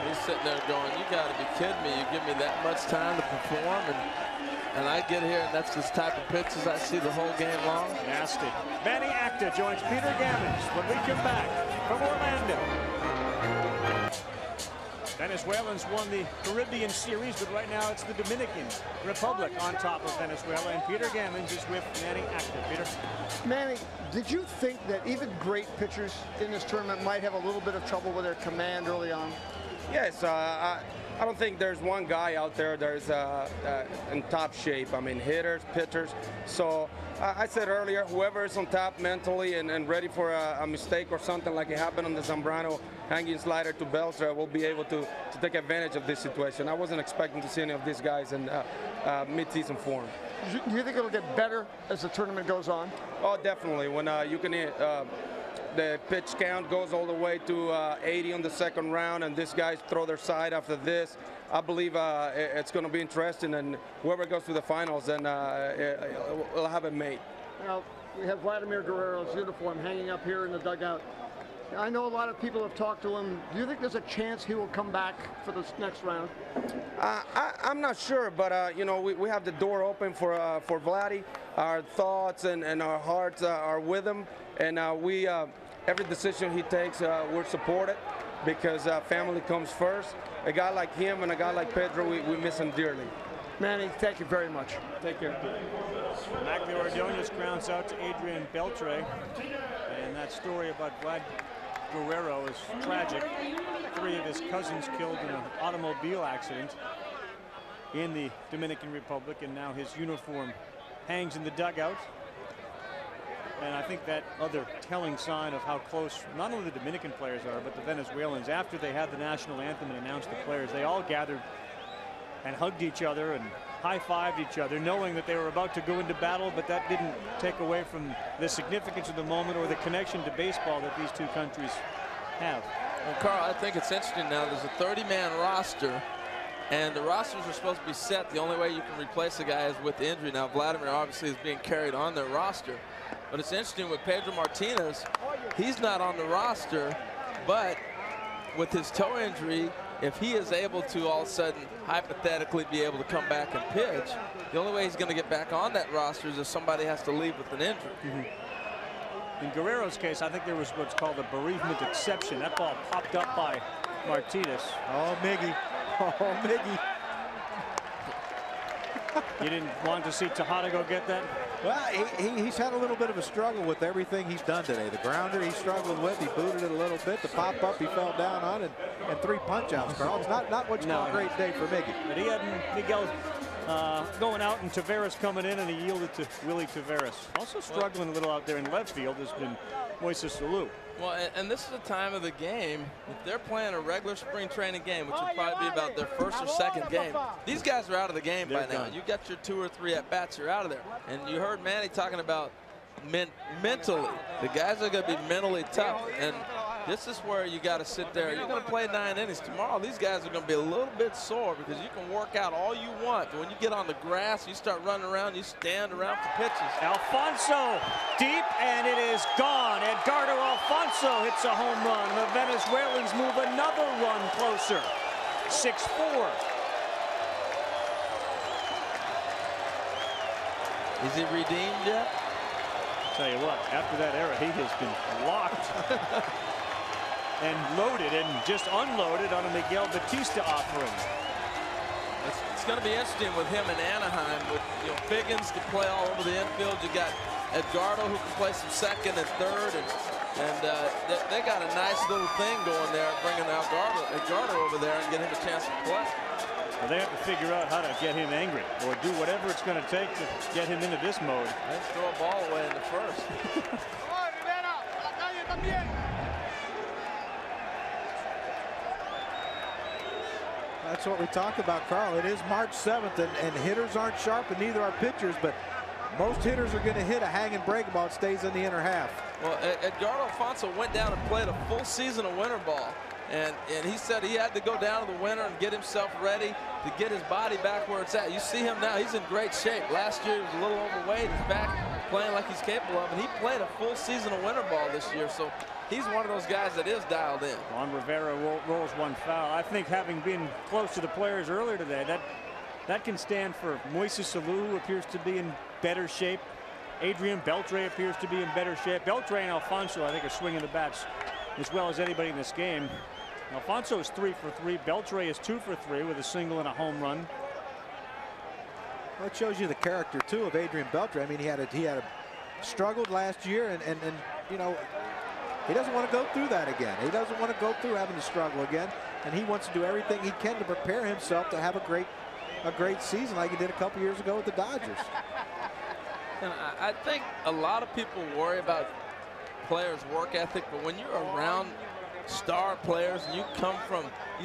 He's sitting there going, you got to be kidding me. You give me that much time to perform, and I get here, and that's this type of pitches I see the whole game long. Nasty. Manny Acta joins Peter Gammons when we come back from Orlando. Venezuelans won the Caribbean Series, but right now it's the Dominican Republic on top of Venezuela, and Peter Gammons is with Manny Acta. Peter? Manny, did you think that even great pitchers in this tournament might have a little bit of trouble with their command early on? Yes, I don't think there's one guy out there that's in top shape. I mean, hitters, pitchers. So I said earlier, whoever is on top mentally and ready for a mistake or something like it happened on the Zambrano hanging slider to Beltre will be able to take advantage of this situation. I wasn't expecting to see any of these guys in mid-season form. Do you think it'll get better as the tournament goes on? Oh, definitely. When you can the pitch count goes all the way to 80 on the second round, and these guys throw their side after this, I believe it's going to be interesting, and whoever goes to the finals, then will have it made. Now, we have Vladimir Guerrero's uniform hanging up here in the dugout. I know a lot of people have talked to him. Do you think there's a chance he will come back for this next round? I'm not sure, but you know, we have the door open for Vladdy. Our thoughts and our hearts are with him, and every decision he takes, we're supported because family comes first. A guy like him and a guy like Pedro, we miss him dearly. Manny, thank you very much. Take care. Magli Ordonez grounds out to Adrian Beltre, and that story about Vlad Guerrero is tragic. 3 of his cousins killed in an automobile accident in the Dominican Republic, and now his uniform hangs in the dugout. And I think that other telling sign of how close not only the Dominican players are, but the Venezuelans, after they had the national anthem and announced the players, they all gathered and hugged each other and high-fived each other, knowing that they were about to go into battle, but that didn't take away from the significance of the moment or the connection to baseball that these two countries have. Well, Carl, I think it's interesting now. There's a 30-man roster, and the rosters are supposed to be set. The only way you can replace a guy is with injury. Now, Vladimir obviously is being carried on their roster, but it's interesting with Pedro Martinez. He's not on the roster, but with his toe injury, if he is able to all of a sudden hypothetically be able to come back and pitch, the only way he's going to get back on that roster is if somebody has to leave with an injury. In Guerrero's case, I think there was what's called a bereavement exception. That ball popped up by Martinez. Oh, Miggy. Oh, Miggy. You didn't want to see Tejada go get that? Well, he's had a little bit of a struggle with everything he's done today. The grounder he struggled with, he booted it a little bit. The pop-up he fell down on, and 3 punch-outs, Carl. It's not what you call a great day for Miggy. But he had Miguel going out and Taveras coming in, and he yielded to Willie Taveras. Also struggling a little out there in left field has been Moises Alou. Well, and this is the time of the game. If they're playing a regular spring training game, which would probably be about their first or second game, these guys are out of the game by now. You got your 2 or 3 at-bats, you're out of there. And you heard Manny talking about mentally. The guys are going to be mentally tough. And this is where you got to sit there. You're going to play 9 innings. Tomorrow, these guys are going to be a little bit sore because you can work out all you want. But when you get on the grass, you start running around, you stand around for pitches. Alfonso deep, and it is gone. Edgardo Alfonso hits a home run. The Venezuelans move another one closer. 6-4. Is he redeemed yet? Tell you what, after that era, he has been locked and loaded and just unloaded on a Miguel Batista offering. It's going to be interesting with him in Anaheim. With Figgins can play all over the infield. You got Edgardo who can play some second and third, and they got a nice little thing going there, bringing Edgardo over there and get him a chance to play. Well, they have to figure out how to get him angry or do whatever it's going to take to get him into this mode. Let's throw a ball away in the first. That's what we talk about, Carl. It is March 7th, and hitters aren't sharp, and neither are pitchers, but most hitters are going to hit a hanging break ball. It stays in the inner half. Well, Edgardo Alfonso went down and played a full season of winter ball. And he said he had to go down to the winter and get himself ready to get his body back where it's at. You see him now, he's in great shape. Last year he was a little overweight. He's back playing like he's capable of, and he played a full season of winter ball this year. So he's one of those guys that is dialed in. Juan Rivera rolls one foul. I think having been close to the players earlier today, that can stand for Moises Alou, who appears to be in better shape. Adrian Beltre appears to be in better shape. Beltre and Alfonso, I think, are swinging the bats as well as anybody in this game. Alfonso is 3 for 3. Beltre is 2 for 3 with a single and a home run. Well, it shows you the character too of Adrian Beltre. I mean, he had struggled last year, and you know, he doesn't want to go through that again. He doesn't want to go through having to struggle again, and he wants to do everything he can to prepare himself to have a great season like he did a couple years ago with the Dodgers. And I think a lot of people worry about players' work ethic, but when you're around star players and you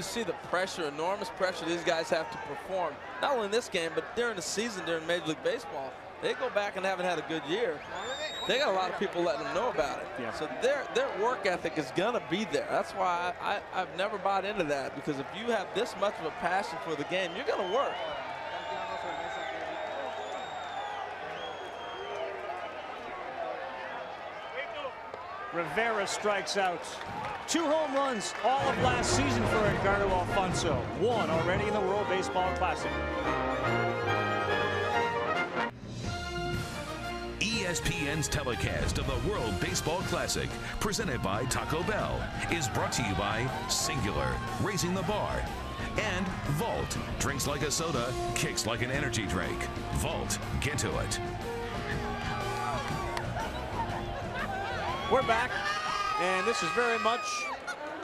see the pressure, enormous pressure these guys have to perform, not only in this game, but during the season, during Major League Baseball. They go back and haven't had a good year. They got a lot of people letting them know about it. Yeah. So their work ethic is gonna be there. That's why I've never bought into that, because if you have this much of a passion for the game, you're gonna work. Rivera strikes out. 2 home runs all of last season for Edgardo Alfonso. 1 already in the World Baseball Classic. ESPN's telecast of the World Baseball Classic, presented by Taco Bell, is brought to you by Singular, raising the bar, and Vault, drinks like a soda, kicks like an energy drink. Vault, get to it. We're back, and this has very much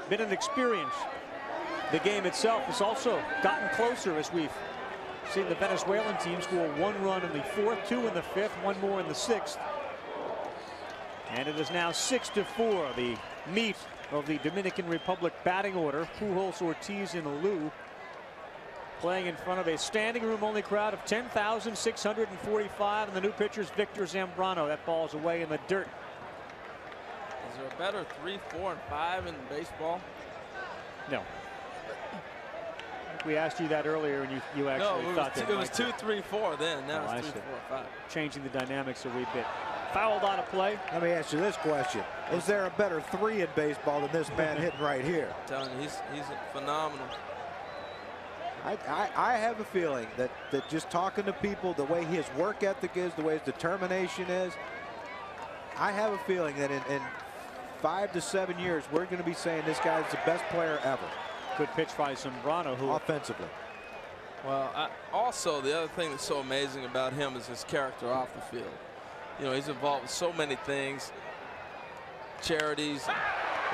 been an experience. The game itself has also gotten closer as we've seen the Venezuelan team score 1 run in the 4th, 2 in the 5th, 1 more in the 6th. And it is now 6-4, the meat of the Dominican Republic batting order. Pujols, Ortiz, and Alou playing in front of a standing room only crowd of 10,645, and the new pitcher's Victor Zambrano. That ball's away in the dirt. Is there a better 3, 4, and 5 in baseball? No. We asked you that earlier, and you actually thought that it was 2, 3, 4 then. Now it's 3, 4, 5. Changing the dynamics a wee bit. Fouled out of play. Let me ask you this question. Is there a better 3 in baseball than this man hitting right here? I'm telling you, he's phenomenal. I have a feeling that just talking to people, the way his work ethic is, the way his determination is, I have a feeling that in 5 to 7 years, we're going to be saying this guy's the best player ever. Good pitch by Zambrano, who offensively. Well, also the other thing that's so amazing about him is his character off the field. You know, he's involved with so many things, charities.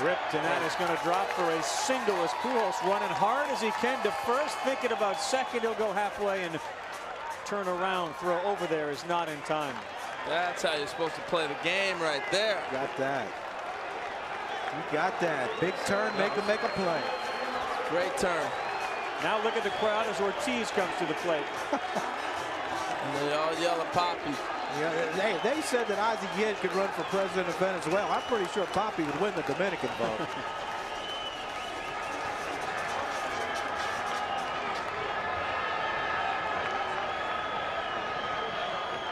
Ripped, and that is going to drop for a single as Pujols running hard as he can to first, thinking about second. He'll go halfway and turn around. Throw over there is not in time. That's how you're supposed to play the game right there. Got that. You got that. Big turn, make him make a play. Great turn. Now look at the crowd as Ortiz comes to the plate. And they all yell at Poppy. Yeah, they said that Ozzie Guillen could run for president of Venezuela. I'm pretty sure Poppy would win the Dominican vote.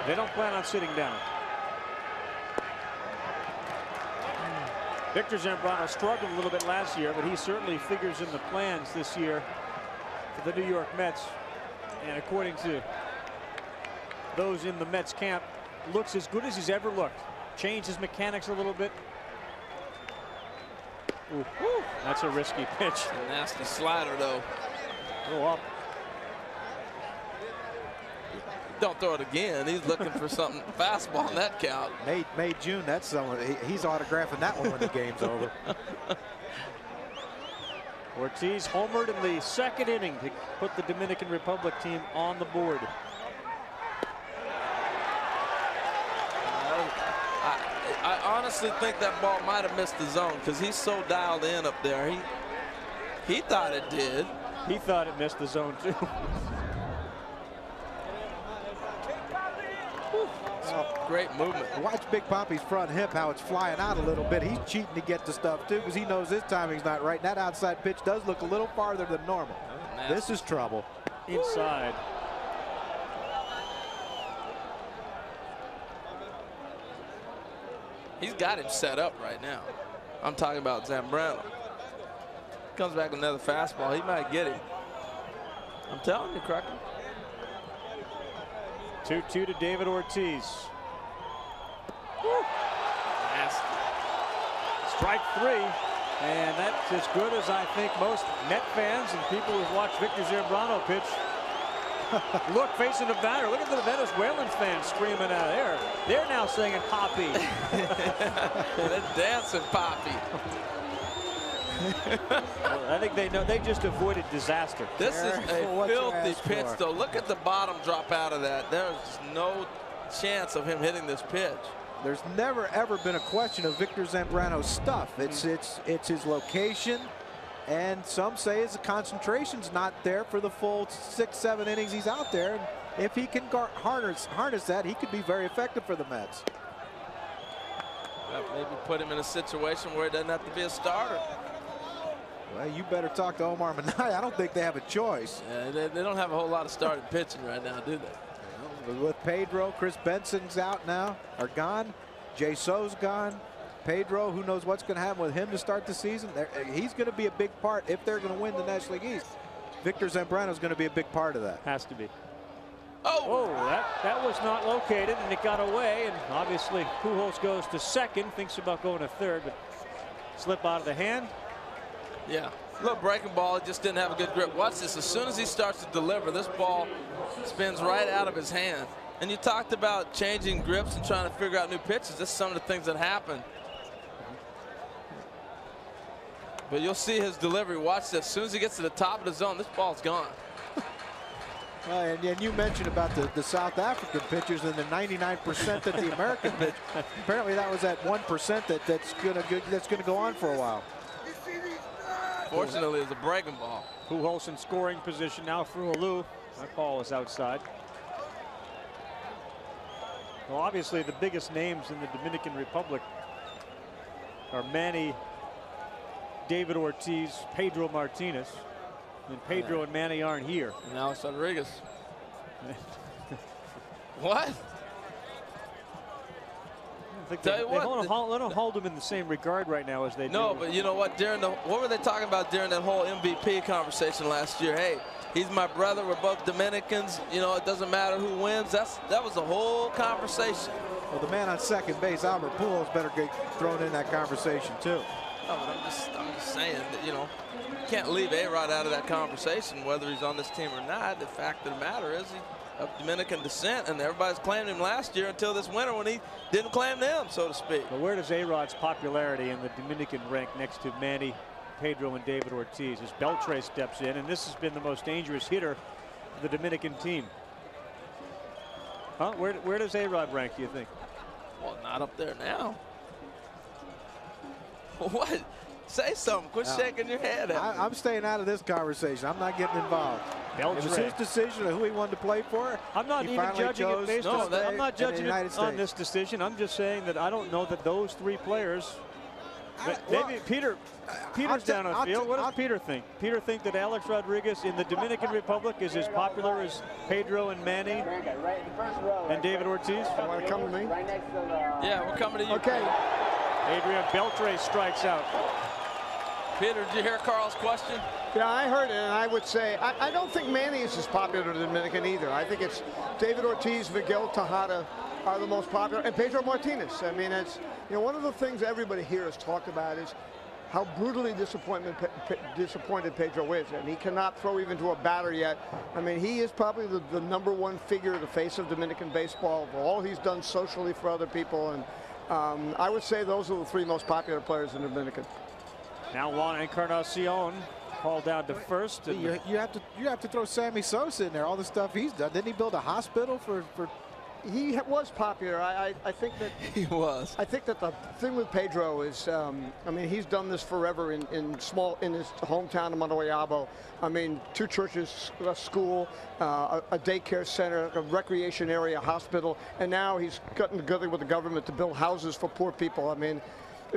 They don't plan on sitting down. Victor Zambrano struggled a little bit last year, but he certainly figures in the plans this year for the New York Mets. And according to those in the Mets camp, looks as good as he's ever looked. Changed his mechanics a little bit. Ooh, that's a risky pitch. A nasty slider, though. Go up. Don't throw it again. He's looking for something fastball on that count. May, June, that's someone. He's autographing that one when the game's over. Ortiz homered in the 2nd inning to put the Dominican Republic team on the board. I honestly think that ball might have missed the zone because he's so dialed in up there. He thought it did. He thought it missed the zone, too. Oh, great movement. Watch Big Poppy's front hip, how it's flying out a little bit. He's cheating to get the stuff, too, because he knows his timing's not right. And that outside pitch does look a little farther than normal. This is trouble. Inside. He's got him set up right now. I'm talking about Zambrano. Comes back with another fastball. He might get him. I'm telling you, Cracker. 2-2 to David Ortiz. Nasty. Strike 3. And that's as good as I think most Met fans and people who've watched Victor Zambrano pitch. Look, facing the batter. Look at the Venezuelan fans screaming out there. They're now singing Poppy. They're dancing Poppy. Well, I think they know they just avoided disaster. This is a filthy pitch, though. Look at the bottom drop out of that. There's no chance of him hitting this pitch. There's never ever been a question of Victor Zambrano's stuff. It's his location, and some say his concentration's not there for the full 6-7 innings he's out there. And if he can harness that, he could be very effective for the Mets. Well, maybe put him in a situation where he doesn't have to be a starter. Well, you better talk to Omar Minaya. I don't think they have a choice. Yeah, they don't have a whole lot of starting pitching right now, do they? With Pedro, Chris Benson's out now, are gone. Jay So's gone. Pedro, who knows what's going to happen with him to start the season. He's going to be a big part if they're going to win the National League East. Victor Zambrano's going to be a big part of that. Has to be. Oh, that was not located, and it got away. And obviously, Pujols goes to second, thinks about going to third, but slip out of the hand. Yeah, a little breaking ball. He just didn't have a good grip. Watch this. As soon as he starts to deliver, this ball spins right out of his hand. And you talked about changing grips and trying to figure out new pitches. This is some of the things that happen. But you'll see his delivery. Watch this. As soon as he gets to the top of the zone, this ball's gone. And you mentioned about the South African pitchers and the 99% that the American pitch. Apparently that was that 1% that's going to go on for a while. Fortunately, it's a breaking ball. Pujols in scoring position now for Alou. That ball is outside. Well, obviously the biggest names in the Dominican Republic are Manny, David Ortiz, Pedro Martinez. And Pedro and Manny aren't here. And Alex Rodriguez. What? They don't hold them in the same regard right now as they do. No, but you know what? What were they talking about during that whole MVP conversation last year? Hey, he's my brother. We're both Dominicans. You know, it doesn't matter who wins. That was the whole conversation. Well, the man on second base, Albert Pujols, better get thrown in that conversation too. No, but I'm just saying that, you know, you can't leave A-Rod out of that conversation, whether he's on this team or not. The fact of the matter is he's of Dominican descent, and everybody's claimed him last year until this winter when he didn't claim them, so to speak. But where does A-Rod's popularity in the Dominican rank next to Manny, Pedro, and David Ortiz as Beltre steps in, and this has been the most dangerous hitter of the Dominican team? Huh? Where does A-Rod rank, do you think? Well, not up there now. What? Say something. Quit shaking your head at me. I'm staying out of this conversation. I'm not getting involved. Beltre. It was his decision of who he wanted to play for. I'm not even judging it based on that. I'm not judging it on this decision. I'm just saying that I don't know that those three players. Maybe Peter's down on field. What does Peter think? Peter think that Alex Rodriguez in the Dominican Republic is as popular as Pedro and Manny and David Ortiz? You want to come to me? Yeah, we're coming to you. Okay. Adrian Beltre strikes out. Peter, did you hear Carl's question? Yeah, I heard it, and I would say I don't think Manny is as popular in the Dominican either. I think it's David Ortiz, Miguel Tejada are the most popular, and Pedro Martinez. I mean, it's, you know, one of the things everybody here has talked about is how brutally disappointed Pedro is, and he cannot throw even to a batter yet. I mean, he is probably the #1 figure, the face of Dominican baseball, for all he's done socially for other people, and I would say those are the three most popular players in the Dominican. Now Juan Encarnacion called down to first. You have to throw Sammy Sosa in there. All the stuff he's done. Didn't he build a hospital for he was popular. I think that he was. I think that the thing with Pedro is, I mean, he's done this forever in his hometown of Montevideo. I mean, 2 churches, a school, a daycare center, a recreation area, a hospital, and now he's gotten together with the government to build houses for poor people. I mean,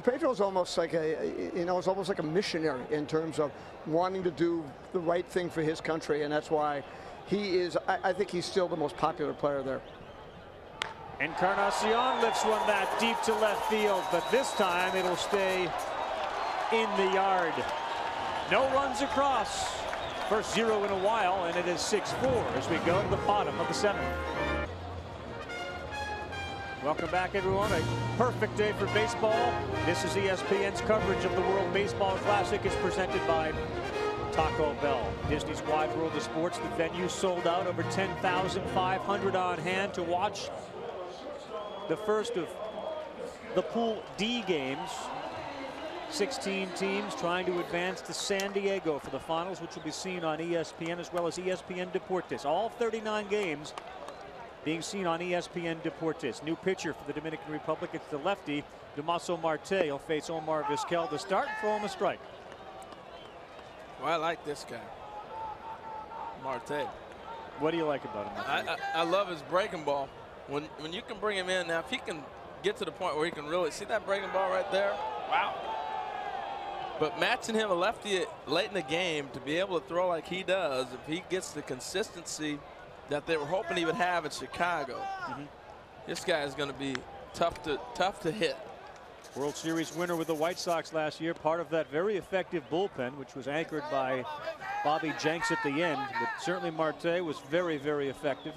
Pedro's almost like it's almost like a missionary in terms of wanting to do the right thing for his country, and that's why he is. I think he's still the most popular player there. Encarnacion lifts one that deep to left field, but this time it'll stay in the yard. No runs across. First 0 in a while, and it is 6-4 as we go to the bottom of the 7th. Welcome back, everyone. A perfect day for baseball. This is ESPN's coverage of the World Baseball Classic. It's presented by Taco Bell. Disney's Wide World of Sports. The venue sold out, over 10,500 on hand to watch the first of the Pool D games. 16 teams trying to advance to San Diego for the finals, which will be seen on ESPN as well as ESPN Deportes. All 39 games being seen on ESPN Deportes. New pitcher for the Dominican Republic. It's the lefty, Damaso Marte. He'll face Omar Vizquel to start and throw him a strike. Well, I like this guy, Marte. What do you like about him? I love his breaking ball. When you can bring him in, now if he can get to the point where he can really see that breaking ball right there, wow. But matching him a lefty late in the game to be able to throw like he does, if he gets the consistency that they were hoping he would have in Chicago, this guy is going to be tough to hit. World Series winner with the White Sox last year, part of that very effective bullpen, which was anchored by Bobby Jenks at the end. But certainly Marte was very, very effective.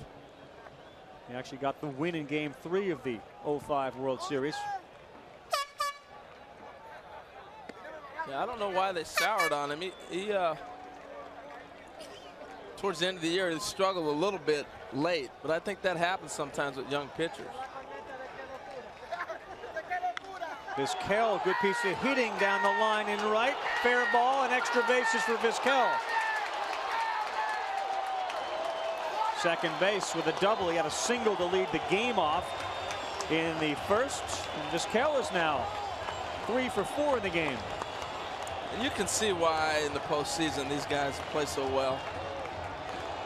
He actually got the win in Game 3 of the 05 World Series. Yeah, I don't know why they soured on him. He towards the end of the year, he struggled a little bit late, but I think that happens sometimes with young pitchers. Vizquel, good piece of hitting down the line in right. Fair ball and extra bases for Vizquel. Second base with a double. He had a single to lead the game off in the first. And Vizquel is now 3 for 4 in the game. And you can see why in the postseason these guys play so well.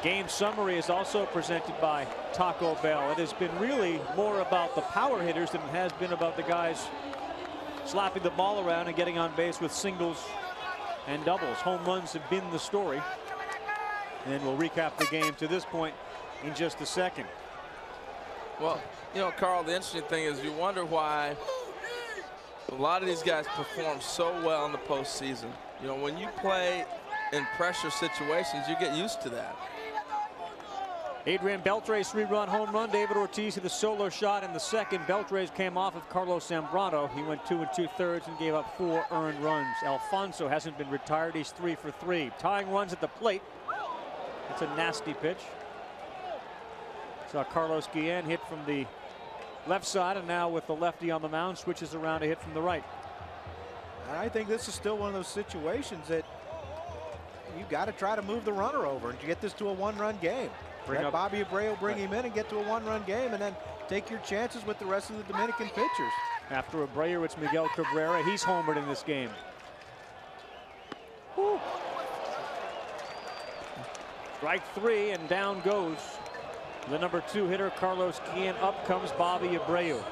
Game summary is also presented by Taco Bell. It has been really more about the power hitters than it has been about the guys slapping the ball around and getting on base with singles and doubles. Home runs have been the story. And we'll recap the game to this point in just a second. Well, you know, Carl, the interesting thing is you wonder why a lot of these guys perform so well in the postseason. You know, when you play in pressure situations, you get used to that. Adrian Beltre's 3-run home run. David Ortiz hit a solo shot in the second. Beltre's came off of Carlos Zambrano. He went 2 2/3 and gave up 4 earned runs. Alfonso hasn't been retired. He's 3 for 3. Tying runs at the plate. It's a nasty pitch. Saw Carlos Guillen hit from the left side, and now with the lefty on the mound, switches around to hit from the right. I think this is still one of those situations that you got to try to move the runner over and get this to a 1-run game. Let Bobby Abreu bring him in and get to a 1-run game, and then take your chances with the rest of the Dominican pitchers. After Abreu, it's Miguel Cabrera. He's homered in this game. Woo. Strike 3, and down goes the number 2 hitter, Carlos Guillen. Up comes Bobby Abreu.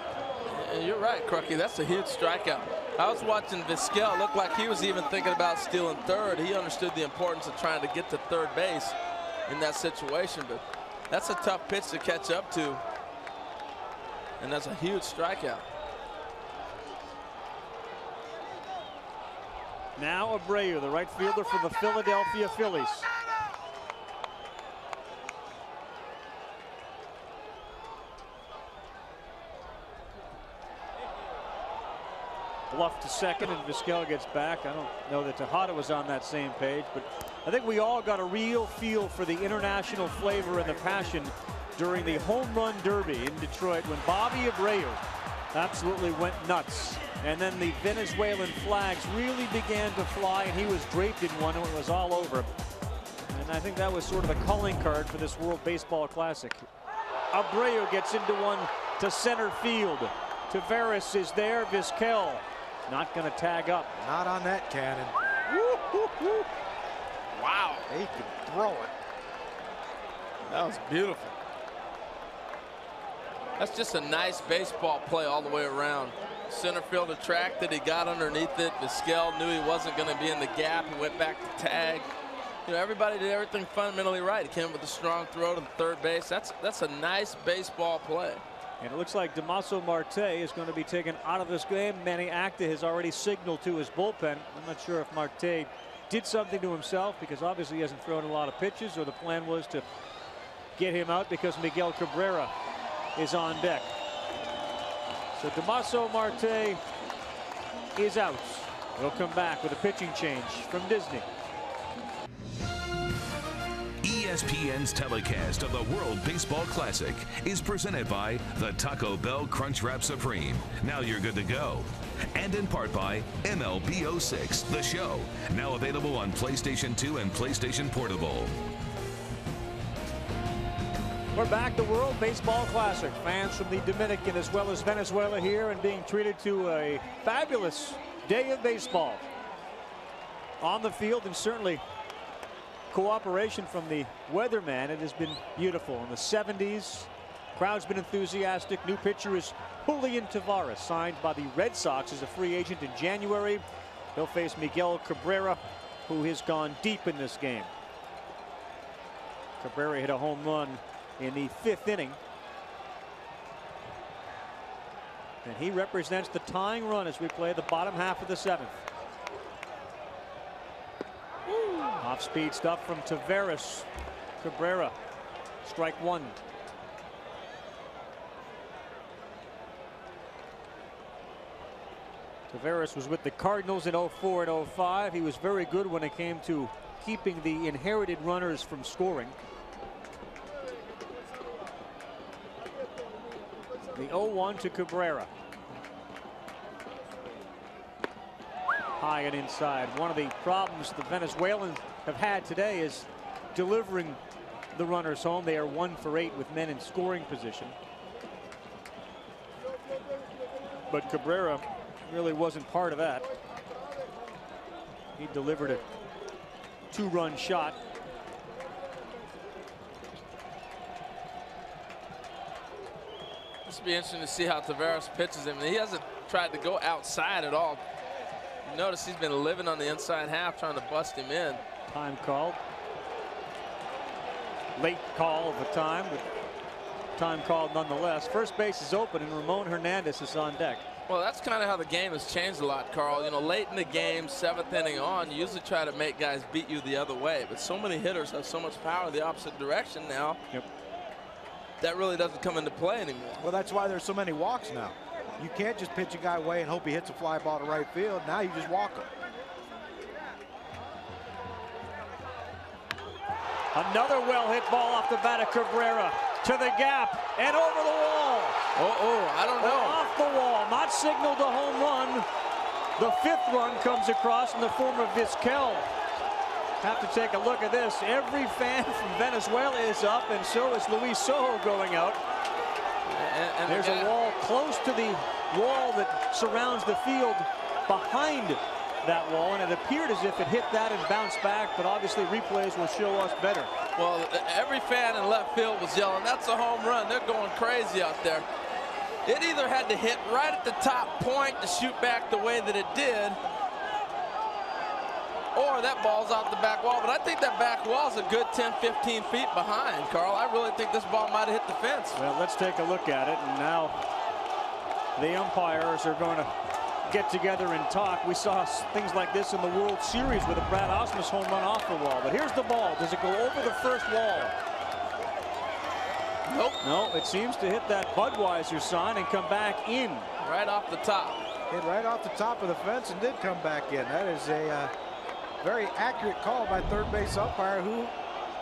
You're right, Crucky. That's a huge strikeout. I was watching Vizquel. It looked like he was even thinking about stealing third. He understood the importance of trying to get to third base in that situation, but that's a tough pitch to catch up to, and that's a huge strikeout. Now Abreu, the right fielder for the Philadelphia Phillies. Bluff to second, and Vizquel gets back. I don't know that Tejada was on that same page, but I think we all got a real feel for the international flavor and the passion during the home run derby in Detroit when Bobby Abreu absolutely went nuts. And then the Venezuelan flags really began to fly, and he was draped in one, and it was all over. And I think that was sort of a calling card for this World Baseball Classic. Abreu gets into one to center field. Taveras is there. Vizquel not going to tag up. Not on that cannon. Woo, woo, woo. Wow. He can throw it. That was beautiful. That's just a nice baseball play all the way around. Center field attracted. He got underneath it. Vizquel knew he wasn't going to be in the gap. He went back to tag. You know, everybody did everything fundamentally right. He came up with a strong throw to the third base. That's a nice baseball play. And it looks like Damaso Marte is going to be taken out of this game. Manny Acta has already signaled to his bullpen. I'm not sure if Marte did something to himself, because obviously he hasn't thrown a lot of pitches, or the plan was to get him out because Miguel Cabrera is on deck. So Damaso Marte is out. He'll come back with a pitching change from Disney. ESPN's telecast of the World Baseball Classic is presented by the Taco Bell Crunchwrap Supreme. Now you're good to go. And in part by MLB 06, the show. Now available on PlayStation 2 and PlayStation Portable. We're back, the World Baseball Classic. Fans from the Dominican as well as Venezuela here, and being treated to a fabulous day of baseball on the field, and certainly cooperation from the weatherman. It has been beautiful in the 70s. Crowd's been enthusiastic. New pitcher is Julian Taveras, signed by the Red Sox as a free agent in January. He'll face Miguel Cabrera, who has gone deep in this game. Cabrera hit a home run in the 5th inning. And he represents the tying run as we play the bottom half of the 7th. Off-speed stuff from Taveras. Cabrera, strike one. Taveras was with the Cardinals in 04 and 05. He was very good when it came to keeping the inherited runners from scoring. The 0-1 to Cabrera. High and inside. One of the problems the Venezuelans have had today is delivering the runners home. They are 1 for 8 with men in scoring position. But Cabrera really wasn't part of that. He delivered a 2-run shot. This will be interesting to see how Taveras pitches him. He hasn't tried to go outside at all. You notice he's been living on the inside half, trying to bust him in. Time called. Late call of the time, but time called nonetheless. First base is open, and Ramon Hernandez is on deck. Well, that's kind of how the game has changed a lot, Carl. You know, late in the game, 7th inning on, you usually try to make guys beat you the other way. But so many hitters have so much power the opposite direction now. Yep. That really doesn't come into play anymore. Well, that's why there's so many walks now. You can't just pitch a guy away and hope he hits a fly ball to right field. Now you just walk him. Another well-hit ball off the bat of Cabrera to the gap and over the wall. I don't know. Off the wall, not signaled a home run. The 5th run comes across in the form of Vizquel. Have to take a look at this. Every fan from Venezuela is up, and so is Luis Sojo going out. And there's a wall close to the wall that surrounds the field behind that wall, and it appeared as if it hit that and bounced back, but obviously replays will show us better. Well, every fan in left field was yelling, that's a home run. They're going crazy out there. It either had to hit right at the top point to shoot back the way that it did, or that ball's out the back wall. But I think that back wall's a good 10, 15 feet behind, Carl. I really think this ball might have hit the fence. Well, let's take a look at it, and now the umpires are going to get together and talk. We saw things like this in the World Series with a Brad Ausmus home run off the wall. But here's the ball. Does it go over the first wall? Nope. No, it seems to hit that Budweiser sign and come back in. Right off the top. Hit right off the top of the fence and did come back in. That is a very accurate call by third base umpire, who,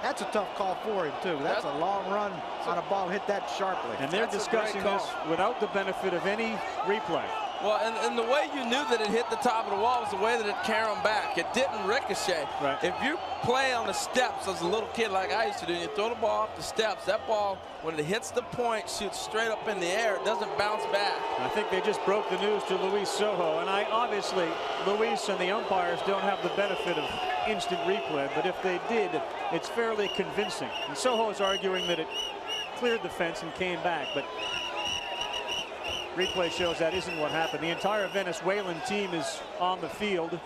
that's a tough call for him too. That's a long run on a ball hit that sharply. And they're discussing this without the benefit of any replay. Well, and the way you knew that it hit the top of the wall was the way that it caromed back. It didn't ricochet. Right. If you play on the steps as a little kid like I used to do, and you throw the ball off the steps, that ball, when it hits the point, shoots straight up in the air. It doesn't bounce back. I think they just broke the news to Luis Sojo, and obviously Luis and the umpires don't have the benefit of instant replay, but if they did, it's fairly convincing. And Sojo is arguing that it cleared the fence and came back, but replay shows that isn't what happened. The entire Venezuelan team is on the field.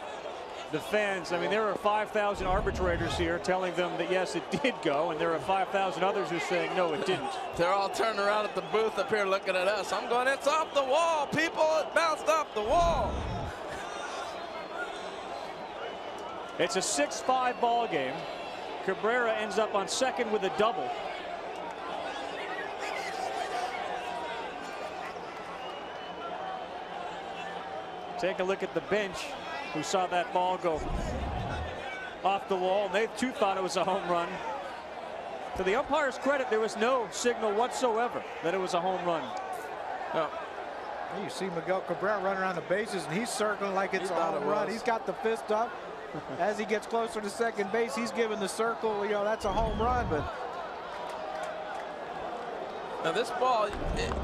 The fans, I mean, there are 5,000 arbitrators here telling them that yes, it did go, and there are 5,000 others who are saying no, it didn't. They're all turning around at the booth up here looking at us. I'm going, it's off the wall, people. It bounced off the wall. It's a 6-5 ball game. Cabrera ends up on second with a double. Take a look at the bench, who saw that ball go off the wall. They too thought it was a home run. To the umpire's credit, there was no signal whatsoever that it was a home run. No. You see Miguel Cabrera running around the bases, and he's circling like it's a home run. He's got the fist up. As he gets closer to second base, he's giving the circle. You know, that's a home run, but. Now this ball,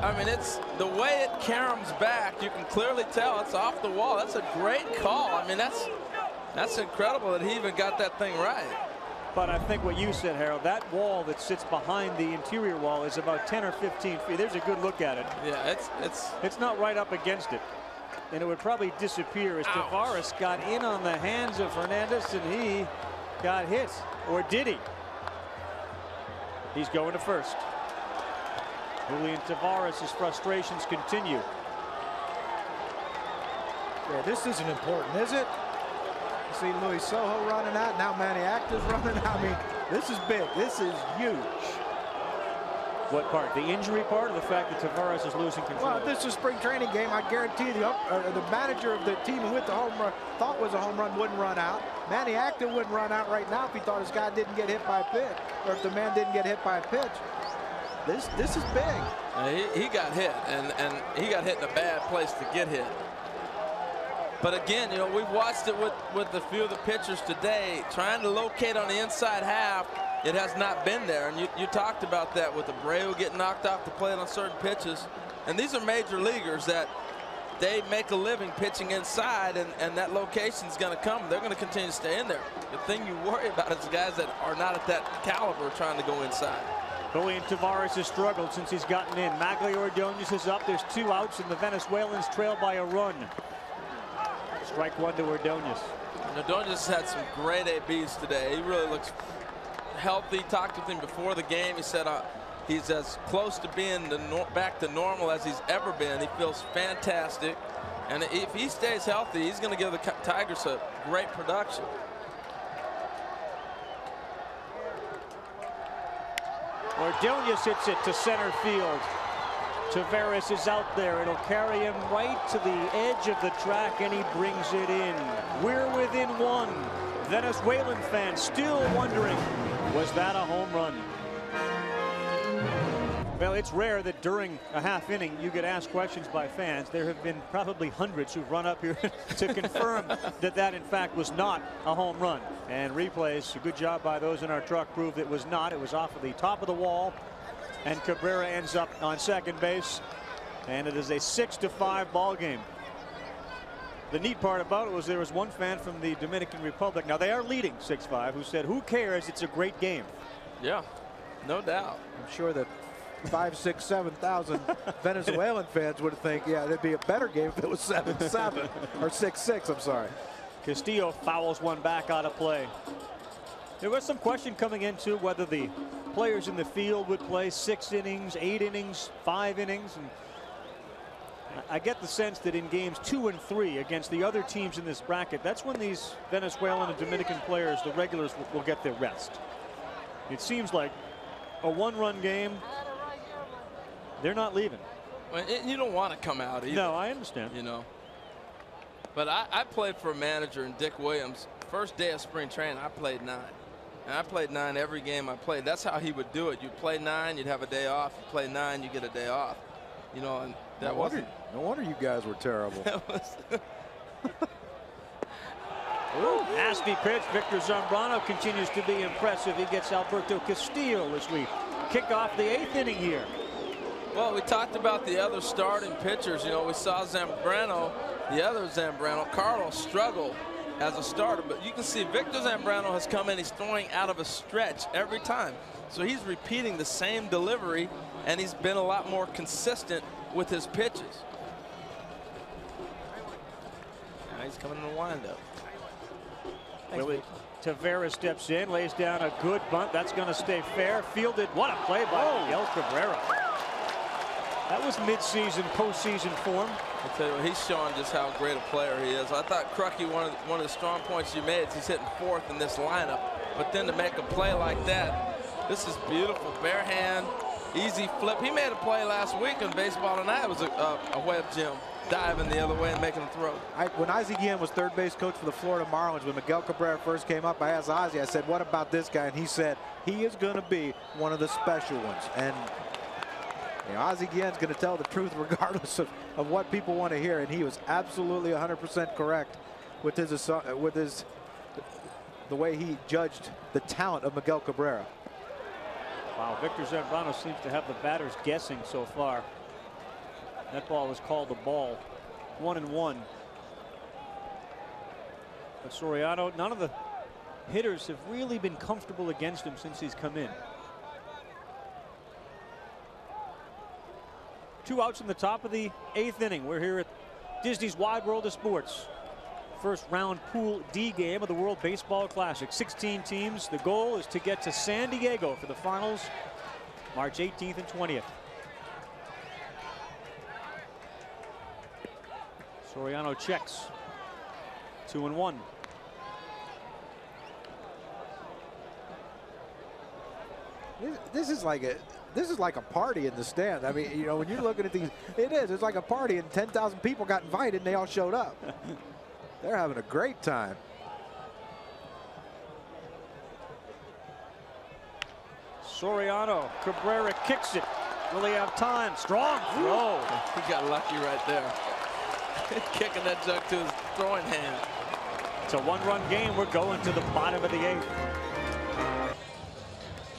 I mean, it's the way it caroms back. You can clearly tell it's off the wall. That's a great call. I mean, that's incredible that he even got that thing right. But I think what you said, Harold, that wall that sits behind the interior wall is about 10 or 15 feet. There's a good look at it. Yeah, it's not right up against it. And it would probably disappear as Tavares got in on the hands of Hernandez and he got hit. Or did he? He's going to first. Julian Tavares' frustrations continue. Yeah, this isn't important, is it? You see Luis Sojo running out. Now Manny Acta's running out. I mean, this is big. This is huge. What part? The injury part, or the fact that Tavares is losing control? Well, if this is a spring training game, I guarantee the manager of the team with the home run thought was a home run wouldn't run out. Manny Acta wouldn't run out right now if he thought his guy didn't get hit by a pitch, or if the man didn't get hit by a pitch. This is big. He got hit, and he got hit in a bad place to get hit. But again, you know, we've watched it with a few of the pitchers today, trying to locate on the inside half. It has not been there, and you talked about that with Abreu getting knocked off the plate on certain pitches. And these are major leaguers that they make a living pitching inside, and that location's going to come. They're going to continue to stay in there. The thing you worry about is the guys that are not at that caliber trying to go inside. Julian Tavares has struggled since he's gotten in. Magglio Ordonez is up. There's 2 outs, and the Venezuelans trail by a run. Strike one to Ordonez. Ordonez had some great ABs today. He really looks healthy. Talked with him before the game. He said he's as close to being back to normal as he's ever been. He feels fantastic. And if he stays healthy, he's going to give the Tigers a great production. Ordonez hits it to center field. Tavares is out there. It'll carry him right to the edge of the track, and he brings it in. We're within 1. Venezuelan fans still wondering, was that a home run? Well, it's rare that during a half inning you get asked questions by fans. There have been probably hundreds who've run up here to confirm that in fact was not a home run. And replays, a good job by those in our truck, proved it was not. It was off of the top of the wall, and Cabrera ends up on second base, and it is a 6-5 ball game. The neat part about it was there was one fan from the Dominican Republic, now they are leading 6-5, who said, who cares, it's a great game. Yeah, no doubt. I'm sure that 5,000, 6,000, 7,000 Venezuelan fans would think, yeah, it'd be a better game if it was 7-7 or 6-6. I'm sorry. Castillo fouls one back out of play. There was some question coming into whether the players in the field would play 6 innings, 8 innings, 5 innings, and I get the sense that in games 2 and 3 against the other teams in this bracket, that's when these Venezuelan and Dominican players, the regulars, will get their rest. It seems like a 1-run game, they're not leaving. Well, you don't want to come out either. No, I understand. You know. But I played for a manager in Dick Williams. First day of spring training, I played 9. And I played 9 every game I played. That's how he would do it. You'd play 9, you'd have a day off. You play 9, you get a day off. You know, and That wasn't. No wonder you guys were terrible. That was. Ooh, nasty pitch. Victor Zambrano continues to be impressive. He gets Alberto Castillo as we kick off the 8th inning here. Well, we talked about the other starting pitchers. You know, we saw Zambrano, the other Zambrano, Carlos, struggle as a starter. But you can see Victor Zambrano has come in. He's throwing out of a stretch every time. So he's repeating the same delivery, and he's been a lot more consistent with his pitches. Now he's coming in the windup. Willie Tavera steps in, lays down a good bunt. That's going to stay fair. Fielded. What a play by Miguel Cabrera. That was mid-season, postseason form. I tell you what, he's showing just how great a player he is. I thought Crucky, one of the strong points you made is he's hitting 4th in this lineup. But then to make a play like that, this is beautiful. Bare hand, easy flip. He made a play last week in Baseball Tonight. It was a web gem, diving the other way and making a throw. When Ozzie Guillen was third base coach for the Florida Marlins, when Miguel Cabrera first came up, I asked Ozzie, I said, what about this guy? And he said, he is going to be one of the special ones. And you know, Ozzie Guillen's going to tell the truth regardless of what people want to hear. And he was absolutely 100% correct with the way he judged the talent of Miguel Cabrera. Wow, Victor Zambrano seems to have the batters guessing so far. That ball was called a ball. 1-1. But Soriano, none of the hitters have really been comfortable against him since he's come in. 2 outs in the top of the 8th inning. We're here at Disney's Wide World of Sports. First round Pool D game of the World Baseball Classic. 16 teams. The goal is to get to San Diego for the finals March 18th and 20th. Soriano checks. 2-1. This is like a party in the stand. I mean, you know, when you're looking at these, it's like a party, and 10,000 people got invited and they all showed up. They're having a great time. Soriano, Cabrera kicks it. Will he have time? Strong throw. He got lucky right there. Kicking that jug to his throwing hand. It's a 1-run game. We're going to the bottom of the 8th.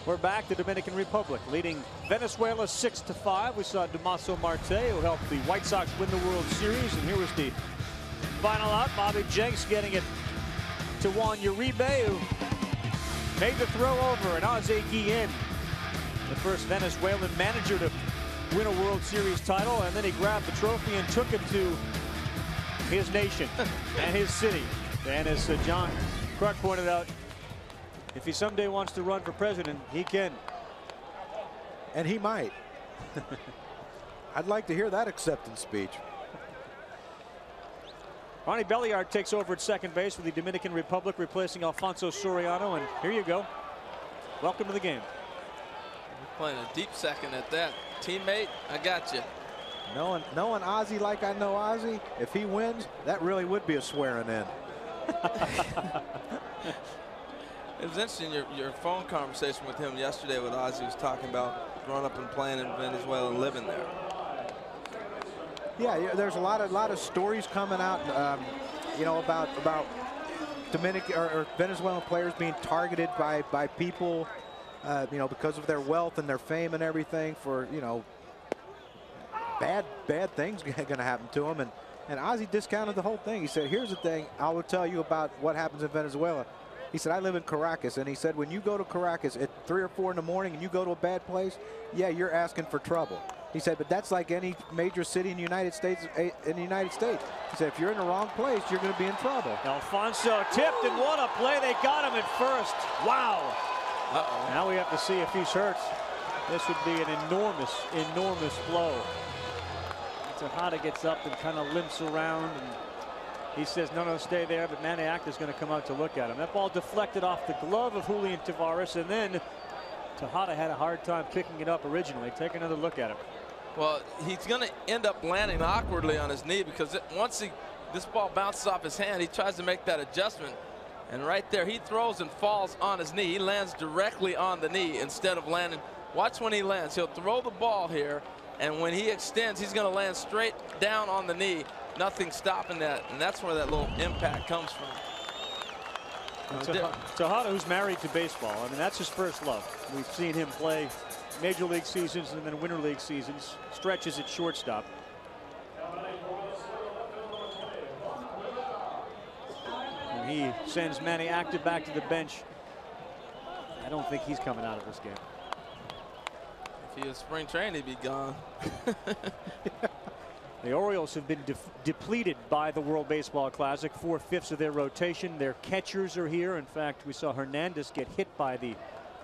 We're back to Dominican Republic, leading Venezuela 6-5. We saw Damaso Marte, who helped the White Sox win the World Series. And here was the final out. Bobby Jenks getting it to Juan Uribe, who made the throw over. And Ozzie Guillen, the first Venezuelan manager to win a World Series title. And then he grabbed the trophy and took it to his nation and his city. And as John Kruk pointed out, if he someday wants to run for president, he can. And he might. I'd like to hear that acceptance speech. Ronnie Belliard takes over at second base for the Dominican Republic, replacing Alfonso Soriano. And here you go. Welcome to the game. You're playing a deep second at that. Teammate, I got you. Knowing Ozzie like I know Ozzie, if he wins, that really would be a swearing in. It was interesting, your phone conversation with him yesterday with Ozzie was talking about growing up and playing in Venezuela and living there. Yeah, there's a lot of stories coming out, you know, about Dominican or Venezuelan players being targeted by people, you know, because of their wealth and their fame and everything, for, you know, bad things going to happen to them. And Ozzie discounted the whole thing. He said, here's the thing I will tell you about what happens in Venezuela. He said, I live in Caracas, and he said, when you go to Caracas at 3 or 4 in the morning and you go to a bad place, yeah, you're asking for trouble. He said, but that's like any major city in the United States. He said, if you're in the wrong place, you're going to be in trouble. Alfonso tipped, and what a play. They got him at first. Wow. Uh-oh. Now we have to see if he's hurt. This would be an enormous blow. Tejada gets up and kind of limps around, and he says, no, stay there, but Manny Acta's going to come out to look at him. That ball deflected off the glove of Julian Tavares, and then Tejada had a hard time picking it up originally. Take another look at him. Well, he's going to end up landing awkwardly on his knee, because once this ball bounces off his hand, he tries to make that adjustment. And right there, he throws and falls on his knee. He lands directly on the knee instead of landing. Watch when he lands. He'll throw the ball here, And when he extends, he's going to land straight down on the knee. Nothing stopping that, and that's where that little impact comes from. Tejada, who's married to baseball, I mean, that's his first love. We've seen him play Major League seasons and then Winter League seasons, stretches at shortstop. And he sends Manny Active back to the bench. I don't think he's coming out of this game. If he was spring trained, he'd be gone. The Orioles have been depleted by the World Baseball Classic. 4/5 of their rotation. Their catchers are here. In fact, we saw Hernandez get hit by the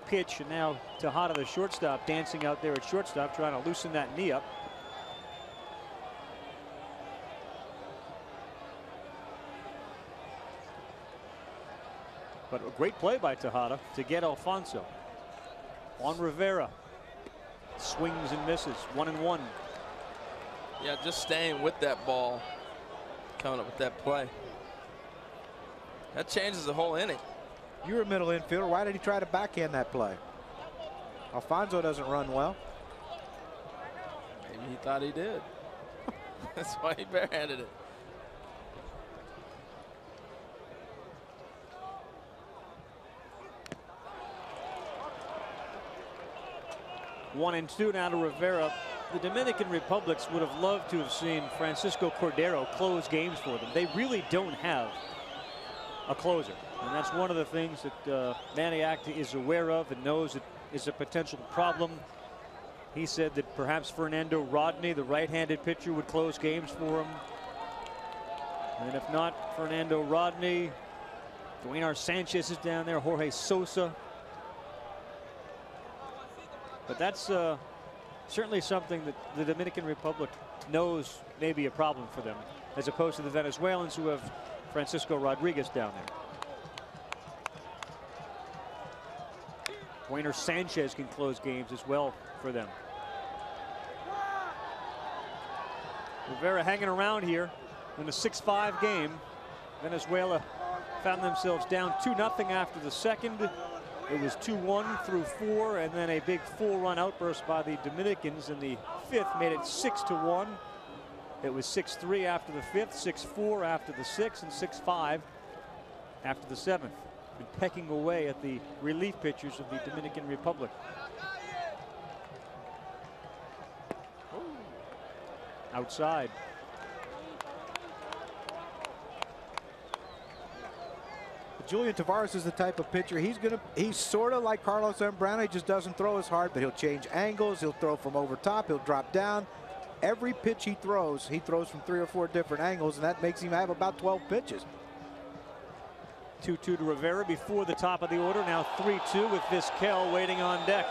pitch, and now Tejada, the shortstop, dancing out there at shortstop, trying to loosen that knee up. But a great play by Tejada to get Alfonso. On Rivera. Swings and misses. 1-1. Yeah, just staying with that ball, coming up with that play. That changes the whole inning. You're a middle infielder. Why did he try to backhand that play? Alfonso doesn't run well. Maybe he thought he did. That's why he barehanded it. One and two now to Rivera. The Dominican Republics would have loved to have seen Francisco Cordero close games for them. They really don't have a closer, and that's one of the things that Manny Acta is aware of and knows it is a potential problem. He said that perhaps Fernando Rodney, the right-handed pitcher, would close games for him. And if not Fernando Rodney, Duenar Sanchez is down there, Jorge Sosa. But that's certainly something that the Dominican Republic knows may be a problem for them, as opposed to the Venezuelans, who have Francisco Rodriguez down there. Duenar Sanchez can close games as well for them. Rivera hanging around here in a 6-5 game. Venezuela found themselves down 2-0 after the second. It was 2-1 through 4, and then a big 4-run outburst by the Dominicans in the 5th made it 6-1. It was 6-3 after the 5th, 6-4 after the 6th, and 6-5 after the 7th. Been pecking away at the relief pitchers of the Dominican Republic. Outside. Julian Tavares is the type of pitcher. He's sort of like Carlos Zambrano. He just doesn't throw as hard, but he'll change angles. He'll throw from over top. He'll drop down. Every pitch he throws from 3 or 4 different angles, and that makes him have about 12 pitches. 2-2 to Rivera before the top of the order. Now 3-2 with Vizquel waiting on deck.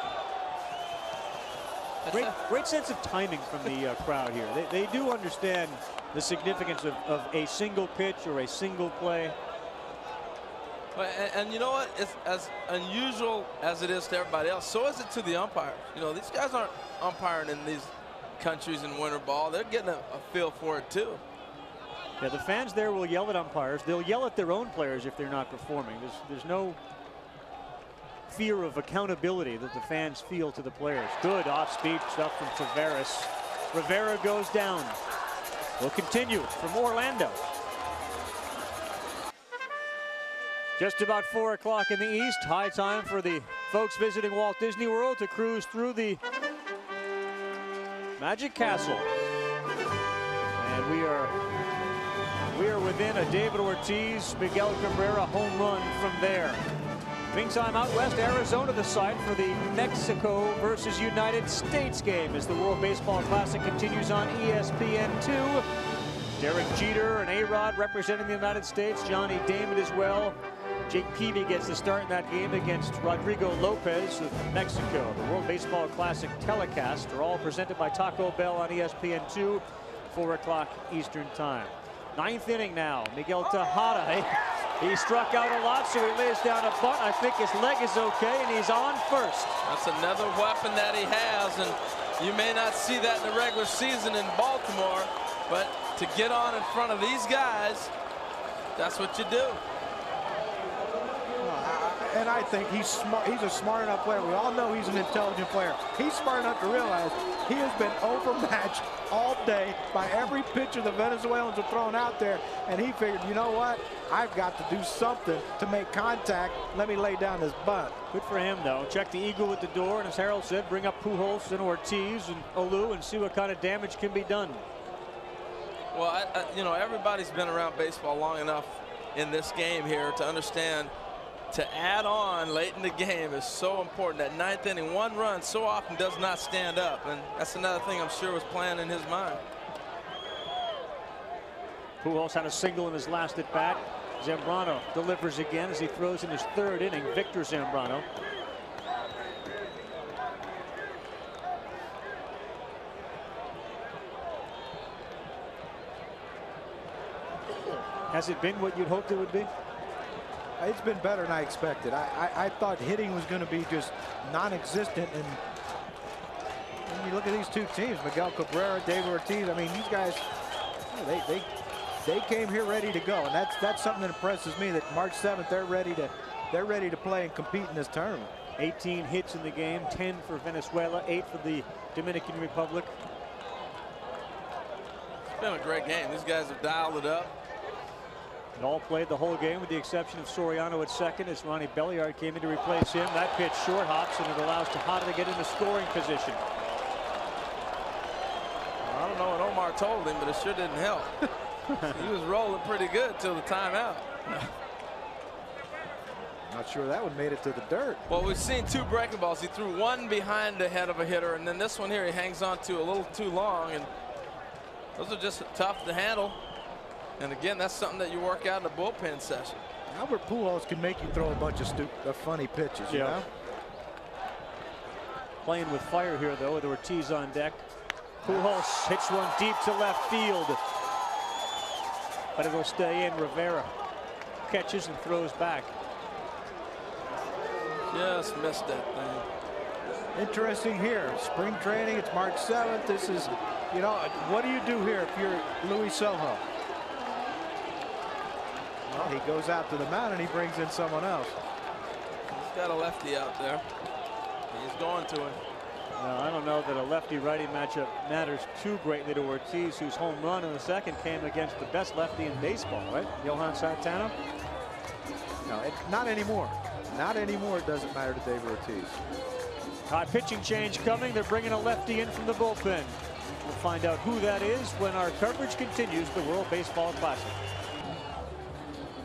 Great sense of timing from the crowd here. They do understand the significance of a single pitch or a single play. And you know what? It's as unusual as it is to everybody else. So is it to the umpires. You know, these guys aren't umpiring in these countries in winter ball. They're getting a feel for it too. Yeah, the fans there will yell at umpires. They'll yell at their own players if they're not performing. There's no fear of accountability that the fans feel to the players. Good off-speed stuff from Tavares. Rivera goes down. We'll continue from Orlando. Just about 4 o'clock in the East. High time for the folks visiting Walt Disney World to cruise through the Magic Castle. And we are within a David Ortiz, Miguel Cabrera home run from there. Meantime, out west, Arizona the site for the Mexico versus United States game as the World Baseball Classic continues on ESPN2. Derek Jeter and A-Rod representing the United States. Johnny Damon as well. Jake Peavy gets the start in that game against Rodrigo Lopez of Mexico. The World Baseball Classic telecast are all presented by Taco Bell on ESPN2, 4 o'clock Eastern time. 9th inning now. Miguel Tejada. He struck out a lot, so he lays down a bunt. I think his leg is okay, and he's on first. That's another weapon that he has, and you may not see that in the regular season in Baltimore, but to get on in front of these guys, that's what you do. And I think he's smart. He's a smart enough player. We all know he's an intelligent player. He's smart enough to realize he has been overmatched all day by every pitcher the Venezuelans have thrown out there. And he figured, you know what? I've got to do something to make contact. Let me lay down this bunt. Good for him, though. Check the eagle at the door, and as Harold said, bring up Pujols and Ortiz and Olu and see what kind of damage can be done. Well, you know, everybody's been around baseball long enough in this game here to understand to add on late in the game is so important. That ninth inning, one run so often does not stand up, and that's another thing I'm sure was playing in his mind. Pujols had a single in his last at bat. Zambrano delivers again as he throws in his third inning. Victor Zambrano. Has it been what you'd hoped it would be? It's been better than I expected. I thought hitting was going to be just non-existent. And when you look at these two teams, Miguel Cabrera, David Ortiz, I mean, these guys, they came here ready to go. And that's something that impresses me, that March 7th, they're ready to play and compete in this tournament. 18 hits in the game, 10 for Venezuela, 8 for the Dominican Republic. It's been a great game. These guys have dialed it up. And all played the whole game with the exception of Soriano at second as Ronnie Belliard came in to replace him. That pitch short hops, and it allows Tejada to get into scoring position. I don't know what Omar told him, but it sure didn't help. He was rolling pretty good till the timeout. Not sure that one made it to the dirt. Well, we've seen two breaking balls. He threw one behind the head of a hitter, and then this one here he hangs on to a little too long, and those are just tough to handle. And again, that's something that you work out in a bullpen session. Albert Pujols can make you throw a bunch of funny pitches, you know? Playing with fire here, though, with Ortiz on deck. Pujols hits one deep to left field, but it'll stay in. Rivera catches and throws back. Just missed that thing. Interesting here. Spring training, it's March 7th. This is, you know, what do you do here if you're Luis Sojo? Well, he goes out to the mound and he brings in someone else. He's got a lefty out there. He's going to him. Now, I don't know that a lefty-righty matchup matters too greatly to Ortiz, whose home run in the second came against the best lefty in baseball, right? Johan Santana? No, not anymore. Not anymore. It doesn't matter to David Ortiz. Hot pitching change coming. They're bringing a lefty in from the bullpen. We'll find out who that is when our coverage continues the World Baseball Classic.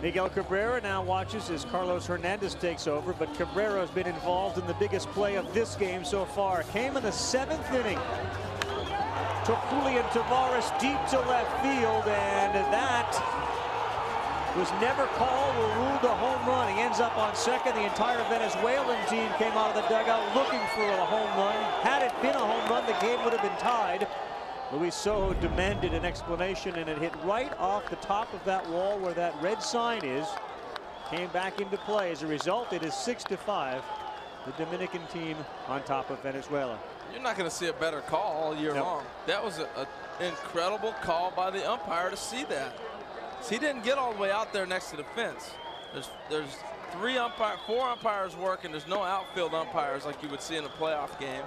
Miguel Cabrera now watches as Carlos Hernandez takes over, but Cabrera has been involved in the biggest play of this game so far. Came in the 7th inning. Took Julian Tavares deep to left field, and that was never called or ruled a home run. He ends up on second. The entire Venezuelan team came out of the dugout looking for a home run. Had it been a home run, the game would have been tied. Luis Sojo demanded an explanation, and it hit right off the top of that wall where that red sign is. Came back into play. As a result, it is 6-5. The Dominican team on top of Venezuela. You're not going to see a better call all year long. That was an incredible call by the umpire to see that. He didn't get all the way out there next to the fence. There's four umpires working. There's no outfield umpires like you would see in a playoff game.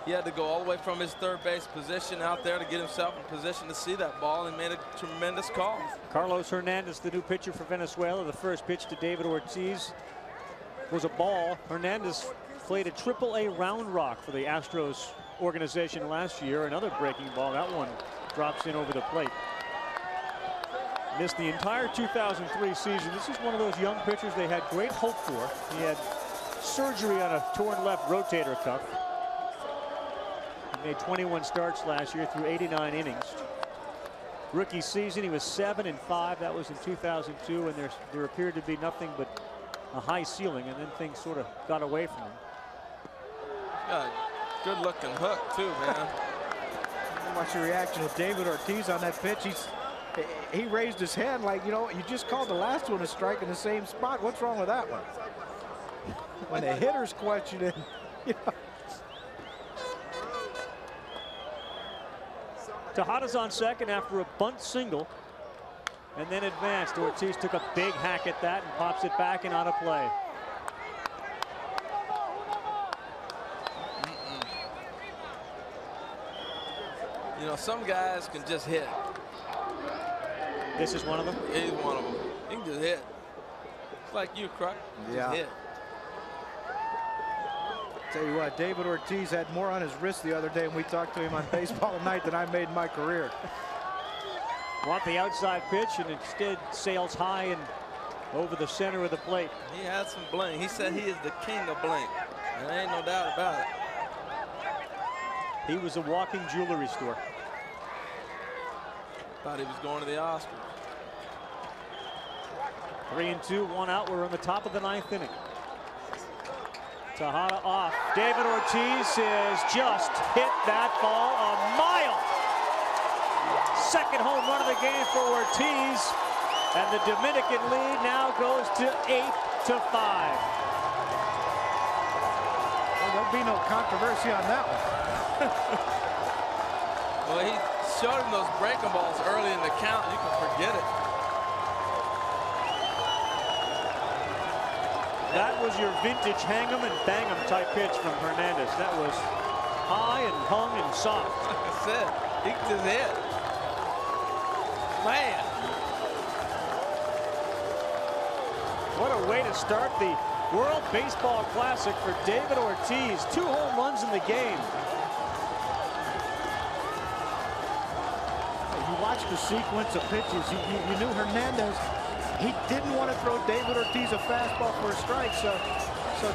He had to go all the way from his third base position out there to get himself in position to see that ball, and made a tremendous call. Carlos Hernandez, the new pitcher for Venezuela. The first pitch to David Ortiz was a ball. Hernandez played a Triple-A round rock for the Astros organization last year. Another breaking ball. That one drops in over the plate. Missed the entire 2003 season. This is one of those young pitchers they had great hope for. He had surgery on a torn left rotator cuff. He made 21 starts last year through 89 innings. Rookie season, he was 7-5. That was in 2002, and there appeared to be nothing but a high ceiling, and then things sort of got away from him. Got a good-looking hook, too, man. Watch the reaction of David Ortiz on that pitch. He raised his hand like, you know, you just called the last one a strike in the same spot. What's wrong with that one? When the hitter's questioning, you know. Tejada's on second after a bunt single, and then advanced. Ortiz took a big hack at that and pops it back and out of play. You know, some guys can just hit. This is one of them? He's one of them. He can just hit. It's like you, Croc. Just hit. Tell you what, David Ortiz had more on his wrist the other day when we talked to him on Baseball Tonight than I made in my career. Want the outside pitch, and instead sails high and over the center of the plate. He had some bling. He said he is the king of bling, and there ain't no doubt about it. He was a walking jewelry store. Thought he was going to the Oscars. 3-2, 1 out. We're on the top of the 9th inning. Tejada off. David Ortiz has just hit that ball a mile. Second home run of the game for Ortiz. And the Dominican lead now goes to 8-5. Well, there'll be no controversy on that one. Well, he showed him those breaking balls early in the count. You can forget it. That was your vintage hang 'em and bang 'em type pitch from Hernandez. That was high and hung and soft. Like I said, he just hit. Man. What a way to start the World Baseball Classic for David Ortiz. 2 home runs in the game. You watch the sequence of pitches. You knew Hernandez, he didn't want to throw David Ortiz a fastball for a strike. So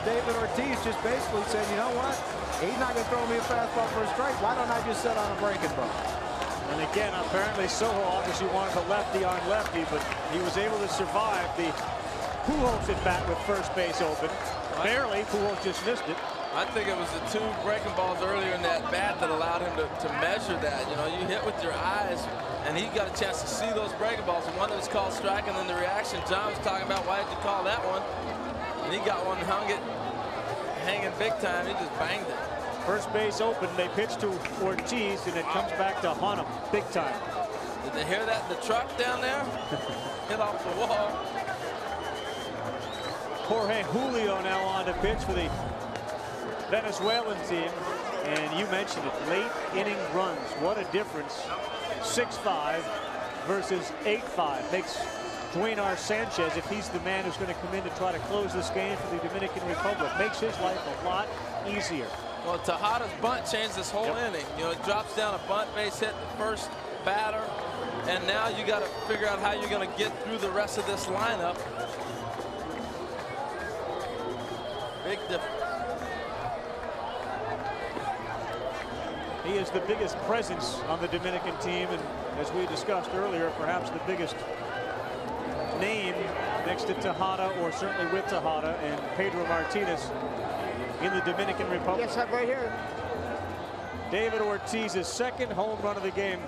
David Ortiz just basically said, you know what? He's not going to throw me a fastball for a strike. Why don't I just set on a breaking ball? And again, apparently Soho obviously wanted the lefty on lefty, but he was able to survive the Pujols at bat with first base open. Barely. Pujols just missed it. I think it was the 2 breaking balls earlier in that bat that allowed him to measure that. You know, you hit with your eyes, and he got a chance to see those breaking balls. The one that was called strike, and then the reaction John was talking about, why did you call that one? And he got one, hung it, hanging big time. He just banged it. First base open. They pitch to Ortiz, and it comes back to hunt him big time. Did they hear that? The truck down there hit off the wall. Jorge Julio now on to pitch for the Venezuelan team. And you mentioned it, late inning runs. What a difference. 6-5 versus 8-5. Makes Duenar Sanchez, if he's the man who's going to come in to try to close this game for the Dominican Republic, makes his life a lot easier. Well, Tejada's bunt changed this whole inning. You know, it drops down a bunt base hit the first batter, and now you got to figure out how you're going to get through the rest of this lineup. Big difference. He is the biggest presence on the Dominican team, and as we discussed earlier, perhaps the biggest name next to Tejada, or certainly with Tejada and Pedro Martinez in the Dominican Republic. Yes, I'm right here. David Ortiz's second home run of the game.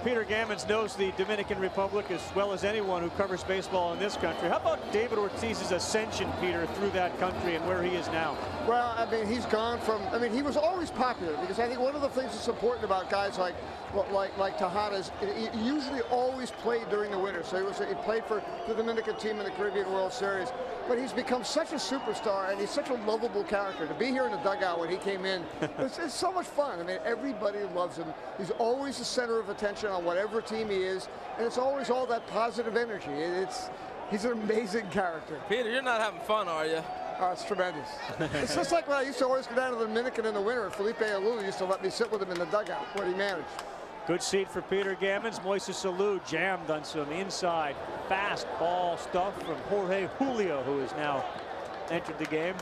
Peter Gammons knows the Dominican Republic as well as anyone who covers baseball in this country. How about David Ortiz's ascension, Peter, through that country and where he is now? Well, I mean, he's gone from, I mean, he was always popular, because I think one of the things that's important about guys like Tejada is he usually always played during the winter. So he played for the Dominican team in the Caribbean World Series. But he's become such a superstar, and he's such a lovable character. To be here in the dugout when he came in, it's so much fun. I mean, everybody loves him. He's always the center of attention on whatever team he is, and it's always all that positive energy. He's an amazing character. Peter, you're not having fun, are you? Oh, it's tremendous. It's just like when I used to always go down to the Dominican in the winter, and Felipe Alou used to let me sit with him in the dugout, what he managed. Good seat for Peter Gammons. Moises Alou jammed on some inside fast ball stuff from Jorge Julio, who has now entered the game.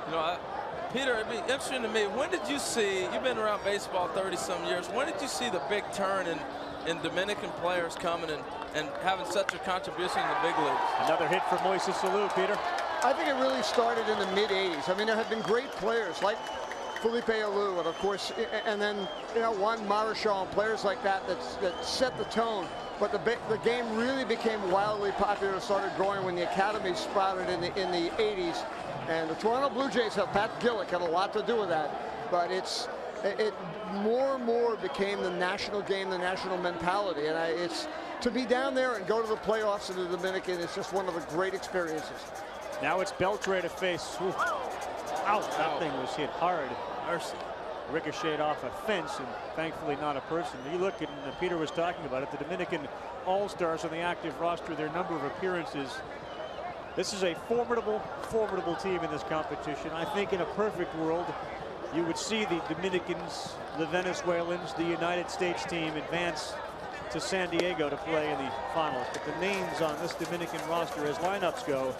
You know, Peter, it'd be interesting to me. When did you see, you've been around baseball 30-some years, when did you see the big turn in Dominican players coming and having such a contribution in the big leagues? Another hit for Moises Alou, Peter. I think it really started in the mid-'80s. I mean, there have been great players like Felipe Alou, and of course, and then, you know, Juan Marichal and players like that set the tone. But the game really became wildly popular and started growing when the academy sprouted in the 80s. And the Toronto Blue Jays Pat Gillick had a lot to do with that. But it more and more became the national game, the national mentality. And it's to be down there and go to the playoffs in the Dominican is just one of the great experiences. Now it's Beltre to face. Ouch, that thing was hit hard. Mercy. Ricocheted off a fence, and thankfully not a person. You look at, and Peter was talking about it, the Dominican All-Stars on the active roster, their number of appearances. This is a formidable, formidable team in this competition. I think in a perfect world, you would see the Dominicans, the Venezuelans, the United States team advance to San Diego to play in the finals. But the names on this Dominican roster as lineups go,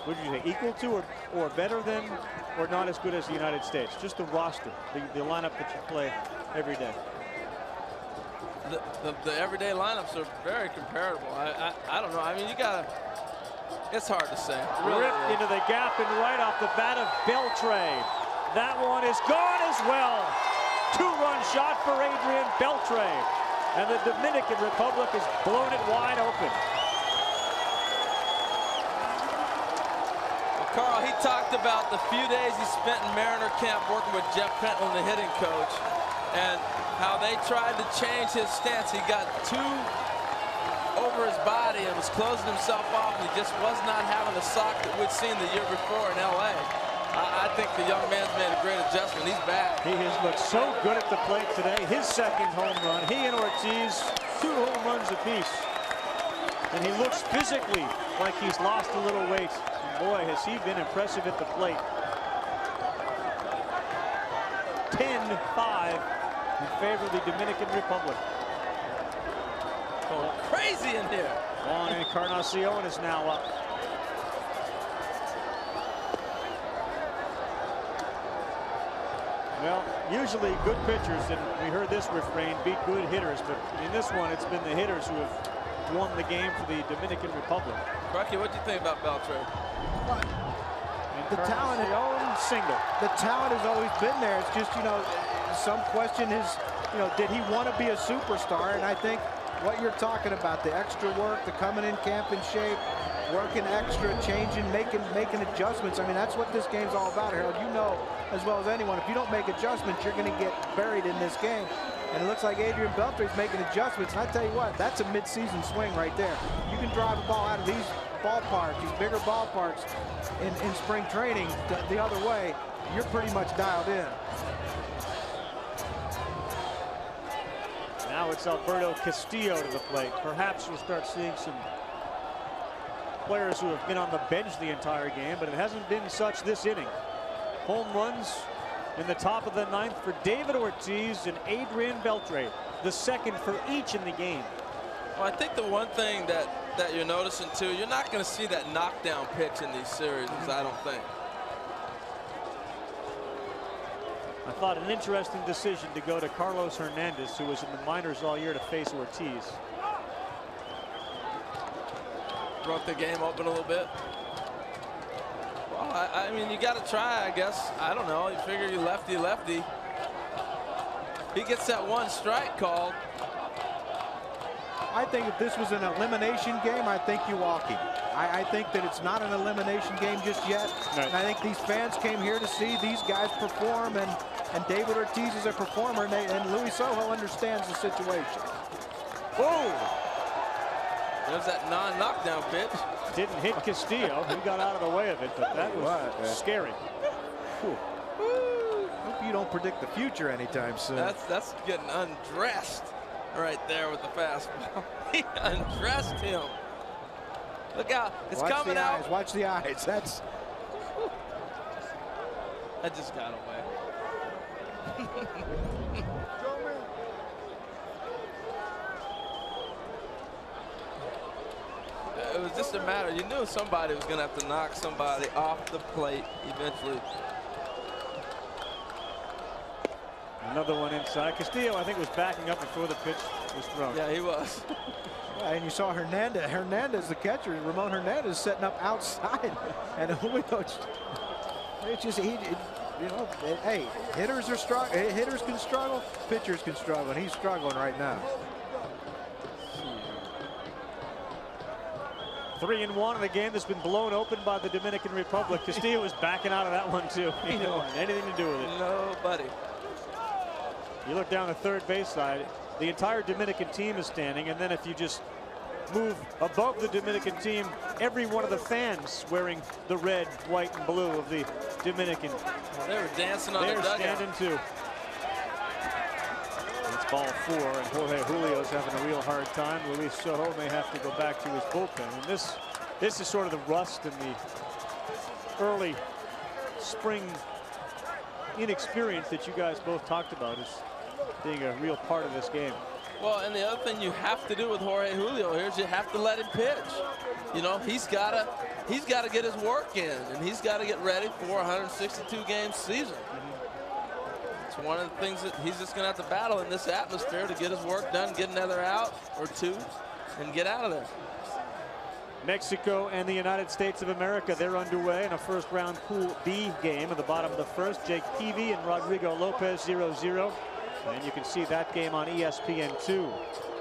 would you say equal to or better than, or not as good as the United States? Just the roster, the lineup that you play every day. The everyday lineups are very comparable. I don't know. I mean, you gotta. It's hard to say. Really Ripped into the gap and right off the bat of Beltre. That one is gone as well. Two-run shot for Adrian Beltre, and the Dominican Republic has blown it wide open. Carl, he talked about the few days he spent in Mariner camp working with Jeff Pentland, the hitting coach, and how they tried to change his stance. He got too over his body and was closing himself off, and he just was not having the sock that we'd seen the year before in L.A. I think the young man's made a great adjustment. He's back. He has looked so good at the plate today. His second home run. He and Ortiz, 2 home runs apiece. And he looks physically like he's lost a little weight. Boy, has he been impressive at the plate. 10-5 in favor of the Dominican Republic. Oh, crazy in here. Juan Encarnacion is now up. Well, usually good pitchers, and we heard this refrain, beat good hitters, but in this one, it's been the hitters who have won the game for the Dominican Republic. Bucky, what do you think about Beltre? The talent, single. The talent has always been there. It's just, you know, some question is, you know, did he want to be a superstar? And I think what you're talking about, the extra work, the coming in camp in shape, working extra, changing, making adjustments. I mean, that's what this game's all about, Harold. You know as well as anyone, if you don't make adjustments, you're going to get buried in this game. And it looks like Adrian Beltre is making adjustments. And I tell you what, that's a mid-season swing right there. You can drive a ball out of these ballparks, these bigger ballparks in spring training the other way, you're pretty much dialed in. Now it's Alberto Castillo to the plate. Perhaps we'll start seeing some players who have been on the bench the entire game, but it hasn't been such this inning. Home runs in the top of the 9th for David Ortiz and Adrian Beltre, the second for each in the game. Well, I think the one thing that you're noticing too, you're not going to see that knockdown pitch in these series, I don't think. I thought an interesting decision to go to Carlos Hernandez, who was in the minors all year, to face Ortiz. Broke the game open a little bit. Well, I mean, you got to try, I guess. I don't know. You figure you lefty. He gets that one strike called. I think if this was an elimination game, I think you walk him. I think that it's not an elimination game just yet. Right. And I think these fans came here to see these guys perform, and David Ortiz is a performer, and Luis Sojo understands the situation. Whoa! There's that non-knockdown pitch. Didn't hit Castillo. He got out of the way of it, but that was scary. Hope you don't predict the future anytime soon. That's getting undressed right there with the fastball. He undressed him. Look out. It's coming out. Watch the eyes. That's. That just got away. It was just a matter. You knew somebody was going to have to knock somebody off the plate eventually. Another one inside. Castillo, I think, was backing up before the pitch was thrown. Yeah, he was. Yeah, and you saw Hernandez, the catcher, Ramon Hernandez, setting up outside, and Julio. It's just you know, hey, hitters are strong. Hitters can struggle. Pitchers can struggle, and he's struggling right now. 3-1 in the game that's been blown open by the Dominican Republic. Castillo was backing out of that one too. He didn't want anything to do with it. Nobody. You look down the third base side, the entire Dominican team is standing, and then if you just move above the Dominican team. Every one of the fans wearing the red, white, and blue of the Dominican. Well, they were dancing on the dugout. They're standing too. It's ball 4, and Jorge Julio's having a real hard time. Luis Sojo may have to go back to his bullpen. And this is sort of the rust and the early spring inexperience that you guys both talked about is being a real part of this game. Well, and the other thing you have to do with Jorge Julio here is you have to let him pitch. You know, he's got to get his work in, and he's got to get ready for a 162-game season. It's one of the things that he's just going to have to battle in this atmosphere to get his work done, get another out or two, and get out of there. Mexico and the United States of America, they're underway in a first-round Pool B game at the bottom of the first. Jake Peavy and Rodrigo Lopez 0-0. And you can see that game on ESPN2.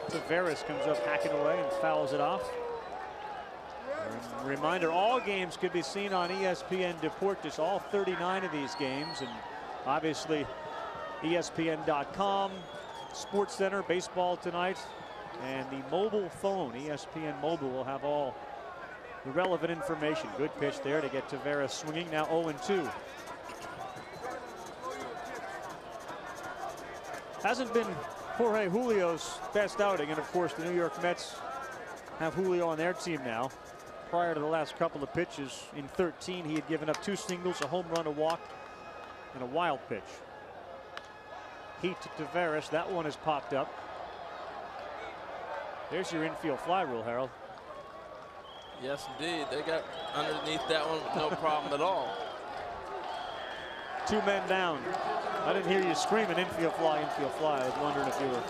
Taveras comes up hacking away and fouls it off. Reminder, all games could be seen on ESPN Deportes, all 39 of these games. And obviously ESPN.com, SportsCenter, baseball tonight. And the mobile phone, ESPN Mobile, will have all the relevant information. Good pitch there to get Taveras swinging, now 0-2. Hasn't been Jorge Julio's best outing, and of course the New York Mets have Julio on their team now. Prior to the last couple of pitches, in 13 he had given up 2 singles, a home run, a walk, and a wild pitch. Heat to Taveras, that one has popped up. There's your infield fly rule, Harold. Yes, indeed. They got underneath that one with no problem at all. 2 men down. I didn't hear you screaming infield fly, infield fly. I was wondering if you were.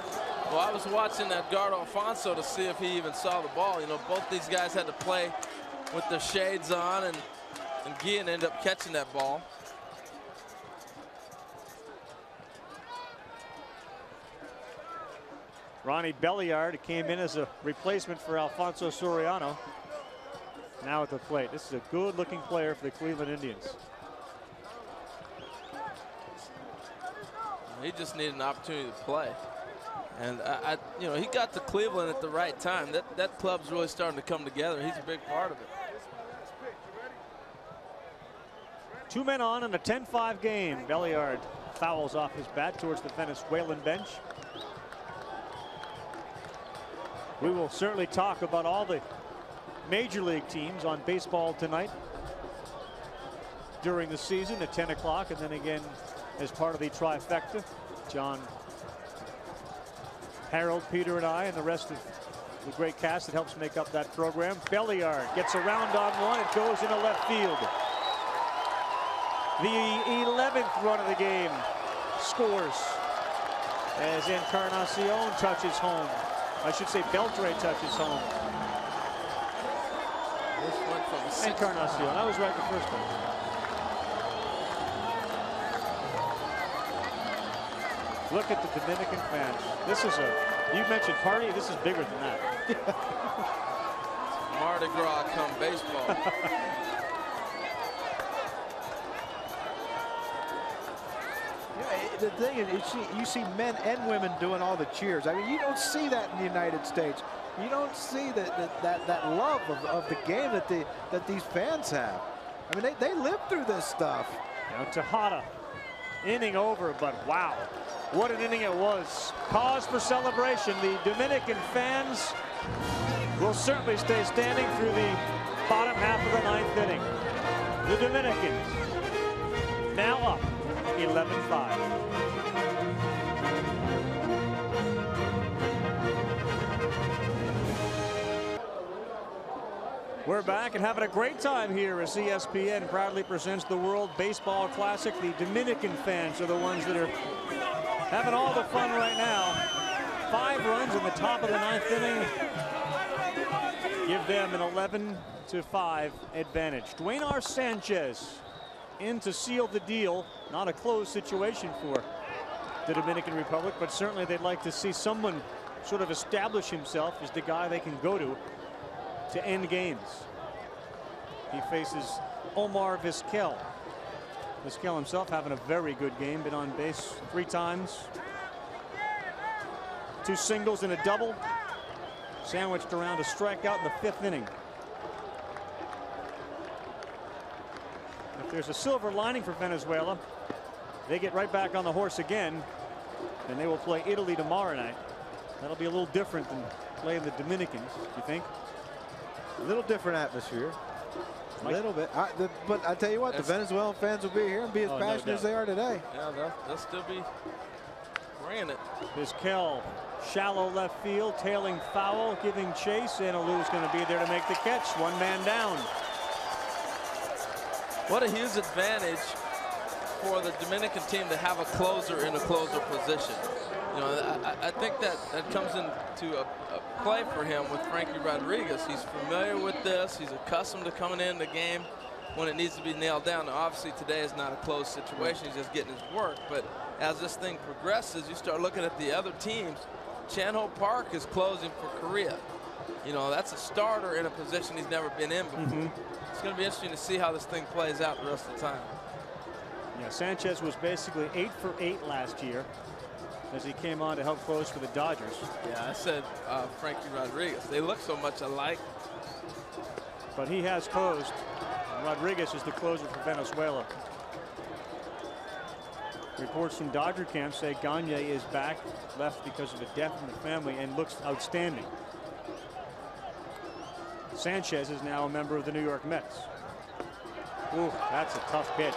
Well, I was watching Edgardo Alfonso to see if he even saw the ball. You know, both these guys had to play with their shades on, and Guillen ended up catching that ball. Ronnie Belliard came in as a replacement for Alfonso Soriano. Now at the plate. This is a good-looking player for the Cleveland Indians. He just needed an opportunity to play. And, you know, he got to Cleveland at the right time. That club's really starting to come together. He's a big part of it. 2 men on in a 10-5 game. Belliard fouls off his bat towards the Venezuelan bench. We will certainly talk about all the major league teams on Baseball Tonight during the season at 10 o'clock, and then again as part of the trifecta. John, Harold, Peter, and I, and the rest of the great cast that helps make up that program. Belliard gets around on one. It goes into left field. The 11th run of the game scores as Encarnacion touches home. I should say Beltre touches home. Encarnacion. I was right the first time. Look at the Dominican fans. This is you mentioned party. This is bigger than that. Mardi Gras come baseball. The thing is, you see men and women doing all the cheers. I mean, you don't see that in the United States. You don't see that love of the game that these fans have. I mean, they live through this stuff. You know, Tejada, inning over, but wow, what an inning it was. Cause for celebration. The Dominican fans will certainly stay standing through the bottom half of the 9th inning. The Dominicans now up 11-5. We're back and having a great time here as ESPN proudly presents the World Baseball Classic. The Dominican fans are the ones that are having all the fun right now. 5 runs in the top of the 9th inning. Give them an 11-5 advantage. Duenar Sanchez in to seal the deal. Not a closed situation for the Dominican Republic, but certainly they'd like to see someone sort of establish himself as the guy they can go to end games. He faces Omar Vizquel. Vizquel himself having a very good game, been on base 3 times. 2 singles and a double. sandwiched around a strikeout in the 5th inning. If there's a silver lining for Venezuela, they get right back on the horse again, and they will play Italy tomorrow night. That'll be a little different than playing the Dominicans, you think? A little different atmosphere. A little bit. But I tell you what, the Venezuelan fans will be here and be as passionate as they are today. Yeah, they'll still be bringing it. Vizquel, shallow left field, tailing foul, giving chase, and Alou's going to be there to make the catch. 1 man down. What a huge advantage for the Dominican team to have a closer in a closer position. You know, I think that comes into a play for him with Frankie Rodriguez. He's familiar with this. He's accustomed to coming in the game when it needs to be nailed down. Now, obviously, today is not a close situation. He's just getting his work. But as this thing progresses, you start looking at the other teams. Chan-Ho Park is closing for Korea. You know, that's a starter in a position he's never been in before. It's going to be interesting to see how this thing plays out the rest of the time. Yeah, Sanchez was basically 8 for 8 last year as he came on to help close for the Dodgers. Yeah, I said Frankie Rodriguez. They look so much alike. But he has closed. Rodriguez is the closer for Venezuela. Reports from Dodger camp say Gagne is back, left because of a death in the family, and looks outstanding. Sanchez is now a member of the New York Mets. Ooh, that's a tough pitch.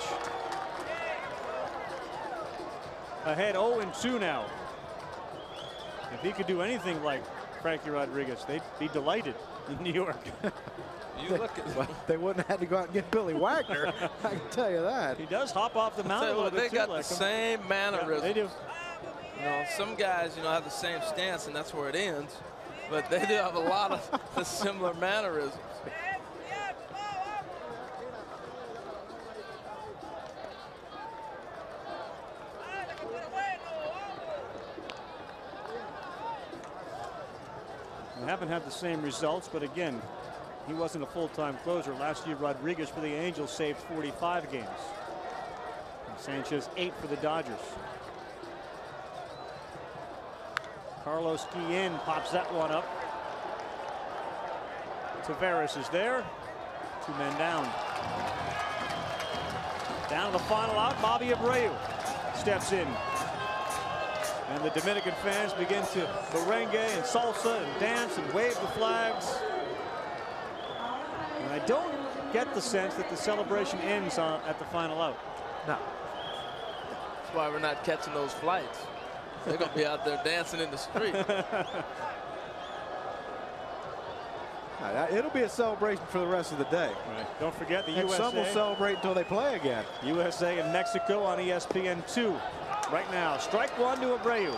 Ahead 0-2 now. If he could do anything like Frankie Rodriguez, they'd be delighted in New York. They wouldn't have had to go out and get Billy Wagner. I can tell you that. He does hop off the mound a little bit too. They got like the same mannerisms. Yeah, they do. You know, some guys, you know, have the same stance, and that's where it ends. But they do have a lot of the similar mannerisms. They haven't had the same results, but again, he wasn't a full-time closer. Last year, Rodriguez for the Angels saved 45 games. And Sanchez 8 for the Dodgers. Carlos Guillen pops that one up. Taveras is there. 2 men down. Down to the final out, Bobby Abreu steps in. And the Dominican fans begin to merengue and salsa and dance and wave the flags. And I don't get the sense that the celebration ends at the final out. No. That's why we're not catching those flights. They're going to be out there dancing in the street. It'll be a celebration for the rest of the day. Right. Don't forget the and USA. Some will celebrate until they play again. USA and Mexico on ESPN2 right now. Strike 1 to Abreu.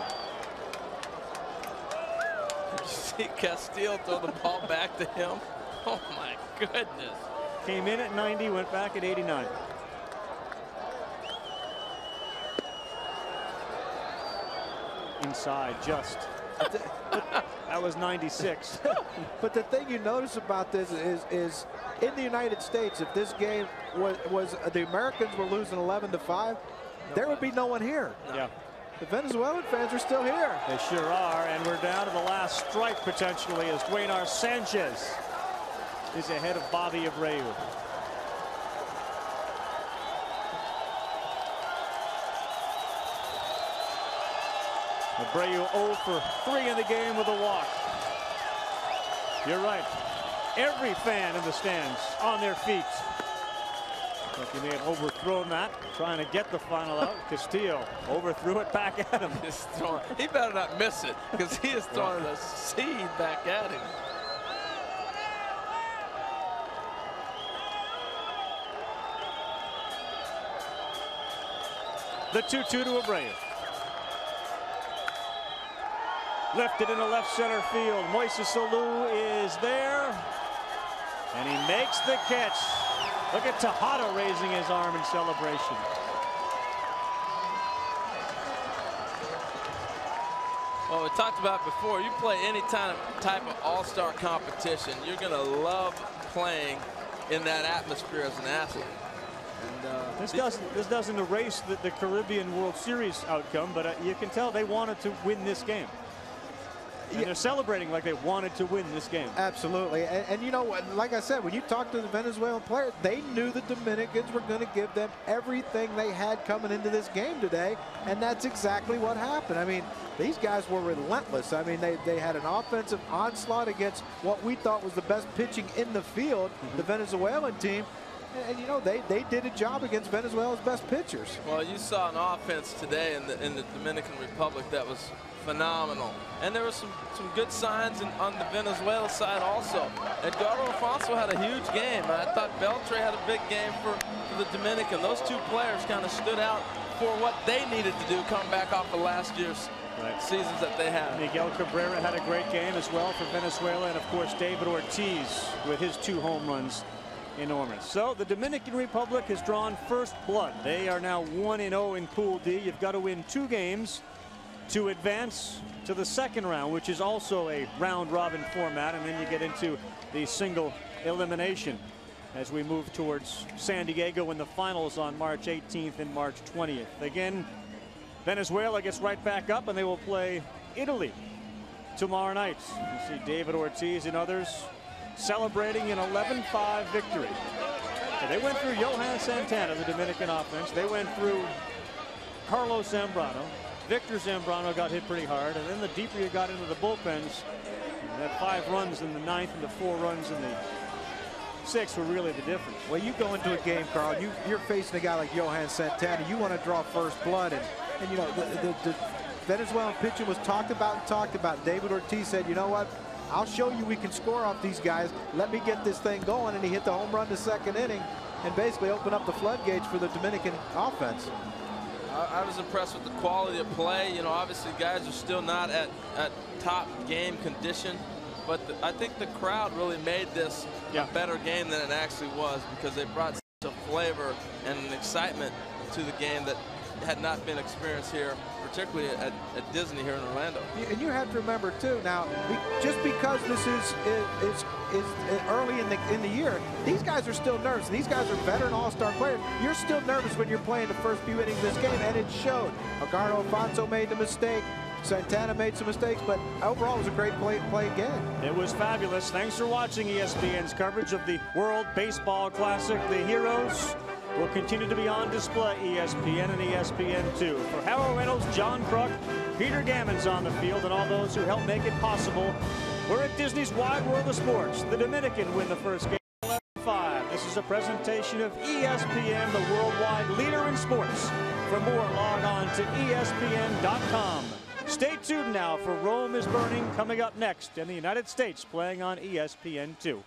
You see Castillo throw the ball back to him. Oh my goodness. Came in at 90, went back at 89. Inside just. That was 96. But the thing you notice about this is in the United States, if this game was the Americans were losing 11-5, there would be no one here. No. Yeah. The Venezuelan fans are still here. They sure are, and we're down to the last strike potentially as Dwaynar Sanchez is ahead of Bobby Abreu. Abreu 0 for 3 in the game with a walk. You're right. Every fan in the stands on their feet. Look, he may have overthrown that, trying to get the final out. Castillo overthrew it back at him. He better not miss it, because he is throwing a seed back at him. The 2-2 to Abreu. Lifted into left center field. Moises Alou is there, and he makes the catch. Look at Tejada raising his arm in celebration. Well, we talked about before, you play any type of all-star competition, you're going to love playing in that atmosphere as an athlete. And, this doesn't erase the Caribbean World Series outcome, but you can tell they wanted to win this game. And they're celebrating like they wanted to win this game. Absolutely. And you know, like I said, when you talk to the Venezuelan players, they knew the Dominicans were going to give them everything they had coming into this game today, and that's exactly what happened. I mean, these guys were relentless. I mean, they had an offensive onslaught against what we thought was the best pitching in the field, the Venezuelan team. And you know, they did a job against Venezuela's best pitchers. Well, you saw an offense today in the Dominican Republic that was phenomenal. And there were some good signs on the Venezuela side also. Edgardo Alfonso had a huge game. I thought Beltre had a big game for the Dominican. Those two players kind of stood out for what they needed to do, come back off of last year's seasons that they had. Miguel Cabrera had a great game as well for Venezuela, and of course David Ortiz with his 2 home runs. Enormous. So the Dominican Republic has drawn first blood. They are now 1-0 in Pool D. You've got to win 2 games to advance to the second round, which is also a round-robin format, and then you get into the single elimination as we move towards San Diego in the finals on March 18th and March 20th. Again, Venezuela gets right back up, and they will play Italy tomorrow night. You see David Ortiz and others celebrating an 11-5 victory. So they went through Johan Santana, the Dominican offense. They went through Carlos Zambrano. Victor Zambrano got hit pretty hard. And then the deeper you got into the bullpens, that 5 runs in the 9th and the 4 runs in the 6th were really the difference. Well, you go into a game, Carl, you're facing a guy like Johan Santana. You want to draw first blood. And you know, the Venezuelan pitching was talked about. David Ortiz said, you know what? I'll show you we can score off these guys. Let me get this thing going. And he hit the home run the 2nd inning and basically opened up the floodgates for the Dominican offense. I was impressed with the quality of play. You know, obviously guys are still not at top game condition, but I think the crowd really made this a better game than it actually was, because they brought such a flavor and an excitement to the game that had not been experienced here, particularly at Disney here in Orlando. And you have to remember too, now just because this is early in the year, these guys are still nervous. These guys are veteran all-star players. You're still nervous when you're playing the first few innings of this game, and it showed. Edgardo Alfonso made the mistake. Santana made some mistakes, but overall it was a great play game. It was fabulous. Thanks for watching ESPN's coverage of the World Baseball Classic. The heroes will continue to be on display, ESPN and ESPN2. For Harold Reynolds, John Kruk, Peter Gammons on the field, and all those who helped make it possible, we're at Disney's Wide World of Sports. The Dominican win the first game 11-5. This is a presentation of ESPN, the worldwide leader in sports. For more, log on to ESPN.com. Stay tuned now for Rome is Burning coming up next, and the United States playing on ESPN2.